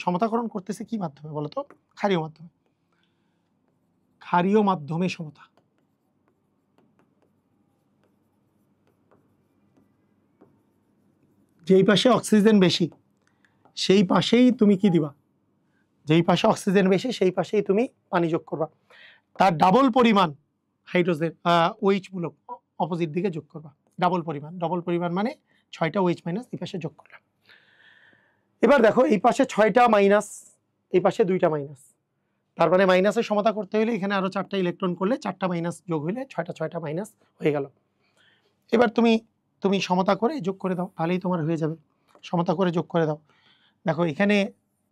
সমতাকরণ করতেছে কি মাধ্যমে বলো তো? ক্ষারীয় মাধ্যমে। ক্ষারীয় মাধ্যমে সমতা। যেই পাশে অক্সিজেন বেশি সেই পাশেই তুমি কি দিবা? যেই পাশে অক্সিজেন বেশি সেই পাশেই তুমি পানি যোগ করবা, তার ডাবল পরিমাণ হাইড্রোজেন OH মূলক অপোজিট দিকে যোগ করবা। ডাবল পরিমাণ মানে 6টা OH মাইনাস এই পাশে যোগ করলাম। এবার দেখো এই পাশে 6টা মাইনাস, এই পাশে 2টা মাইনাস, তার মানে মাইনাসের সমতা করতে হলে এখানে আরো 4টা ইলেকট্রন করলে 4টা মাইনাস যোগ হলে 6টা মাইনাস হয়ে গেল। এবার তুমি সমতা করে যোগ করে দাও, তাহলেই তোমার হয়ে যাবে। সমতা করে যোগ করে দাও। দেখো এখানে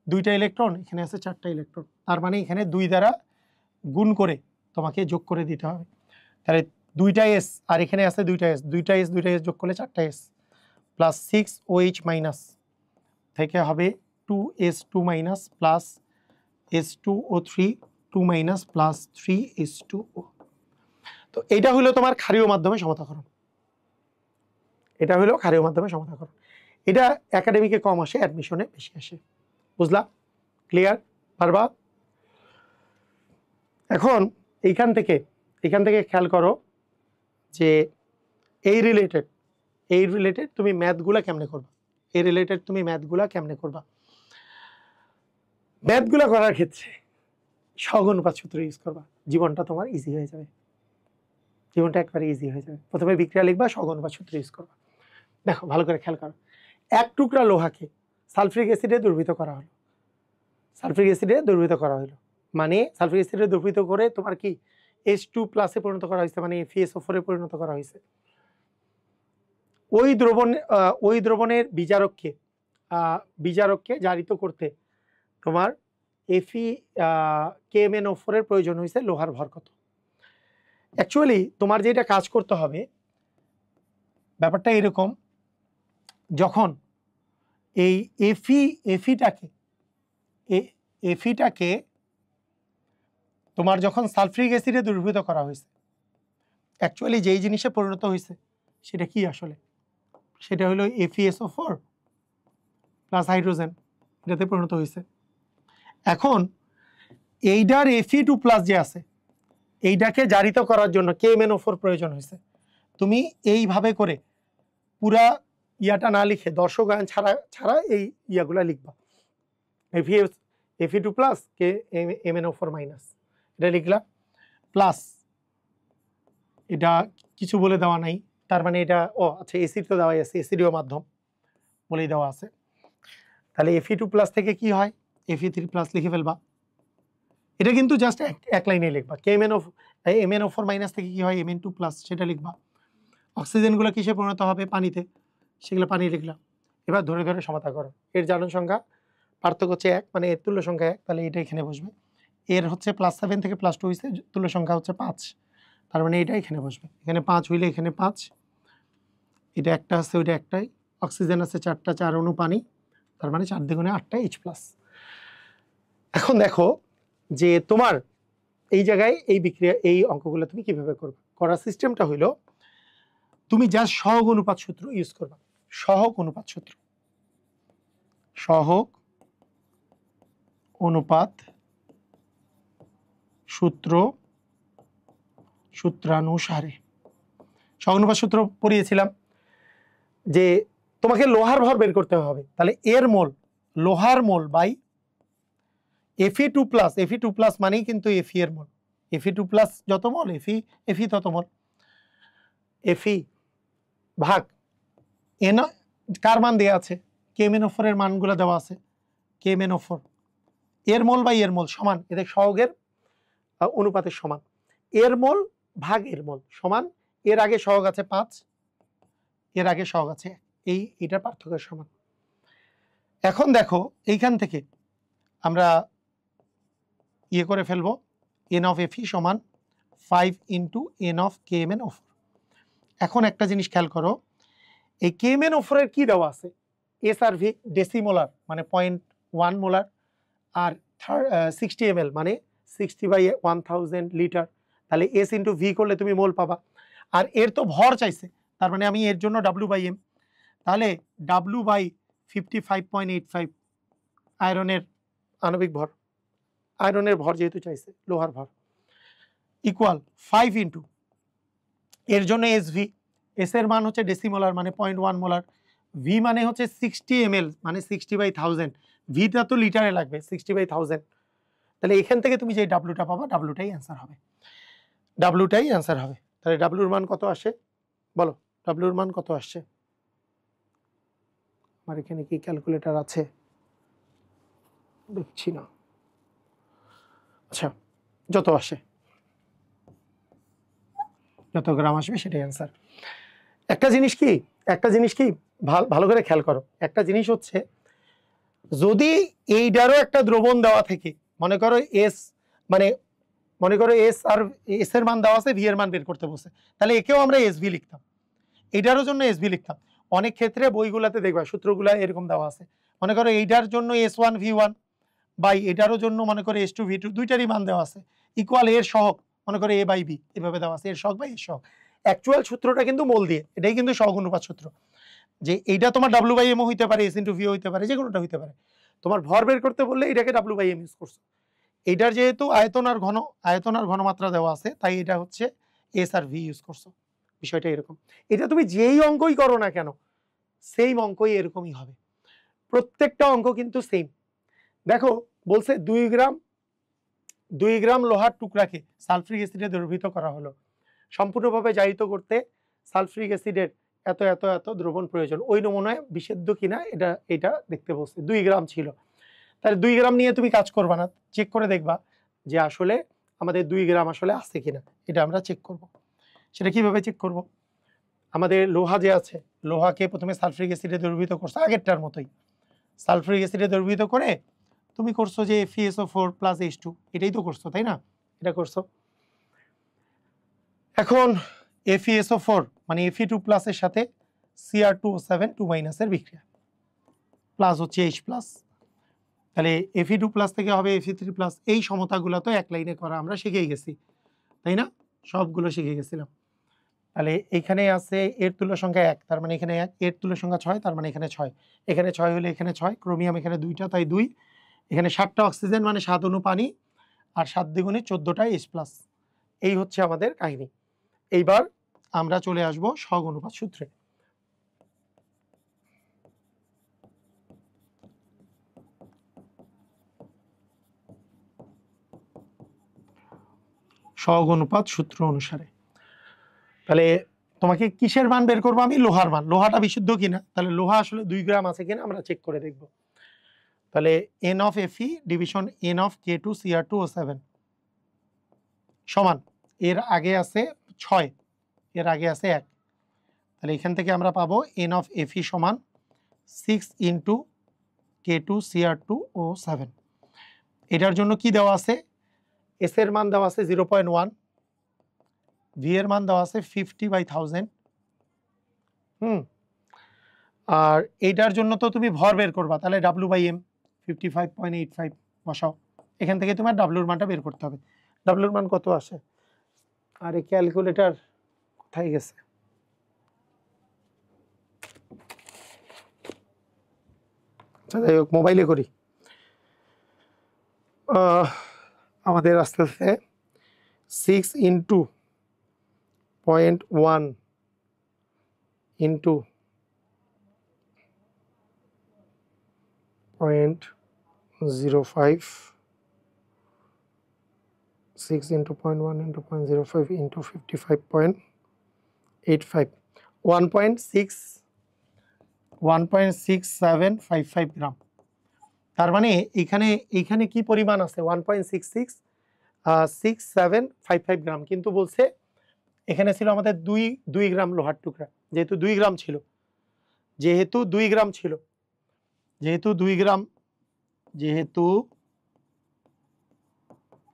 2টা ইলেকট্রন, এখানে আছে 4টা ইলেকট্রন, তার মানে এখানে 2 দ্বারা গুণ করে তোমাকে যোগ করে দিতে হবে। তাহলে 2টা S আর এখানে আছে 2টা S যোগ করলে 4টা S প্লাস 6OH মাইনাস থেকে হবে 2S2 minus plus S2O3 2 minus plus 3H2O। তো এটা হলো তোমার ক্ষারীয় মাধ্যমে সমতাকরণ, এটা হলো ক্ষারীয় মাধ্যমে সমতাকরণ। এটা একাডেমিকে কম আসে, অ্যাডমিশনে বেশি আসে। বুঝলা? ক্লিয়ার? পারবা? এখন এইখান থেকে খেয়াল করো যে এই রিলেটেড তুমি ম্যাথগুলা কেমনে করবা, ম্যাথগুলা করার ক্ষেত্রে সহগ-অনুপাত সূত্র ইউজ করবা, জীবনটা তোমার ইজি হয়ে যাবে, জীবনটা একবারে ইজি হয়ে যাবে। প্রথমে বিক্রিয়া লিখবা, সহগ-অনুপাত সূত্র ইউজ করবা। দেখো ভালো করে খেয়াল করো, এক টুকরা লোহাকে সালফিউরিক অ্যাসিডে দ্রবীভূত করা হলো, মানে সালফিউরিক অ্যাসিডে দ্রবীভূত করে তোমার কি H2 প্লাসে পরিণত করা হয়েছে, মানে FeSO4 এ পরিণত করা হয়েছে। ওই দ্রবণের বিজারককে জারিত করতে তোমার KMnO4 এর প্রয়োজন হয়েছে লোহার ভর কত? অ্যাকচুয়ালি তোমার যেটা কাজ করতে হবে, ব্যাপারটা এরকম, যখন এই এফিটাকে তোমার যখন সালফিউরিক অ্যাসিডে দ্রবীভূত করা হয়েছে, অ্যাকচুয়ালি যেই জিনিসে পরিণত হয়েছে সেটা কি আসলে? সেটা হলো FeSO4 প্লাস হাইড্রোজেন, এটাতে পরিণত হয়েছে। এখন এইটার Fe2 প্লাস যে আছে, এইটাকে জারিত করার জন্য KMnO4 প্রয়োজন হয়েছে। তুমি এইভাবে করে পুরা ইয়াটা না লিখে দর্শক আইন ছাড়া এই ইয়াগুলা লিখবা, Fe2 প্লাস KMnO4 মাইনাস, এটা লিখলা, প্লাস এটা কিছু বলে দেওয়া নাই, তার মানে এটা আচ্ছা এসিড তো দেওয়াই আছে, এসিডীয় মাধ্যম বলেই দেওয়া আছে। তাহলে Fe2 প্লাস থেকে কি হয়? Fe3 প্লাস লিখে ফেলবা। এটা কিন্তু জাস্ট এক লাইনে লিখবা। MnO4 মাইনাস থেকে কি হয়? Mn2 প্লাস, সেটা লিখবা। অক্সিজেনগুলো কিসে পরিণত হবে? পানিতে, সেগুলো পানি লিখলাম। এবার ধরে সমতা করো। এর জারণ সংখ্যা পার্থক্য হচ্ছে 1, মানে এর তুল্য সংখ্যা 1, তাহলে এটা এখানে বসবে। এর হচ্ছে +7 থেকে +2 হয়েছে, তুল্য সংখ্যা হচ্ছে 5, তার মানে এটা এখানে বসবে। এখানে 5 হইলে এখানে 5, এটা একটা আছে, ওইটা একটাই। অক্সিজেন আছে 4টা, 4 অণু পানি, তার মানে 4 দ্বিগুণে 8টা H+। এখন দেখো যে তোমার এই জায়গায় এই বিক্রিয়া এই অঙ্কগুলো তুমি কিভাবে করবে, করার সিস্টেমটা হইলো তুমি জাস্ট সহগ অনুপাত সূত্র ইউজ করবা। সহগ অনুপাত সূত্র, সহগ অনুপাত সূত্র সূত্রানুসারে সহগ অনুপাত সূত্র পড়িয়েছিলাম যে তোমাকে লোহার ভর বের করতে হবে, তাহলে এর মোল, লোহার মোল বাই Fe2+, Fe2+ মানেই কিন্তু Fe এর মোল, Fe2+ যত মোল Fe তত মোল, Fe ভাগ এন কার মান দেওয়া আছে, KMnO4 এর মানগুলো দেওয়া আছে, KMnO4 এর মোল বাই এর মোল সমান, এদের সহগের অনুপাতের সমান, এর মোল ভাগ এর মোল সমান, এর আগে সহগ আছে 5, এর আগে সহগ আছে 1, এটার পার্থক্যের সমান। এখন দেখো এইখান থেকে আমরা ইয়ে করে ফেলবো, n of Fe সমান 5 ইন্টু n of KMnO4। এখন একটা জিনিস খেয়াল করো, এই KMnO4 এর কি দেওয়া আছে, এস আর ভি ডেসিমোলার মানে 0.1 মোলার, আর 60 ml মানে 60/1000 লিটার, তাহলে এস ইন্টু ভি করলে তুমি মোল পাবা। আর এর তো ভর চাইছে, তার মানে আমি এর জন্য W/m, তাহলে W/55.85 আয়রনের আণবিক ভর, আয়রনের ভর যেহেতু চাইছে, লোহার ভর, ইকুয়াল 5 ইন্টু এর জন্য SV, এস এর মান হচ্ছে ডেসিমোলার মানে 0.1 মোলার, ভি মানে হচ্ছে 60 ml মানে 60/1000, ভিটা তো লিটারে লাগবে 60/1000, তাহলে এখান থেকে তুমি যে ডাব্লুটা পাবা ডাব্লুটাই অ্যান্সার হবে, ডাব্লুটাই অ্যান্সার হবে। তাহলে ডাব্লুর মান কত আসে বলো, ডাব্লুর মান কত আসছে, আমার এখানে কি ক্যালকুলেটর আছে দেখছি না, আচ্ছা যত আসে, যত গ্রাম আসবে সেটাই অ্যান্সার। একটা জিনিস কি ভালো করে খেয়াল করো, একটা জিনিস হচ্ছে যদি এইটারও একটা দ্রবণ দেওয়া থেকে, মনে করো এস মানে মনে করো এস আর এস এর মান দেওয়া আছে, ভি এর মান বের করতে বসে, তাহলে একেও আমরা এসভি লিখতাম, এইটারও জন্য এসভি লিখতাম। অনেক ক্ষেত্রে বইগুলাতে দেখবা সূত্রগুলা এরকম দেওয়া আছে, মনে করো এইটার জন্য S1V1 বাই এটারও জন্য মনে করো S2V2, দুইটারই মান দেওয়া আছে, ইকুয়াল এর সহগ মনে করো A/B এভাবে দেওয়া আছে, এর সহগ বাই এর সহগ। অ্যাকচুয়াল সূত্রটা কিন্তু মোল দিয়ে, এটাই কিন্তু সহগ অনুপাত সূত্র, যে এইটা তোমার W/m হইতে পারে, S/V হইতে পারে, যে কোনোটা হইতে পারে। তোমার ভর বের করতে বললে এটাকে W/m ইউজ করছো, এইটার যেহেতু আয়তন আর ঘনমাত্রা দেওয়া আছে, তাই এটা হচ্ছে এস আর ভি ইউজ করছো, বিষয়টা এরকম। এটা তুমি যেই অঙ্কই করো না কেন সেম অঙ্কই এরকমই হবে, প্রত্যেকটা অঙ্ক কিন্তু সেম। দেখো বলছে 2 গ্রাম লোহার টুকরাকে সালফ্রিক অ্যাসিডে দ্রবীভূত করা হলো, সম্পূর্ণভাবে জারিত করতে সালফ্রিক অ্যাসিডের এত এত এত দ্রবণ প্রয়োজন, ওই নমুনায় বিশুদ্ধ কিনা এটা দেখতে বলছে, 2 গ্রাম ছিল, তাহলে 2 গ্রাম নিয়ে তুমি কাজ করবা না, চেক করে দেখবা যে আসলে আমাদের 2 গ্রাম আসলে আছে কিনা, এটা আমরা চেক করব। সেটা কিভাবে চেক করব, আমাদের লোহা যে আছে, লোহাকে প্রথমে সালফ্রিক অ্যাসিডে দ্রবীভূত করছো আগেরটার মতোই, সালফ্রিক অ্যাসিডে দ্রবীভূত করে তুমি করছো যে FeSO4 + H2, এটাই তো করছো তাই না, এটা করছো। এখন FeSO4 মানে Fe2+ এর সাথে Cr2O7 2- এর বিক্রিয়া, প্লাস হচ্ছে H+, তাহলে Fe2+ থেকে হবে Fe3+, এই সমতাগুলো তো এক লাইনে করা আমরা শিখেই গেছি তাই না, সবগুলো শিখে গেছিলাম। তাহলে এখানে আছে এর তুল্য সংখ্যা 1, তার মানে এখানে 1, এর তুল্য সংখ্যা 6, তার মানে এখানে 6, এখানে 6 হলে এখানে 6, ক্রোমিয়াম এখানে 2টা তাই 2, এখানে 7টা অক্সিজেন মানে 7 অণু পানি, আর 7 দ্বিগুণে 14টা H+, এই হচ্ছে আমাদের কাহিনী। এইবার আমরা চলে আসব সহগ অনুপাত সূত্রে। সহগ অনুপাত সূত্র অনুসারে তাহলে তোমাকে কিসের মান বের করবো, আমি লোহার মান, লোহাটা বিশুদ্ধ কিনা, তাহলে লোহা আসলে 2 গ্রাম আছে কিনা আমরা চেক করে দেখব। তাহলে N of Fe division N of K2Cr2O7 সমান, এর আগে আছে 6, এর আগে আছে 1, তাহলে এখান থেকে আমরা পাবো N of Fe সমান 6 ইন্টু K2Cr2O7। এটার জন্য কি দেওয়া আছে, এস এর মান দেওয়া আছে 0.1, ভি এর মান দেওয়া আছে 50/1000, আর এইটার জন্য তো তুমি ভর বের করবা, তাহলে W/m 55.85 বসাও, এখান থেকে তোমার ডাব্লুর মানটা বের করতে হবে, ডাব্লিউর মান কত আসে? আরে ক্যালকুলেটর কোথায় গেছে? আচ্ছা যাই হোক, মোবাইলে করি। আমাদের আস্তে আস্তে 6 into 0.1 into 0.05, 6 into 0.1 into 0.05 into 55.85, 1.6755 গ্রাম। তার মানে এইখানে কি পরিমাণ আছে? 1.6755 গ্রাম। কিন্তু বলছে এখানে ছিল আমাদের 2 গ্রাম লোহার টুকরা। যেহেতু 2 গ্রাম ছিল, যেহেতু 2 গ্রাম, যেহেতু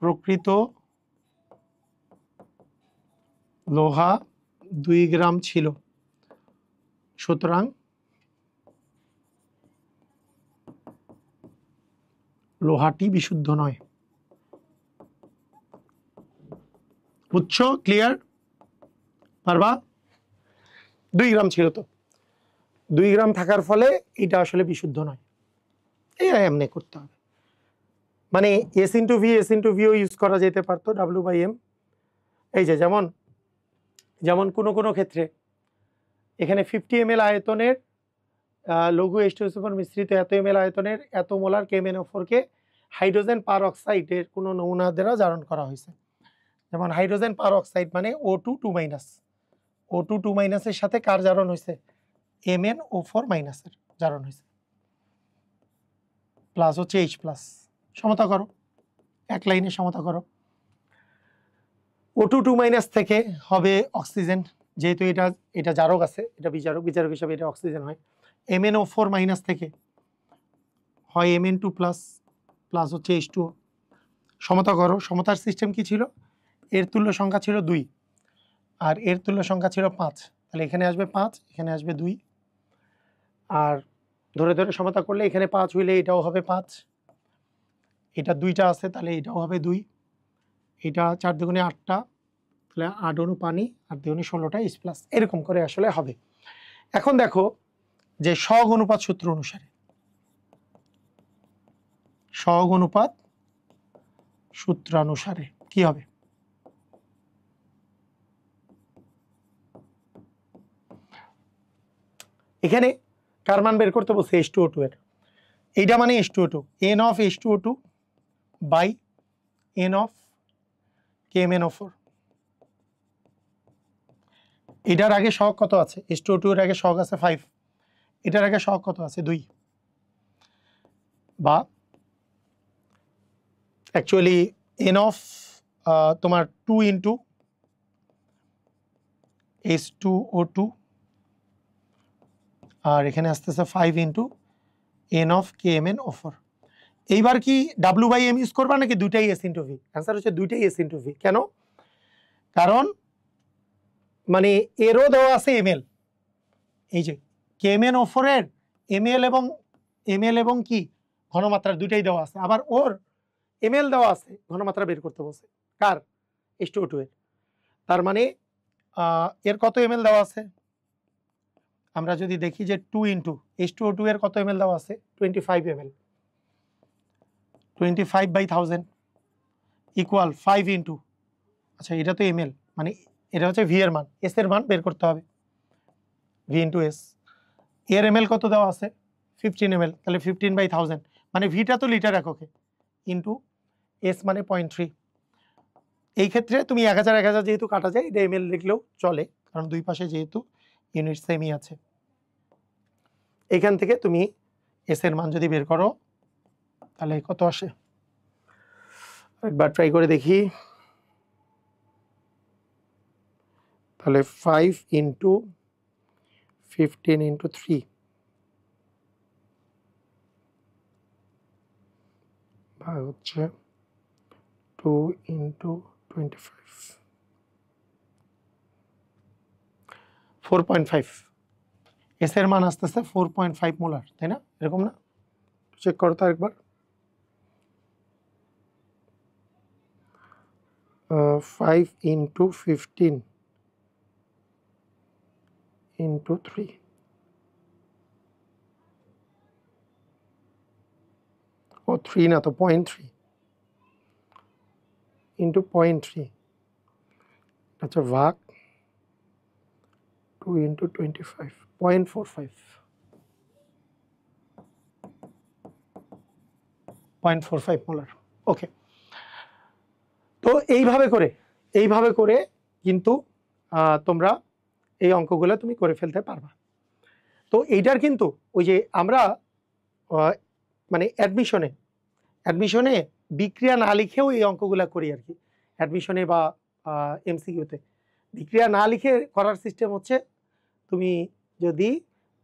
প্রকৃত লোহা 2 গ্রাম ছিল, সুতরাং লোহাটি বিশুদ্ধ নয়। বুঝছো? ক্লিয়ার? পারবা? 2 গ্রাম ছিল, তো 2 গ্রাম থাকার ফলে এটা আসলে বিশুদ্ধ নয়। এই এমনি করতে হবে, মানে এস ইন্টু ভিও ইউজ করা যেতে পারতো W/M। এই যে যেমন কোনো ক্ষেত্রে এখানে 50 ml আয়তনের লঘু H2SO4 মিশ্রিত এত ml আয়তনের এত মোলার KMnO4 কে হাইড্রোজেন পার অক্সাইডের কোনো নমুনা দ্বারা জারণ করা হয়েছে। যেমন হাইড্রোজেন পার অক্সাইড মানে O2 2- O2 2- এর সাথে কার জারণ হয়েছে? MnO4- এর জারণ হয়েছে, প্লাস হচ্ছে H+। সমতা করো, এক লাইনে সমতা করো। O2 2- থেকে হবে অক্সিজেন, যেহেতু এটা জারক আছে, এটা বিজারক হিসাবে এটা অক্সিজেন হয়। MnO4- থেকে হয় Mn2 প্লাস হচ্ছে H2O। সমতা করো। সমতার সিস্টেম কি ছিল? এর তুল্য সংখ্যা ছিল 2 আর এর তুল্য সংখ্যা ছিল 5, তাহলে এখানে আসবে 5, এখানে আসবে 2, আর ধরে সমতা করলে এখানে 5 হইলে এটাও হবে 5, এটা 2টা আছে তাহলে এটাও হবে 2, এটা 4 দুগুণে 8টা, তাহলে 8 অণু পানি আর 2 অণু 16টা H+, এরকম করে আসলে হবে। এখন দেখো যে সহগ অনুপাত সূত্র অনুসারে, সহগ অনুপাত সূত্রানুসারে কি হবে? এখানে কার মান বের করতে বলছে? H2O2 এর। এইটা মানে H2O2, N of H2O2 by N of KMnO4। এটার আগে সহগ কত আছে? H2O2 এর আগে সহগ আছে 5, এটার আগে সহগ কত আছে? 2, বা অ্যাকচুয়ালি N of তোমার 2 ইন্টু H2O2 আর এখানে আসতেছে 5 ইন্টু N of KMnO4। এইবার কি W/M ইউজ করবা নাকি দুইটাই S ইন্টু V? অ্যান্সার হচ্ছে দুইটাই S ইন্টু V। কেন? কারণ মানে এরও দেওয়া আছে ml, এই যে KMnO4 এর ml এবং কি ঘনমাত্রা দুইটাই দেওয়া আছে, আবার ওর ml দেওয়া আছে, ঘনমাত্রা বের করতে বলছে। কার? H2O2 এর। তার মানে এর কত ml দেওয়া আছে? আমরা যদি দেখি যে 2 ইন্টু H2O2 এর কত ml দেওয়া আছে? 25 ml, 25/1000 ইকুয়াল 5 ইন্টু, আচ্ছা এটা তো ml, মানে এটা হচ্ছে V এর মান, S এর মান বের করতে হবে, V ইন্টু S। এর ml কত দেওয়া আছে? 15 ml, তাহলে 15/1000, মানে ভিটা তো লিটার এককে, ইন্টু S মানে 0.3। এই ক্ষেত্রে তুমি 1000 যেহেতু কাটা যায়, এটা ml লিখলেও চলে, কারণ দুই পাশে যেহেতু ইউনিট সেমই আছে। এখান থেকে তুমি S এর মান যদি বের করো তাহলে কত আসে? একবার ট্রাই করে দেখি। তাহলে 5 ইন্টু 15 ইন্টু 3 ভাগ হচ্ছে 2 ইন্টু 25, 4.5। এস এর মান আসতেছে 4.5 মোলার, তাই না? এরকম না? চেক করো তো একবার। 5 into 15 into 3 ও 3 না তো 0.3 into 0.3 আচ্ছা ভাগ 2 into 25 0.45 0.45 মোলার। ওকে, তো এইভাবে করে কিন্তু তোমরা এই অঙ্কগুলো তুমি করে ফেলতে পারবা। তো এইটার কিন্তু ওই যে আমরা মানে অ্যাডমিশনে বিক্রিয়া না লিখেও এই অঙ্কগুলো করি আর কি, অ্যাডমিশনে বা এমসিকিউতে বিক্রিয়া না লিখে করার সিস্টেম হচ্ছে তুমি যদি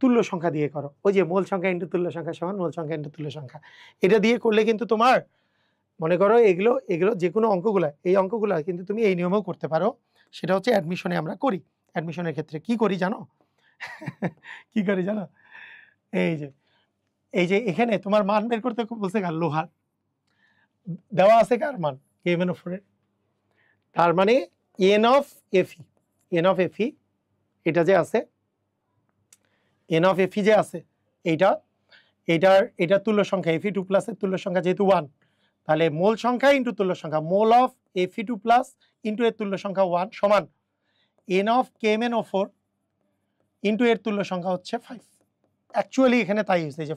তুল্য সংখ্যা দিয়ে করো, ওই যে মূল সংখ্যা ইন্টু তুল্য সংখ্যা সমান মূল সংখ্যা ইন্টু তুল্য সংখ্যা, এটা দিয়ে করলে কিন্তু তোমার মনে করো এগুলো যে কোনো অঙ্কগুলা, এই অঙ্কগুলা কিন্তু তুমি এই নিয়মেও করতে পারো। সেটা হচ্ছে অ্যাডমিশনে আমরা করি। অ্যাডমিশনের ক্ষেত্রে কি করি জানো? কি করি জানো? এই যে এখানে তোমার মান বের করতে বলছে কার? লোহার। দেওয়া আছে কার মান? KMNO4 এর। তার মানে n of fe এটা যে আছে, n of fe যে আছে এটা তুল্য সংখ্যা, Fe2 প্লাস এর তুল্য সংখ্যা যেহেতু 1, তাহলে মোল সংখ্যা ইন্টু তুল্য সংখ্যা, mole of Fe2 plus into এর তুল্য সংখ্যা 1 সমান n of KMNO4 ইন্টু এর তুল্য সংখ্যা হচ্ছে 5। অ্যাকচুয়ালি এখানে তাই হয়েছে যে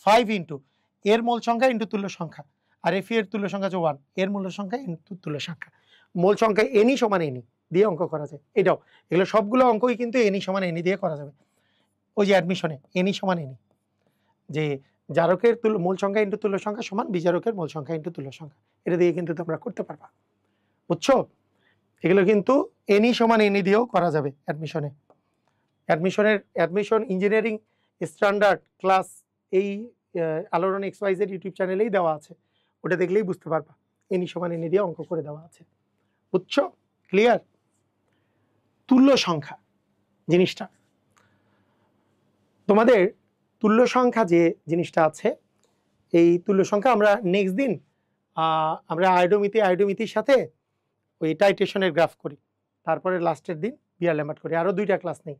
5 ইন্টু এর মোল সংখ্যা ইন্টু তুল্য সংখ্যা, আর Fe এর তুল্য সংখ্যা হচ্ছে 1, এর মূল্য সংখ্যা ইন্টু তুল্য সংখ্যা। মোল সংখ্যা এনই সমান এনি দিয়ে অঙ্ক করা যায়। এগুলো সবগুলো অঙ্কই কিন্তু এনই সমান এনি দিয়ে করা যাবে। ওই যে অ্যাডমিশনে এনই সমান এনি, যে জারকের মূল সংখ্যা ইন্টু তুল্য সংখ্যা সমান বিজারকের মূল সংখ্যা ইন্টু তুল্য সংখ্যা, এটা দিয়ে কিন্তু তোমরা করতে পারবা। বুঝছো? এগুলো কিন্তু এনই সমান এনি দিয়েও করা যাবে অ্যাডমিশনে। অ্যাডমিশন ইঞ্জিনিয়ারিং স্ট্যান্ডার্ড ক্লাস এই আলোড়ন XYZ ইউটিউব চ্যানেলেই দেওয়া আছে, ওটা দেখলেই বুঝতে পারবা এনই সমান এনি দিয়ে অঙ্ক করে দেওয়া আছে। বুঝছো? ক্লিয়ার? তুল্য সংখ্যা জিনিসটা, তোমাদের তুল্য সংখ্যা যে জিনিসটা আছে, এই তুল্য সংখ্যা আমরা নেক্সট দিন আমরা আয়োডোমিতির সাথে ওই টাইট্রেশনের গ্রাফ করি, তারপরে লাস্টের দিন বিয়ার-ল্যাম্বার্ট করি। আরও 2টা ক্লাস নেই,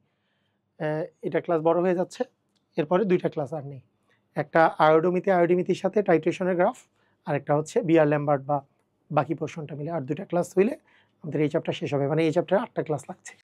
এটা ক্লাস বড় হয়ে যাচ্ছে, এরপরে 2টা ক্লাস আর নেই। একটা আয়োডোমিতির সাথে টাইট্রেশনের গ্রাফ, আর একটা হচ্ছে বিয়ার-ল্যাম্বার্ট বা বাকি পোর্শনটা মিলে। আর 2টা ক্লাস হইলে আমাদের এই চ্যাপ্টার শেষ হবে, মানে এই চ্যাপ্টারে 8টা ক্লাস লাগছে।